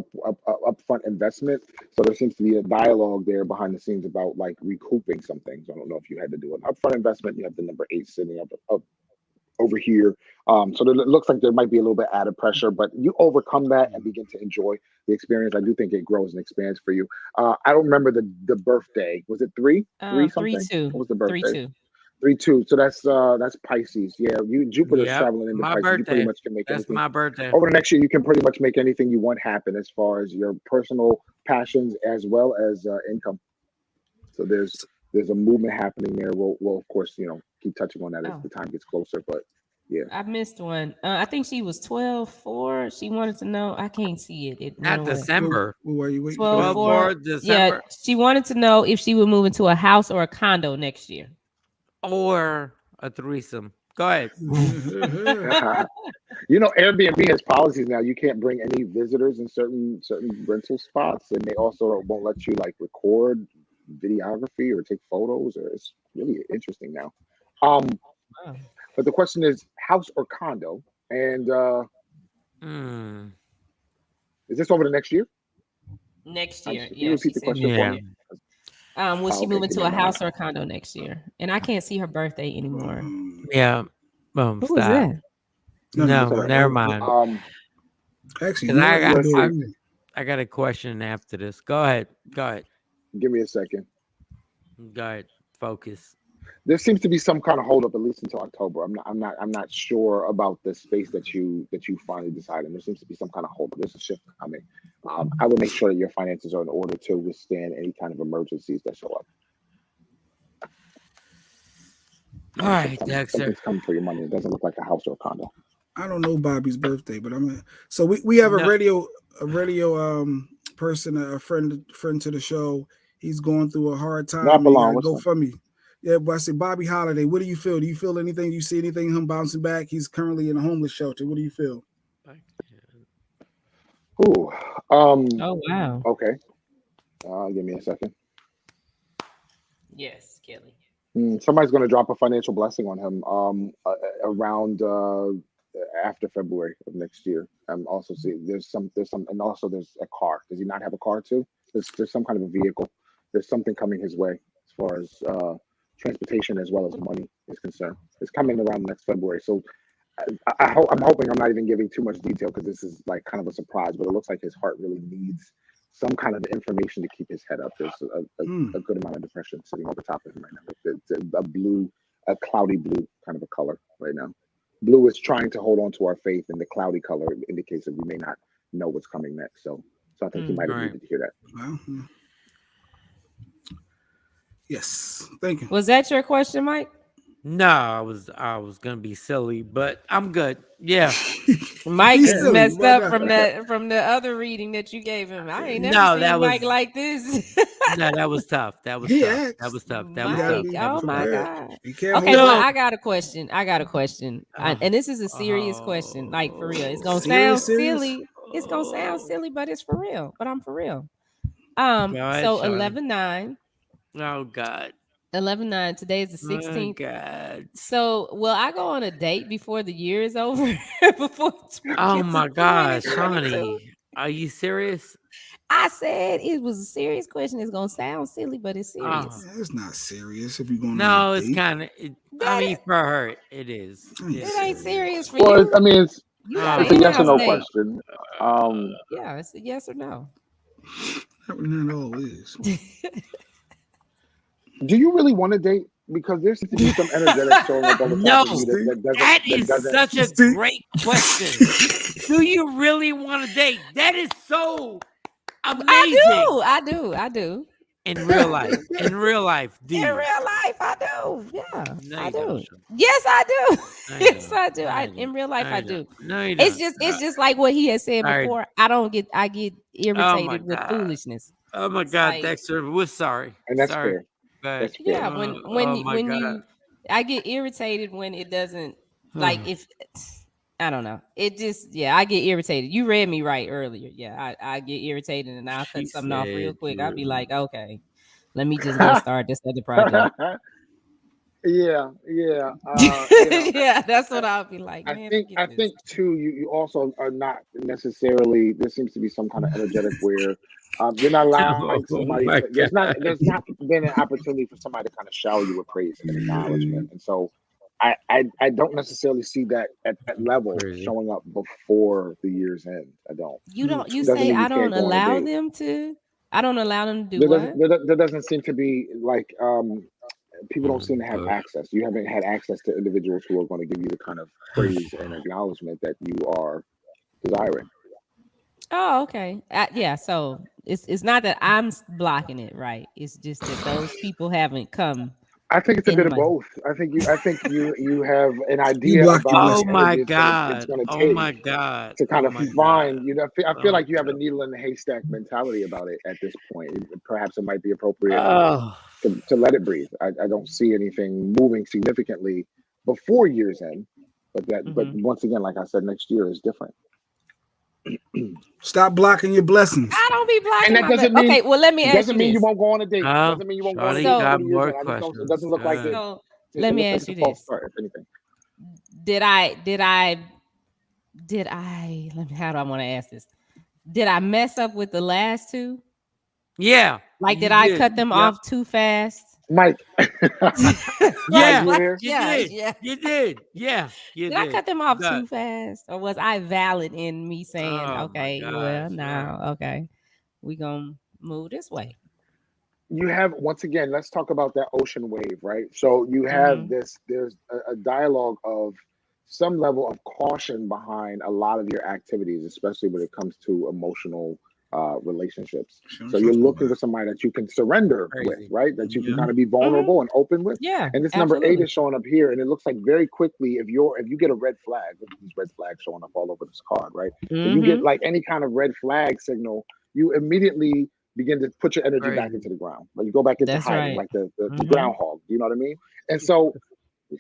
upfront investment, so there seems to be a dialogue there behind the scenes about like recouping some things. I don't know if you had to do an upfront investment. You have the number 8 sitting up over here, so it looks like there might be a little bit added pressure, but you overcome that and begin to enjoy the experience. I do think it grows and expands for you. I don't remember the birthday. Was it three Three something? two, What was the three birthday? two. 3-2. So that's Pisces. Yeah, Jupiter's Yep. traveling into My Pisces. You pretty birthday. much can make That's anything my birthday. over the next year. You can pretty much make anything you want happen as far as your personal passions as well as income. So there's a movement happening there. We'll of course keep touching on that as Oh, the time gets closer. But yeah, I missed one. I think she was 12-4. She wanted to know. I can't see it. It went Not away. December. Well, are you waiting for that 12 one? 12-4. for Yeah, December she wanted to know if she would move into a house or a condo next year. or a threesome. Go ahead. Airbnb has policies now. You can't bring any visitors in certain rental spots, and they also won't let you like record videography or take photos. Or it's really interesting now. Um, Wow. but the question is, house or condo? And Mm, is this over the next year? Next Can year. you Yeah, she repeat the said question next for yeah. year. me? Will she Okay, move give into me a a moment. house or a condo next year? And I can't see her birthday anymore. Yeah. Who was Stop. that? No, no. That's No, all right. never mind. Actually, Because you know what? You'll Let's do it see. anyway. I got a question after this. Go ahead. Go ahead. Give me a second. Go ahead. Focus. There seems to be some kind of holdup at least until October. I'm not sure about the space that you finally decided. There seems to be some kind of holdup. There's a shift coming. I will make sure that your finances are in order to withstand any kind of emergencies that show up. All right, Dexter. Something's coming for your money. It doesn't look like a house or a condo. I don't know Bobby's birthday, but so we have No. a radio person, a friend to the show. He's going through a hard time. Not And he got belong. to What's go up? for me. Yeah, but I said Bobby Holiday. What do you feel? Do you feel anything? Do you see anything? Him bouncing back? He's currently in a homeless shelter. What do you feel? Ooh. Oh wow. Okay. Give me a second. Yes, Kelly. Somebody's going to drop a financial blessing on him around after February of next year. I'm also seeing there's some, and also there's a car. Does he not have a car too? There's some kind of a vehicle. There's something coming his way as far as transportation as well as money is concerned. It's coming around next February. So I'm hoping I'm not even giving too much detail because this is like kind of a surprise, but it looks like his heart really needs some kind of information to keep his head up. There's a good amount of depression sitting over top of him right now. It's a cloudy blue kind of a color right now. Blue is trying to hold on to our faith, and the cloudy color indicates that we may not know what's coming next. So I think he might have needed to hear that. Well, yes, thank you. Was that your question, Mike? No, I was gonna be silly, but I'm good. Yeah. Mike is messed up from the other reading that you gave him. I ain't never seen Mike like this. No, that was tough. That was tough. That was tough. That was tough. Oh my God. Okay, well, I got a question. And this is a serious question. Like, for real. It's gonna sound silly. It's gonna sound silly, but it's for real. But I'm for real. So 11/9. Oh God. 11/9. Today is the 16th. Oh God. So will I go on a date before the year is over? Oh my gosh, Shawnee. Are you serious? I said it was a serious question. It's gonna sound silly, but it's serious. It's not serious if you're going. No, it's kind of. I mean, for her, it is. It ain't serious for well, you. I mean, it's a yes or no question. Yeah, it's a yes or no. Not always. Do you really want to date? Because there seems to be some energetic showing up on the top of you that is such a great question. Do you really want to date? That is so amazing. I do. In real life, do you? In real life, I do. Yeah, no, I do. Yes, I do. Yes, I do. In real life, I do. No, you don't. It's just like what he had said before. I get irritated with foolishness. Oh my God, like, Dexter, we're sorry. And that's sorry. fair. But yeah, when I get irritated when it doesn't, like, if I don't know, it just I get irritated. You read me right earlier. Yeah, I get irritated and I'll cut something off real quick. I'll be like, okay, let me just go start this other project. Yeah. Yeah, that's what I'll be like. I think too. You also are not necessarily. There seems to be some kind of energetic where you're not allowing somebody. There's not been an opportunity for somebody to kind of shower you with praise and acknowledgement, and so I don't necessarily see that at that level showing up before the year's end. I don't. You don't. You say I don't allow them to. I don't allow them to do what? There doesn't seem to be like. People don't seem to have access. You haven't had access to individuals who are going to give you the kind of praise and acknowledgement that you are desiring. Oh, okay. Yeah. So it's not that I'm blocking it, right? It's just that those people haven't come. I think it's a bit of both. I think you have an idea about. Oh my God! It's going to take. Oh my God! To kind of find, I feel like you have a needle in the haystack mentality about it at this point. Perhaps it might be appropriate to let it breathe. I don't see anything moving significantly before year's end, but once again, like I said, next year is different. Stop blocking your blessings. I don't be blocking. And that doesn't mean. Okay, well, let me ask you. Doesn't mean you won't go on a date. Doesn't mean you won't go on a date. It doesn't look like it. So let me ask you this. If anything. Did I? How do I want to ask this? Did I mess up with the last two? Yeah. Like, did I cut them off too fast? Mike. Yeah. You did. Yeah. Did I cut them off too fast? Or was I valid in me saying, okay, okay, we gonna move this way? You have, once again, let's talk about that ocean wave, right? So you have there's a dialogue of some level of caution behind a lot of your activities, especially when it comes to emotional relationships. So you're looking for somebody that you can surrender with, right? That you can kind of be vulnerable and open with. Yeah. And this number 8 is showing up here, and it looks like very quickly if you get a red flag, these red flags showing up all over this card, right? If you get like any kind of red flag signal, you immediately begin to put your energy back into the ground. Like you go back into hiding, like the groundhog. You know what I mean? And so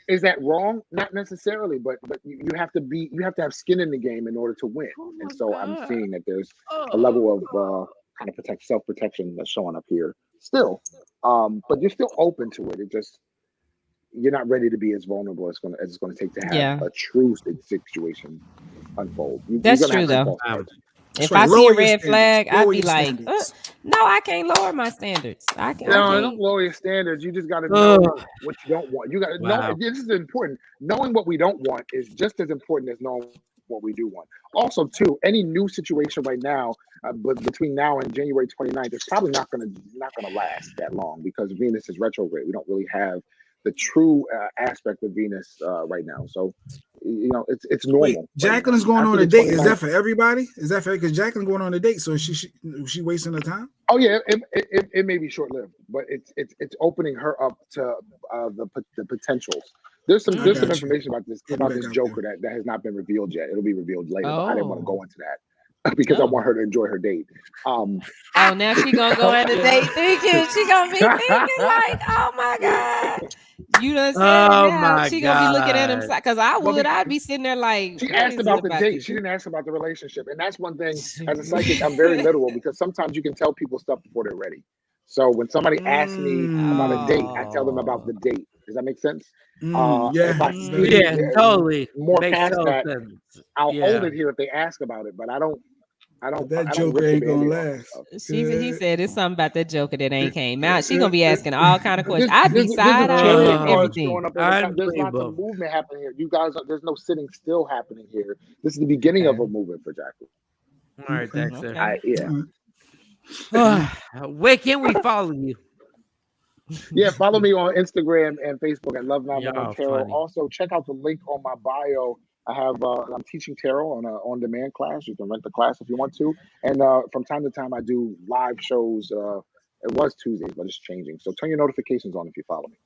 is that wrong? Not necessarily, but you have to have skin in the game in order to win. And so I'm seeing that there's a level of kind of self-protection that's showing up here still. But you're still open to it. It just you're not ready to be as vulnerable as it's going to take to have a true situation unfold. That's true though. If I see a red flag, I'd be like, no, I can't lower my standards. I don't lower your standards. You just got to know what you don't want. You got to know. This is important. Knowing what we don't want is just as important as knowing what we do want. Also, too, any new situation right now, but between now and January 29th, it's probably not gonna last that long because Venus is retrograde. We don't really have the true aspect of Venus right now. So, it's normal. Wait, Jacqueline's going on a date. Is that for everybody? Is that for because Jacqueline's going on a date? So is she wasting her time? Oh yeah, it may be short lived, but it's opening her up to the potentials. There's some information about this Joker that has not been revealed yet. It'll be revealed later, but I didn't want to go into that because I want her to enjoy her date. Now she gonna go on a date thinking she gonna be thinking like, oh my god. You done said it now. She gonna be looking at him because I'd be sitting there like. She asked about the date. She didn't ask about the relationship, and that's one thing. As a psychic, I'm very literal because sometimes you can tell people stuff before they're ready. So when somebody asks me about a date, I tell them about the date. Does that make sense? Totally. More Makes past that, sense. I'll hold it here if they ask about it, but I don't. That Joker ain't gonna last. He said it's something about that Joker that ain't came out. She gonna be asking all kind of questions. I'd be side-eyeing and everything. There's lots of movement happening here. You guys, there's no sitting still happening here. This is the beginning of a movement for Jacqueline. All right, Dexter. Where can we follow you? Yeah, follow me on Instagram and Facebook at Love 911 Tarot. Also, check out the link on my bio. I have I'm teaching tarot on an on-demand class. You can rent the class if you want to. And from time to time, I do live shows. It was Tuesdays, but it's changing. So turn your notifications on if you follow me.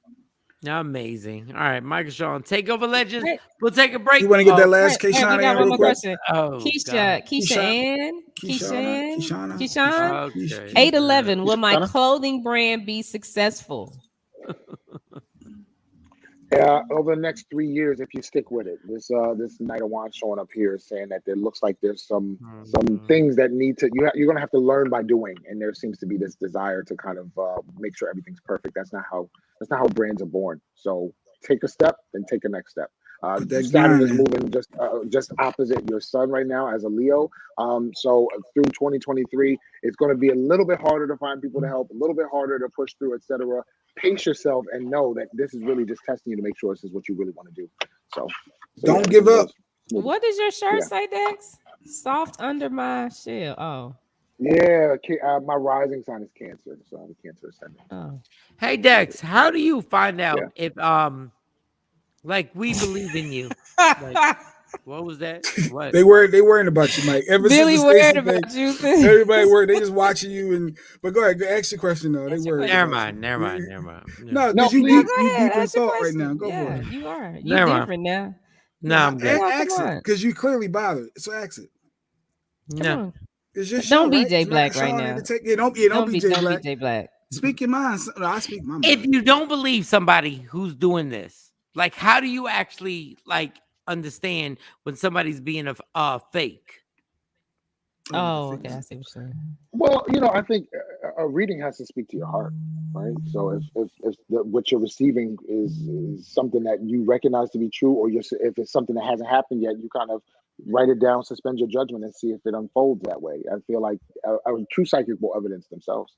Amazing. All right, Michael Shawn, Takeover Legends. We'll take a break. You want to get that last Keyshawn? We got one more question. Oh, Keisha Ann. 811. Will my clothing brand be successful? Over the next 3 years, if you stick with it. This Knight of Wands showing up here is saying that there looks like there's some things that need to you're gonna have to learn by doing, and there seems to be this desire to kind of make sure everything's perfect. That's not how brands are born. So take a step, then take a next step. Saturn is moving just opposite your sun right now as a Leo. So through 2023, it's going to be a little bit harder to find people to help, a little bit harder to push through, etc. Pace yourself and know that this is really just testing you to make sure this is what you really want to do. So don't give up. What does your shirt say, Dex? Soft under my shell. Oh. Yeah, my rising sign is Cancer, so I'm a Cancer ascendant. Oh. Hey Dex, how do you find out if like we believe in you? Like, what was that? What? They worrying about you, Mike. Ever Billy since worried about you. Everybody worried. They just watching you. But go ahead, ask your question though. They worried. Never mind. No, because you deep in thought right now. Go for it. You are. You different now. No, I'm good. Ask it because you clearly bothered. So ask it. No. It's your don't show, be Jay Black right now. Don't be Jay Black. Speak your mind. No, I speak my mind. If you don't believe somebody who's doing this, like, how do you actually understand when somebody's being a fake? Oh, okay. I see what you're saying. Well, I think a reading has to speak to your heart, right? So if what you're receiving is something that you recognize to be true, or if it's something that hasn't happened yet, you kind of write it down, suspend your judgment, and see if it unfolds that way. I feel like a true psychic will evidence themselves.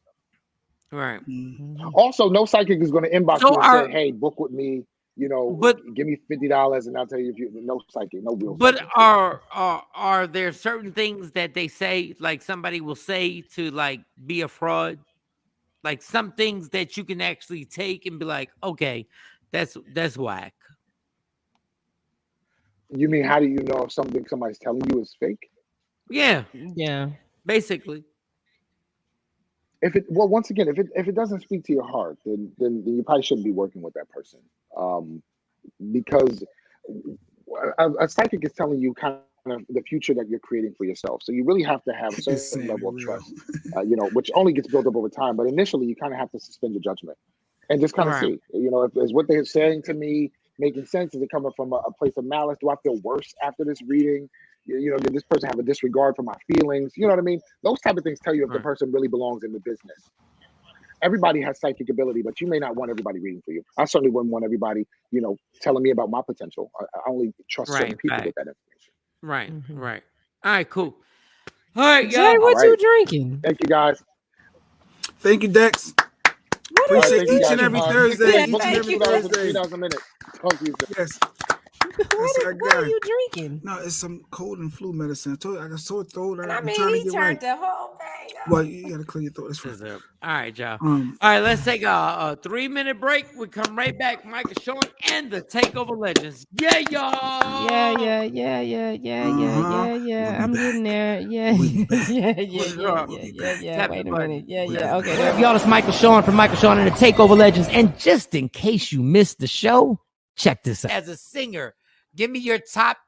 Right. Mm-hmm. Also, no psychic is going to inbox you and say, "Hey, book with me. But give me $50 and I'll tell you if you no psychic, no real." But psychic. are there certain things that they say, like somebody will say to be a fraud? Like some things that you can actually take and be like, okay, that's whack. You mean, how do you know if somebody's telling you is fake? Yeah, basically. Once again, if it doesn't speak to your heart, then you probably shouldn't be working with that person, because a psychic is telling you kind of the future that you're creating for yourself. So you really have to have a certain level of trust, which only gets built up over time. But initially, you kind of have to suspend your judgment and just kind of see, if is what they're saying to me making sense? Is it coming from a place of malice? Do I feel worse after this reading? Did this person have a disregard for my feelings? You know what I mean? Those type of things tell you if the person really belongs in the business. Everybody has psychic ability, but you may not want everybody reading for you. I certainly wouldn't want everybody, telling me about my potential. I only trust certain people with that information. Right, right. All right, cool. All right, Jay, what you drinking? Thank you, guys. Thank you, Dex. Appreciate each and every Thursday. Each and every Thursday. $3 a minute. Talk to you soon. Yes. What are you drinking? No, it's some cold and flu medicine. I got sore throat. And I I'm mean, trying to he get turned right. the whole thing up. Well, you got to clear your throat. That's fine. All right, y'all. All right, let's take a 3-minute break. We come right back. Michael Shawn and the Takeover Legends. Yeah, y'all. Yeah. I'm getting there. Yeah. Yeah. Wait a minute. Yeah. Okay. There y'all, it's Michael Shawn from Michael Shawn and the Takeover Legends. And just in case you missed the show, check this out. As a singer, give me your top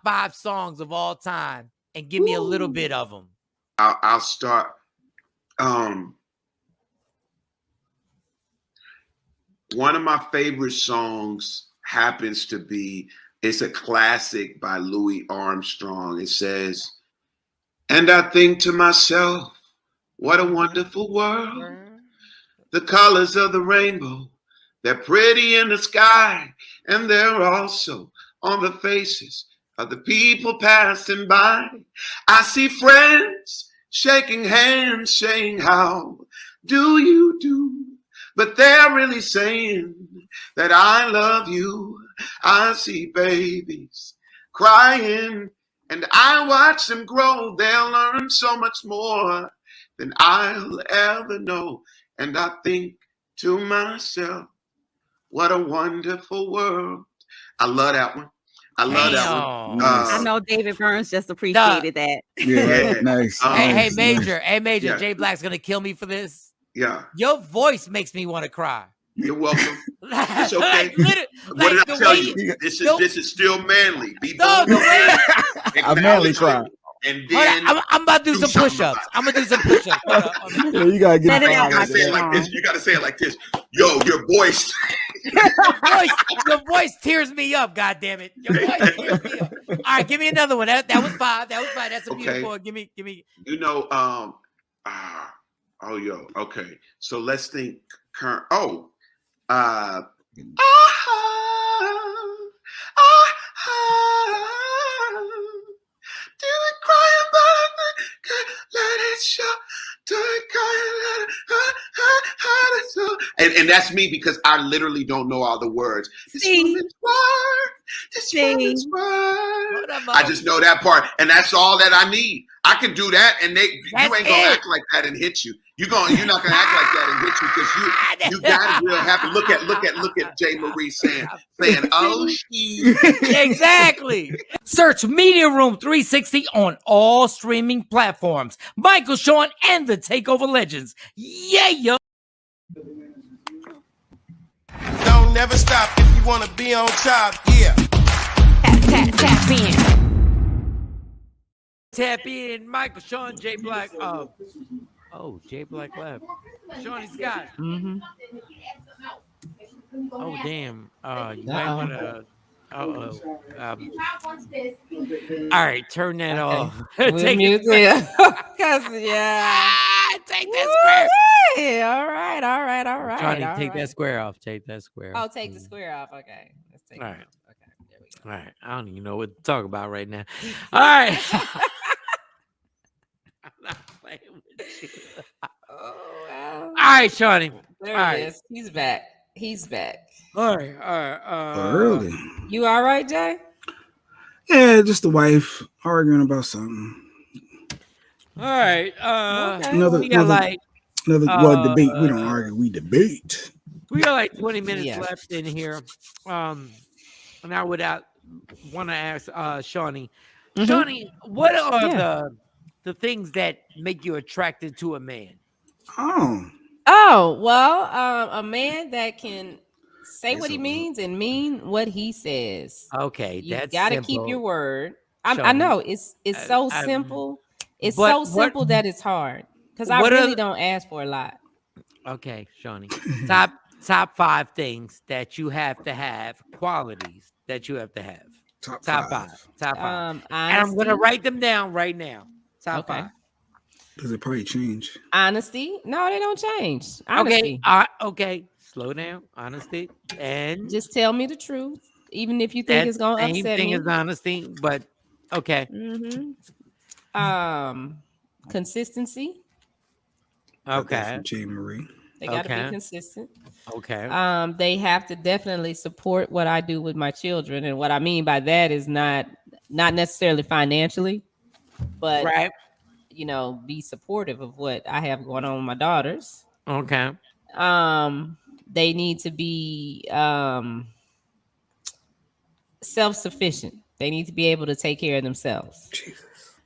5 songs of all time and give me a little bit of them. I'll start. One of my favorite songs happens to be, it's a classic by Louis Armstrong. It says, "And I think to myself, what a wonderful world. The colors of the rainbow, they're pretty in the sky, and they're also on the faces of the people passing by. I see friends shaking hands, saying, how do you do? But they're really saying that I love you. I see babies crying, and I watch them grow. They'll learn so much more than I'll ever know. And I think to myself, what a wonderful world." I love that one. I love that one. I know David Burns just appreciated that. Yeah, nice. Hey, Major. Hey, Major. Yeah. Jay Black's going to kill me for this. Yeah. Your voice makes me want to cry. You're welcome. It's okay. What did I tell you? This is still manly. Be bold. A manly cry. And then I'm about to do some push-ups. I'm going to do some push-ups. Yeah, you got to get it out. You got to say it like this. You got to say it like this. Yo, your voice. Your voice tears me up, goddammit. Your voice tears me up. All right, give me another one. That was 5. That's a beautiful one. Give me. You know, okay. So let's think current. Do it cry about me? Let it show. Do it cry, let it and that's me because I literally don't know all the words. This woman's word. I just know that part, and that's all that I need. I can do that, and you ain't gonna act like that and hit you. You're not gonna act like that and hit you because you got it real happy. Look at Jay Marie saying, "Oh, she." Exactly. Search Media Room 360 on all streaming platforms. Michael Shawn and the Takeover Legends. Yeah, yo. Don't never stop if you wanna be on top. Yeah. Tap in. Tap in, Michael Shawn, Jay Black. Jay Black left. Shawnee Scott. Mm-hmm. Oh damn. You might want to. All right, turn that off. Take it. Take that square. All right. Johnny, take that square off. Take that square off. Oh, take the square off. Okay. Let's take it off. Okay, there we go. All right. I don't even know what to talk about right now. All right. I'm not playing with you. Oh, wow. All right, Shawnee. There he is. He's back. All right. Early. You all right, Jay? Yeah, just the wife arguing about something. All right. Another debate. We don't argue, we debate. We got like 20 minutes left in here. And I would want to ask Shawnee. Mm-hmm. Shawnee, what are the things that make you attracted to a man? Oh, well, a man that can say what he means and mean what he says. Okay, you that's gotta simple. keep your word. I know it's so simple. It's so simple that it's hard because I really don't ask for a lot. Okay, Shawnee. Top 5 things that you have to have, qualities that you have to have. Top five. And I'm gonna write them down right now. Top 5. Does it probably change? Honesty? No, they don't change. Honesty. Okay. Slow down. Honesty. And just tell me the truth, even if you think it's gonna upset me. Same thing as honesty, but okay. Mm-hmm. Consistency. Okay. Jay Marie. They got to be Okay. consistent. Okay. They have to definitely support what I do with my children, and what I mean by that is not necessarily financially, but Right. be supportive of what I have going on with my daughters. Okay. They need to be self-sufficient. They need to be able to take care of themselves. Jesus,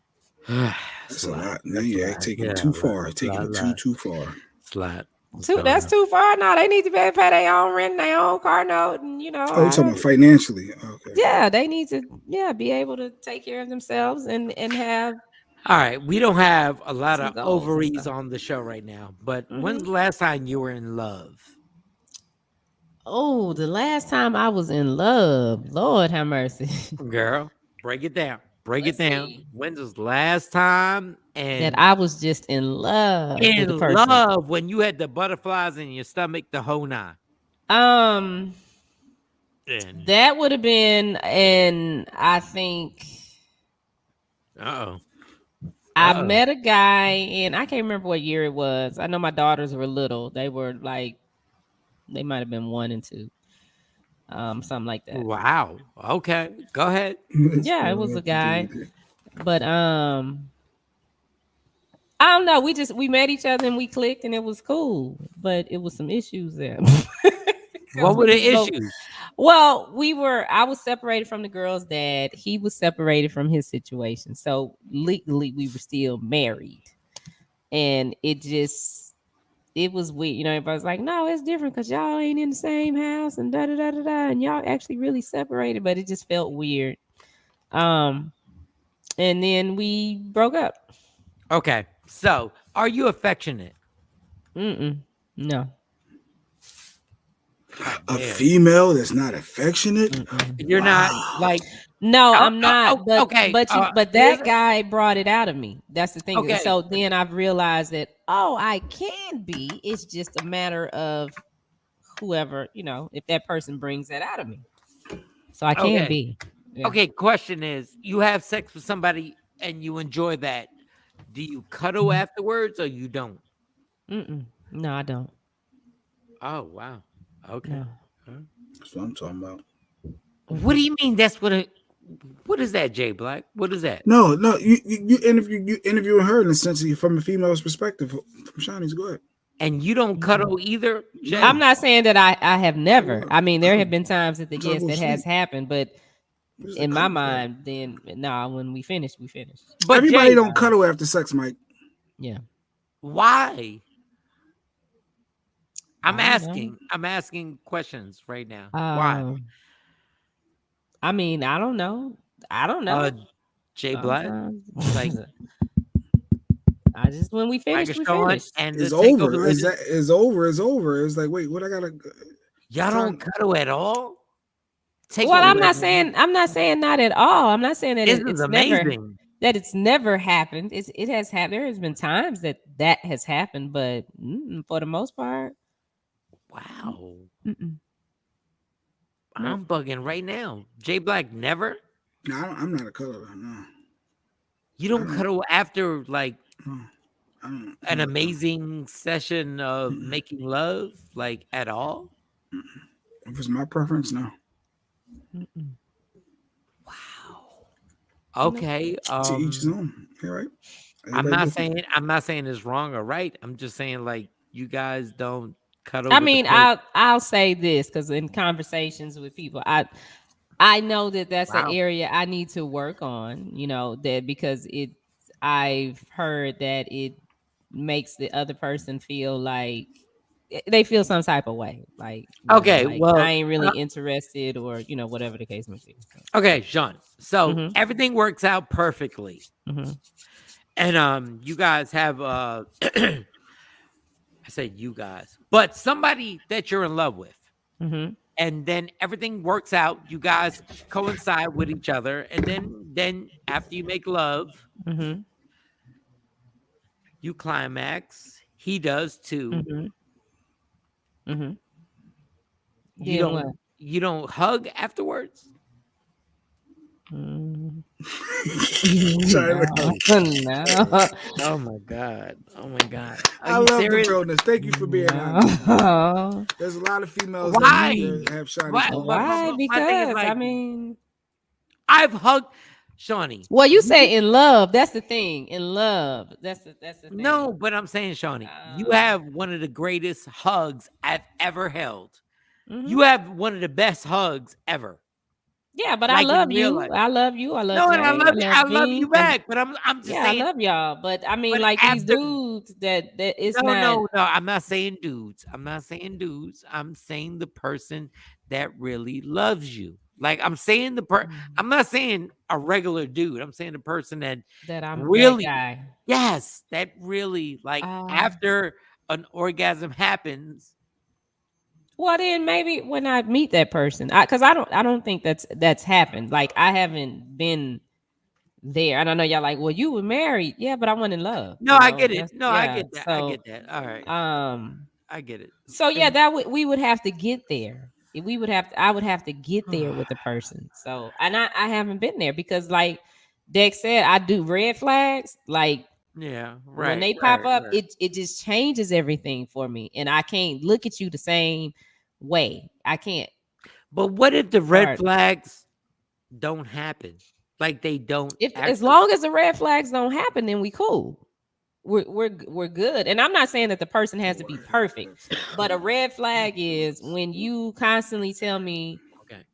It's that's a a lot. lot. Now That's a you're lot. taking it Yeah, too a lot. far. It's a Taking lot. it A lot. too far. It's a lot. What's Too going That's on? too far. No, they need to pay their own rent, and their own car note, and Oh, you talking about financially? Okay. yeah, they need to be able to take care of themselves and have All right. We don't have a lot some of goals and ovaries stuff. on the show right now, but when's Hmm. the last time you were in love? Oh, the last time I was in love, Lord have mercy. Girl, break it down. Break it Let's down. see. When's the last time That and I was just in love with a in person. love when you had the butterflies in your stomach, the whole nine? Um, And that would have been, and I think uh-oh. I Uh-oh. met a guy, and I can't remember what year it was. I know my daughters were little. They were like, they might have been 1 and 2, something like that. Wow. Okay. Go ahead. Let's Yeah, go it was a with the guy, dude. but I don't know. We met each other and we clicked, and it was cool, but it was some issues there. Because What we were was the both. issues? Well, I was separated from the girl's dad. He was separated from his situation. So legally we were still married. And it was weird. Everybody's like, no, it's different because y'all ain't in the same house and da da da da da. And y'all actually really separated, but it just felt weird. Um, and then we broke up. Okay. So, are you affectionate? No. God A damn. female that's not affectionate. You're not Wow. like No, I'm not. okay. But Here's that guy brought it out of me. That's the thing. And okay. so then I've realized that I can be. It's just a matter of whoever, if that person brings that out of me. So I can Okay. be. Yeah. Okay, question is, you have sex with somebody and you enjoy that. Do you cuddle afterwards or you don't? No, I don't. Oh, wow. Okay. No. Huh? That's what I'm talking about. What do you mean that's what is that, Jay Black? What is that? No, no. You interviewing her in a sense from a female's perspective. From Shawnee's, go ahead. And you don't cuddle either, Jay? I'm not saying that I have never. I mean, there have Cuddle. been times that Talk yes, about that has sleep. happened, but What is the in my cuddle part? mind, then nah, when we finish, we finish. But Everybody Jay, don't cuddle after sex, Mike. Yeah. why? I don't know. I'm asking questions right now. Why? Um, I mean, I don't know. I don't Uh know. Jay Black? Sometimes Like I just when we Micah finished, we Shawn finished. and the It's Takeover over. Is Legends? that is over? It's over. It's like, wait, what I gotta? Y'all don't Time. cuddle at all? Well, Takeover Legends. I'm not saying not at all. I'm not saying that This is amazing. it's never happened. It has happened. There has been times that has happened, but for the most part, Wow. nope. I'm bugging right now. Jay Black never? No, I'm not a cuddler. No. You don't cuddle after like No. an amazing session of making love, like at all? If it's my preference, no. Wow. Okay. To each his own. All right. I'm Everybody not different. saying it's wrong or right. I'm just saying like you guys don't cuddle I with the mean, person. I'll say this because in conversations with people, I know that that's an Wow. area I need to work on. That because I've heard that it makes the other person feel like they feel some type of way, like Okay, like I well, ain't really interested, or whatever the case may be. okay, Sean. So Mhm. everything works out perfectly. Mhm. And you guys have I said you guys, but somebody that you're in love with. Mhm. And then everything works out. You guys coincide with each other, and then after you make love, Mhm. you climax. He does too. Mhm. Mhm. You Then what? don't you don't hug afterwards. No. Oh my god. Oh my god. Are I you love the serious? realness. Thank you for being honest. No. There's a lot of females that Why? need to have Shawty's Why? heart. Why? My thing is Because I like mean, I've hugged Shawnee. well, you say in love. That's the thing. In love. That's the thing. No, but I'm saying, Shawnee, you have one of the greatest hugs I've ever held. You have one of the best hugs ever. Yeah, but I Like in love real you. life. I love you. I love No, and Jay. I I love love you Gene. And back. But I'm just yeah, I saying. love y'all. But I mean, But like these after dudes that it's no, not. no, no. I'm not saying dudes. I'm not saying dudes. I'm saying the person that really loves you. Like I'm saying I'm not saying a regular dude. I'm saying the person that That I'm that really, guy. yes, that really like after an orgasm happens. Well, then maybe when I meet that person, because I don't think that's happened. Like I haven't been there, and I know y'all like, well, you were married, yeah, but I wasn't in love. No, I get it. That's No, I yeah. get that. I So, get that. All right. I get it. so yeah, we would have to get there. We would have to, I would have to get there with the person. So, and I haven't been there because, like Dex said, I do red flags. Like yeah, when right. they pop up, it just changes everything for me, and I can't look at you the same way. I can't. But what if the red Hard. flags don't happen? Like they don't If as actually. long as the red flags don't happen, then we cool. We're good. And I'm not saying that the person has to be perfect, but a red flag is when you constantly tell me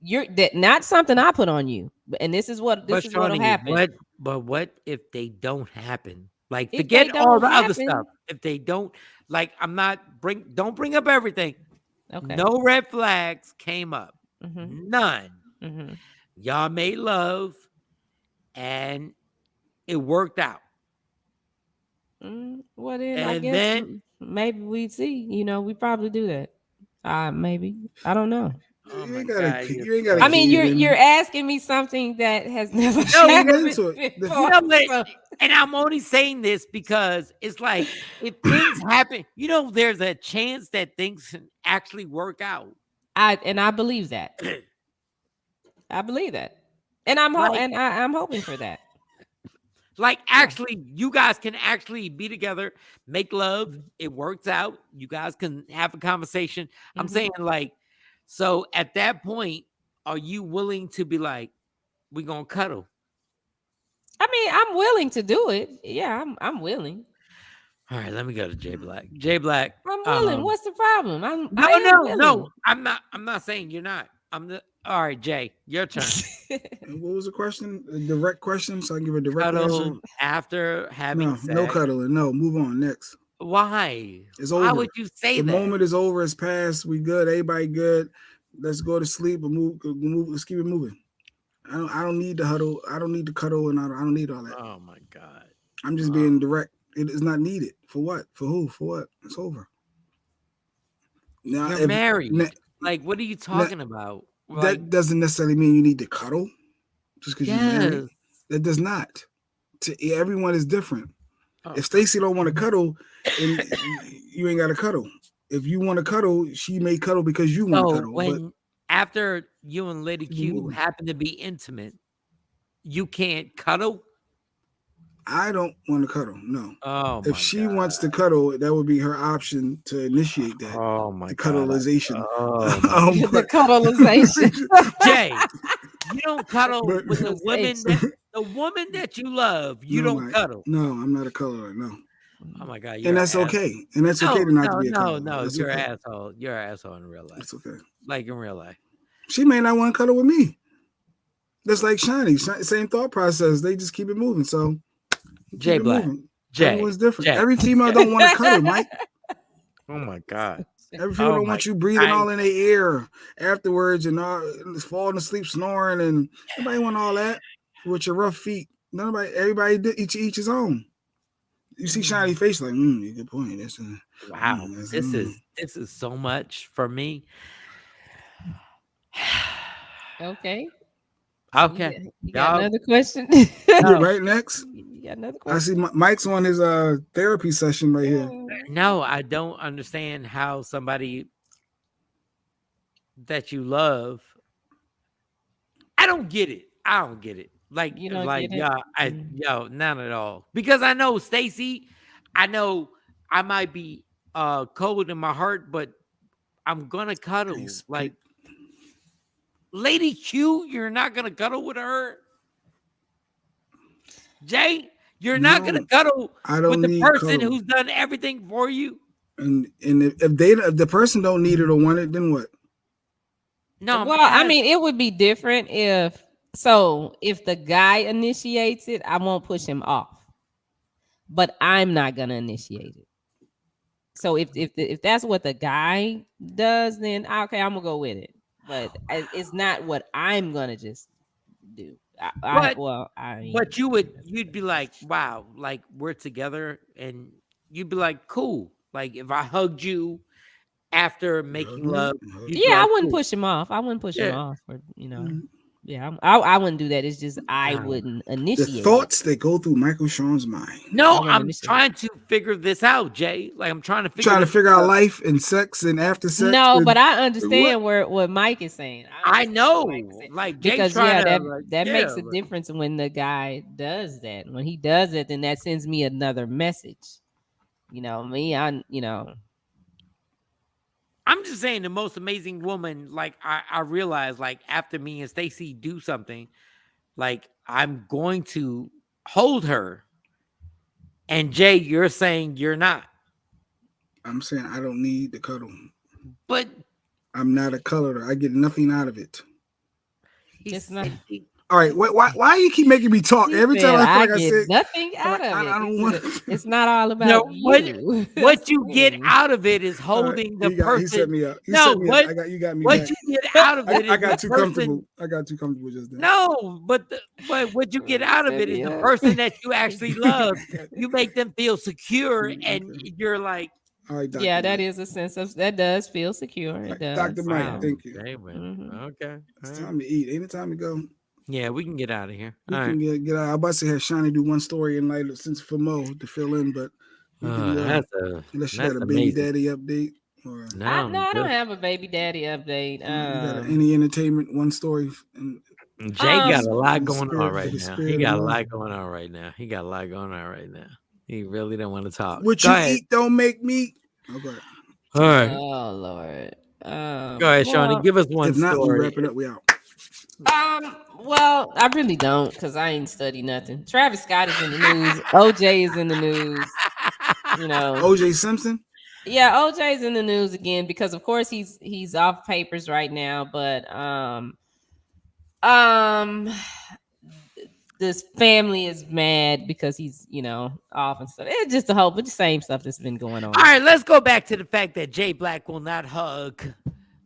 you're that not something I put on you. And this is But what'll Shawnee, happen. what if they don't happen? Like If they forget all don't the other stuff. happen, If they don't, like don't bring up everything. okay. No red flags came up. Mm-hmm. None. Mm-hmm. Y'all made love and it worked out. Well then I And guess then maybe we'd see. We probably do that. Maybe. I don't know. oh You my ain't gotta. god, you're You ain't gotta I mean, cave you're in. asking me something that has never Just lean happened into it. before. So, and I'm only saying this because it's like if things happen, there's a chance that things can actually work out. I believe that. I believe that, and Like, I'm hoping for that. actually, you guys can actually be together, make love. It works out. You guys can have a conversation. I'm saying so at that point, are you willing to be like, we're gonna cuddle? I mean, I'm willing to do it. Yeah, I'm willing. All right, let me go to Jay Black. Jay Black. I'm willing. What's the problem? I am No. willing. I'm not saying you're not. All right, Jay, your turn. What was the question? A direct question, so I can give a direct answer. Cuddle after having sex. No cuddling. No, move on. Next. Why? It's Why over. would you say the that? moment is over. It's past. We good. Everybody good. Let's go to sleep and move. Let's keep it moving. I don't need to huddle. I don't need to cuddle, and I don't need all that. Oh my god. I'm just being direct. It is not needed. For what? For who? For what? It's over. Now, You're married. Like, what are you talking about? That doesn't necessarily mean you need to cuddle just because you're married. That does not. Everyone is different. If Stacy don't want to cuddle, and you ain't got to cuddle. If you want to cuddle, she may cuddle because you want to cuddle. When after you and Lady Q happen to be intimate, you can't cuddle. I don't want to cuddle. No. Oh, if she wants to cuddle, that would be her option to initiate that. Oh my the cuddleization. The cuddleization. Jay, you don't cuddle with the woman that you love. You don't cuddle. No, I'm not a cuddler. No. Oh my god, and that's okay. And that's okay to not be a cuddler. No, that's you're okay. an asshole. You're an asshole in real life. That's okay. Like in real life. She may not want to cuddle with me. That's like Shiny. Same thought process. They just keep it moving. So Jay Black. Everyone's different. Every female don't want to cuddle, Mike. Oh my god. Every female don't want you breathing all in their ear afterwards and falling asleep snoring, and nobody want all that with your rough feet. Everybody each his own. You see Shiny face like, good point. Wow. This is so much for me. Okay. Okay. You got another question? Right next. You got another question? I see Mike's on his therapy session right here. No, I don't understand how somebody that you love. I don't get it. Like, You don't get it? not at all. Because I know Stacy, I know I might be cold in my heart, but I'm gonna cuddle. Like Lady Q, you're not gonna cuddle with her. Jay, you're not gonna cuddle with the person who's done everything for you. And if the person don't need it or want it, then what? No, well, I mean, it would be different if the guy initiates it, I won't push him off, but I'm not gonna initiate it. So if that's what the guy does, then okay, I'm gonna go with it. But it's not what I'm gonna just do. But you'd be like, wow, like we're together, and you'd be like, cool. Like if I hugged you after making love, you'd be yeah, I like, wouldn't cool. push him off. I wouldn't push him Yeah. off, or yeah, I wouldn't do that. It's just I wouldn't The initiate. thoughts that go through Michael Shawn's mind. No, I'm trying to figure this out, Jay. Like I'm trying to figure out life and sex and after sex. No, but I understand what Mike is saying. I know, like Jay's because trying that makes a difference when the guy does that. When he does it, then that sends me another message. I'm just saying the most amazing woman, like I realize, like after me and Stacy do something, like I'm going to hold her. And Jay, you're saying you're not. I'm saying I don't need the cuddle. But I'm not a cuddler. I get nothing out of it. It's not. All right, why you keep making me talk every time I feel like I said nothing out of it? I don't want. It's not all about you. What you get out of it is holding the person. He set me up. You got me. What you get out of it is I got too person. comfortable. I got too comfortable just then. No, but what you get out of it is the person that you actually love. You make them feel secure, and you're like. All right, Dr. That is a sense of that does feel secure. It does. Dr. Mike, thank you. Okay. It's time to eat. Ain't it time to go? Yeah, we can get out of here. We can get out. I about to have Shawnee do one story in light of since for Mo to fill in, but that's unless you got a baby daddy update. Or, no, I don't have a baby daddy update. Any entertainment, one story. Jay got a lot going on right now. He got a lot going on right now. He really don't want to talk. What you eat don't make me. Okay. All right. Oh Lord. Go ahead, Shawnee. Give us one if not, story. We wrap it up. We out. Well, I really don't because I ain't studied nothing. Travis Scott is in the news. OJ is in the news. OJ Simpson. Yeah, OJ's in the news again because of course he's off papers right now, but this family is mad because he's off and stuff. It's just the same stuff that's been going on. All right, let's go back to the fact that Jay Black will not hug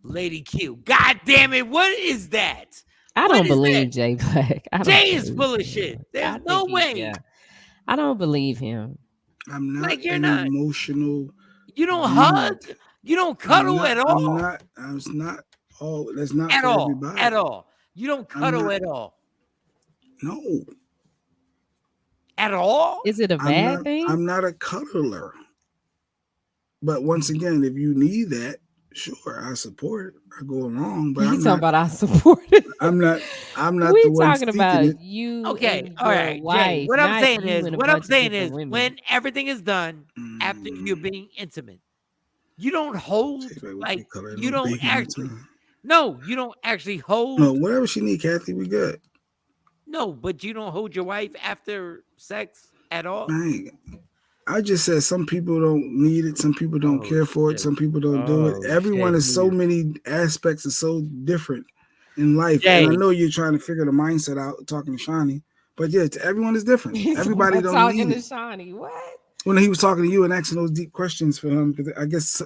Lady Q. God damn it, what is that? I don't believe Jay Black. Jay is full of shit. There's no way. I don't believe him. I'm not emotional. You don't hug. You don't cuddle at all. I'm not all. That's not at for all. everybody. At all. You don't cuddle at all. No. At all? Is it a bad thing? I'm not a cuddler. But once again, if you need that, sure, I support it. I go along, but talking about I support it. I'm not we the one talking about it. you. Okay, all right. Wife, Jay, what I'm saying is women. when everything is done after you're being intimate, you don't hold like you don't actually. No, you don't actually hold. No, whatever she need, Kathy, we good. No, but you don't hold your wife after sex at all. I just said some people don't need it, some people don't care for it, some people don't do it. Everyone is so many aspects and so different in life. Jay. And I know you're trying to figure the mindset out talking to Shawnee, but yeah, everyone is different. Everybody don't talking need to it. Shawnee. What? When he was talking to you and asking those deep questions for him, because I guess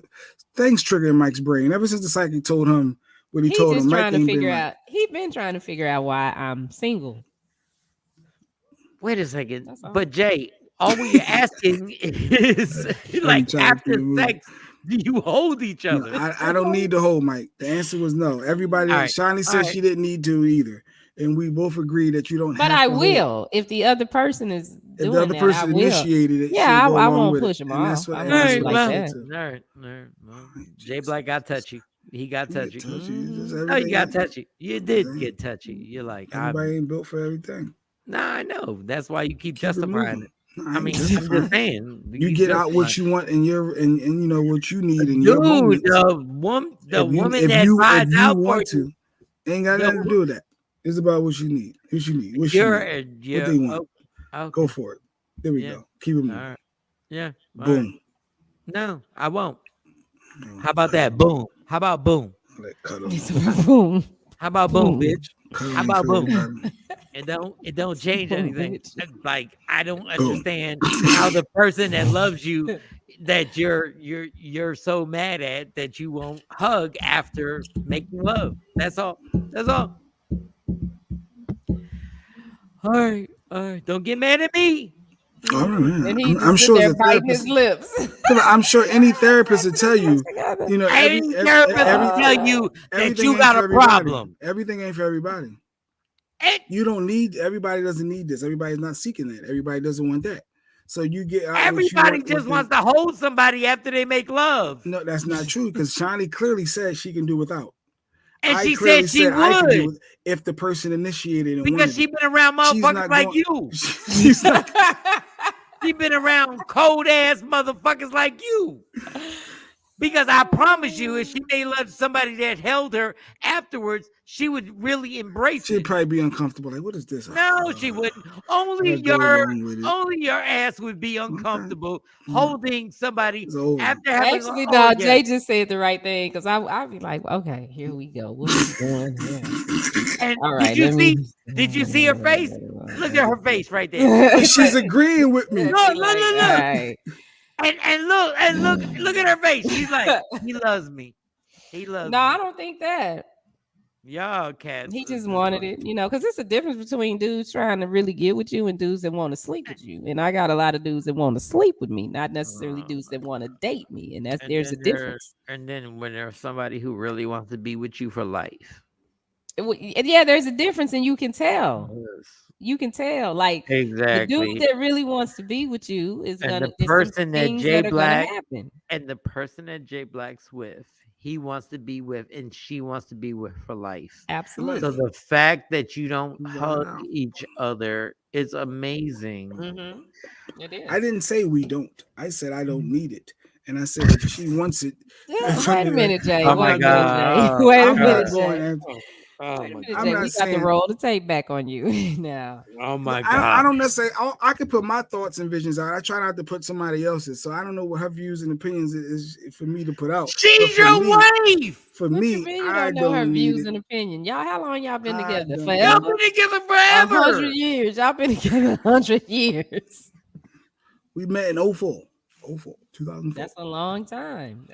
things trigger in Mike's brain. Ever since the psychic told him what he told him, Mike ain't been like, he's been trying to figure out why I'm single. Wait a second, but Jay, all we asking is like after sex, do you hold each other? No, I don't need to hold, Mike. The answer was no. Everybody, Shawnee said she didn't need to either, and we both agree that you don't. But have I to will hold. if the other person is doing if the other person initiated it. Yeah, I won't push him off. That's what All right. Jay Black got touchy. He got touchy. Mm-hmm. No, you got touchy. You did get touchy. You're like, everybody ain't built for everything. Nah, I know. That's why you keep justifying it. No, I mean, I'm just saying. You get out what you want and and you know what you need in dude, your moment. The woman that if buys you out want for you, to, ain't got nothing to do with that. It's about what you need. What you need. What they want. Okay. Go for it. There we go. Keep it moving. All right. Yeah. Boom. Right. No, I won't. How about that? Boom. How about boom? Boom. How about boom, bitch? How about boom? Everybody. It don't change anything. Like I don't understand how the person that loves you that you're so mad at that you won't hug after making love. That's all. That's all. All right. Don't get mad at me. All right. And he I'm just sure there biting his lips. I'm sure any therapist will tell you, you know, any therapist will tell you that you got a problem. Everything ain't for everybody. You don't need. Everybody doesn't need this. Everybody's not seeking that. Everybody doesn't want that. So you get out. Everybody just wants to hold somebody after they make love. No, that's not true because Shawnee clearly said she can do without. And she said she would if the person initiated it. Because she's been around motherfuckers like you. She's not. She's been around cold ass motherfuckers like you. Because I promise you, if she made love to somebody that held her afterwards, she would really embrace She'd it. probably be uncomfortable. Like, what is this? No, she wouldn't. Only your ass would be uncomfortable holding somebody after having. Actually, no, Jay just said the right thing because I'd be like, okay, here we go. What is going on? And all right, did you see her face? Look at her face right there. She's agreeing with me. Look. Right. And look at her face. She's like, he loves me. He loves me. No, I don't think that. Y'all cats. He just wanted it, you know, because it's a difference between dudes trying to really get with you and dudes that want to sleep with you. And I got a lot of dudes that want to sleep with me, not necessarily dudes that want to date me. And there's a difference. And then when there's somebody who really wants to be with you for life. Yeah, there's a difference, and you can tell. Yes. You can tell, like exactly. the dude that really wants to be with you is and gonna. The person that Jay Black happen. And the person that Jay Black's with, he wants to be with, and she wants to be with for life. Absolutely. So the fact that you don't hug each other is amazing. Mm-hmm. It is. I didn't say we don't. I said I don't need it. And I said if she wants it. Wait a minute, Jay. Oh my God. Wait a minute, Jay. Oh my God. We got to roll the tape back on you now. Oh my God. I don't necessarily. I can put my thoughts and visions out. I try not to put somebody else's. So I don't know what her views and opinions is for me to put out. She's your wife. For what me, you mean you don't know her views and opinions. Y'all, how long y'all been together? Forever. Y'all been together forever. 100 years. Y'all been together 100 years. We met in 2004. That's a long time.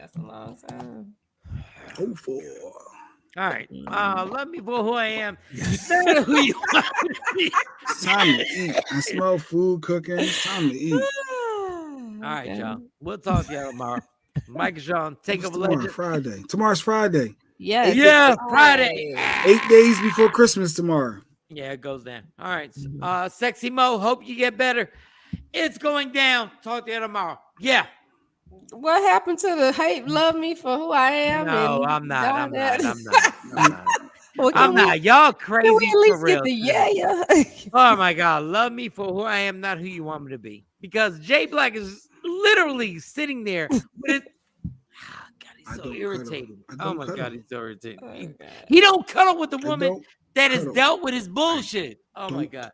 04. All right. Love me for who I am. Yes. It's time to eat. I smell food cooking. It's time to eat. All right, y'all. We'll talk to y'all tomorrow. Mike and Sean, Takeover Legend. Friday. Tomorrow's Friday. Yes. Yeah, Friday. 8 days before Christmas tomorrow. Yeah, it goes down. All right. Sexy Mo, hope you get better. It's going down. Talk to you tomorrow. Yeah. What happened to the hate? Love me for who I am? No, I'm not. I'm not. Well, I'm not. Y'all crazy. Can we at least for real. get the yeah? Oh my God. Love me for who I am, not who you want me to be. Because Jay Black is literally sitting there with it. God, he's so irritating. Oh my God, he's so irritating. He don't cuddle with the woman that has dealt with his bullshit. Oh my God.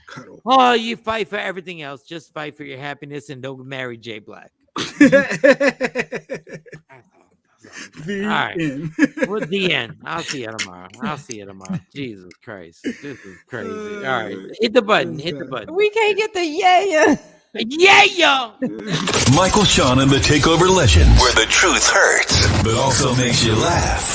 Cuddle. Oh, you fight for everything else. Just fight for your happiness and don't marry Jay Black. All right. Well, the end. I'll see you tomorrow. Jesus Christ. This is crazy. All right. Hit the button. We can't get the yeah. Yeah. Michael, Shawn, and the Takeover Legend, where the truth hurts, but also makes you laugh.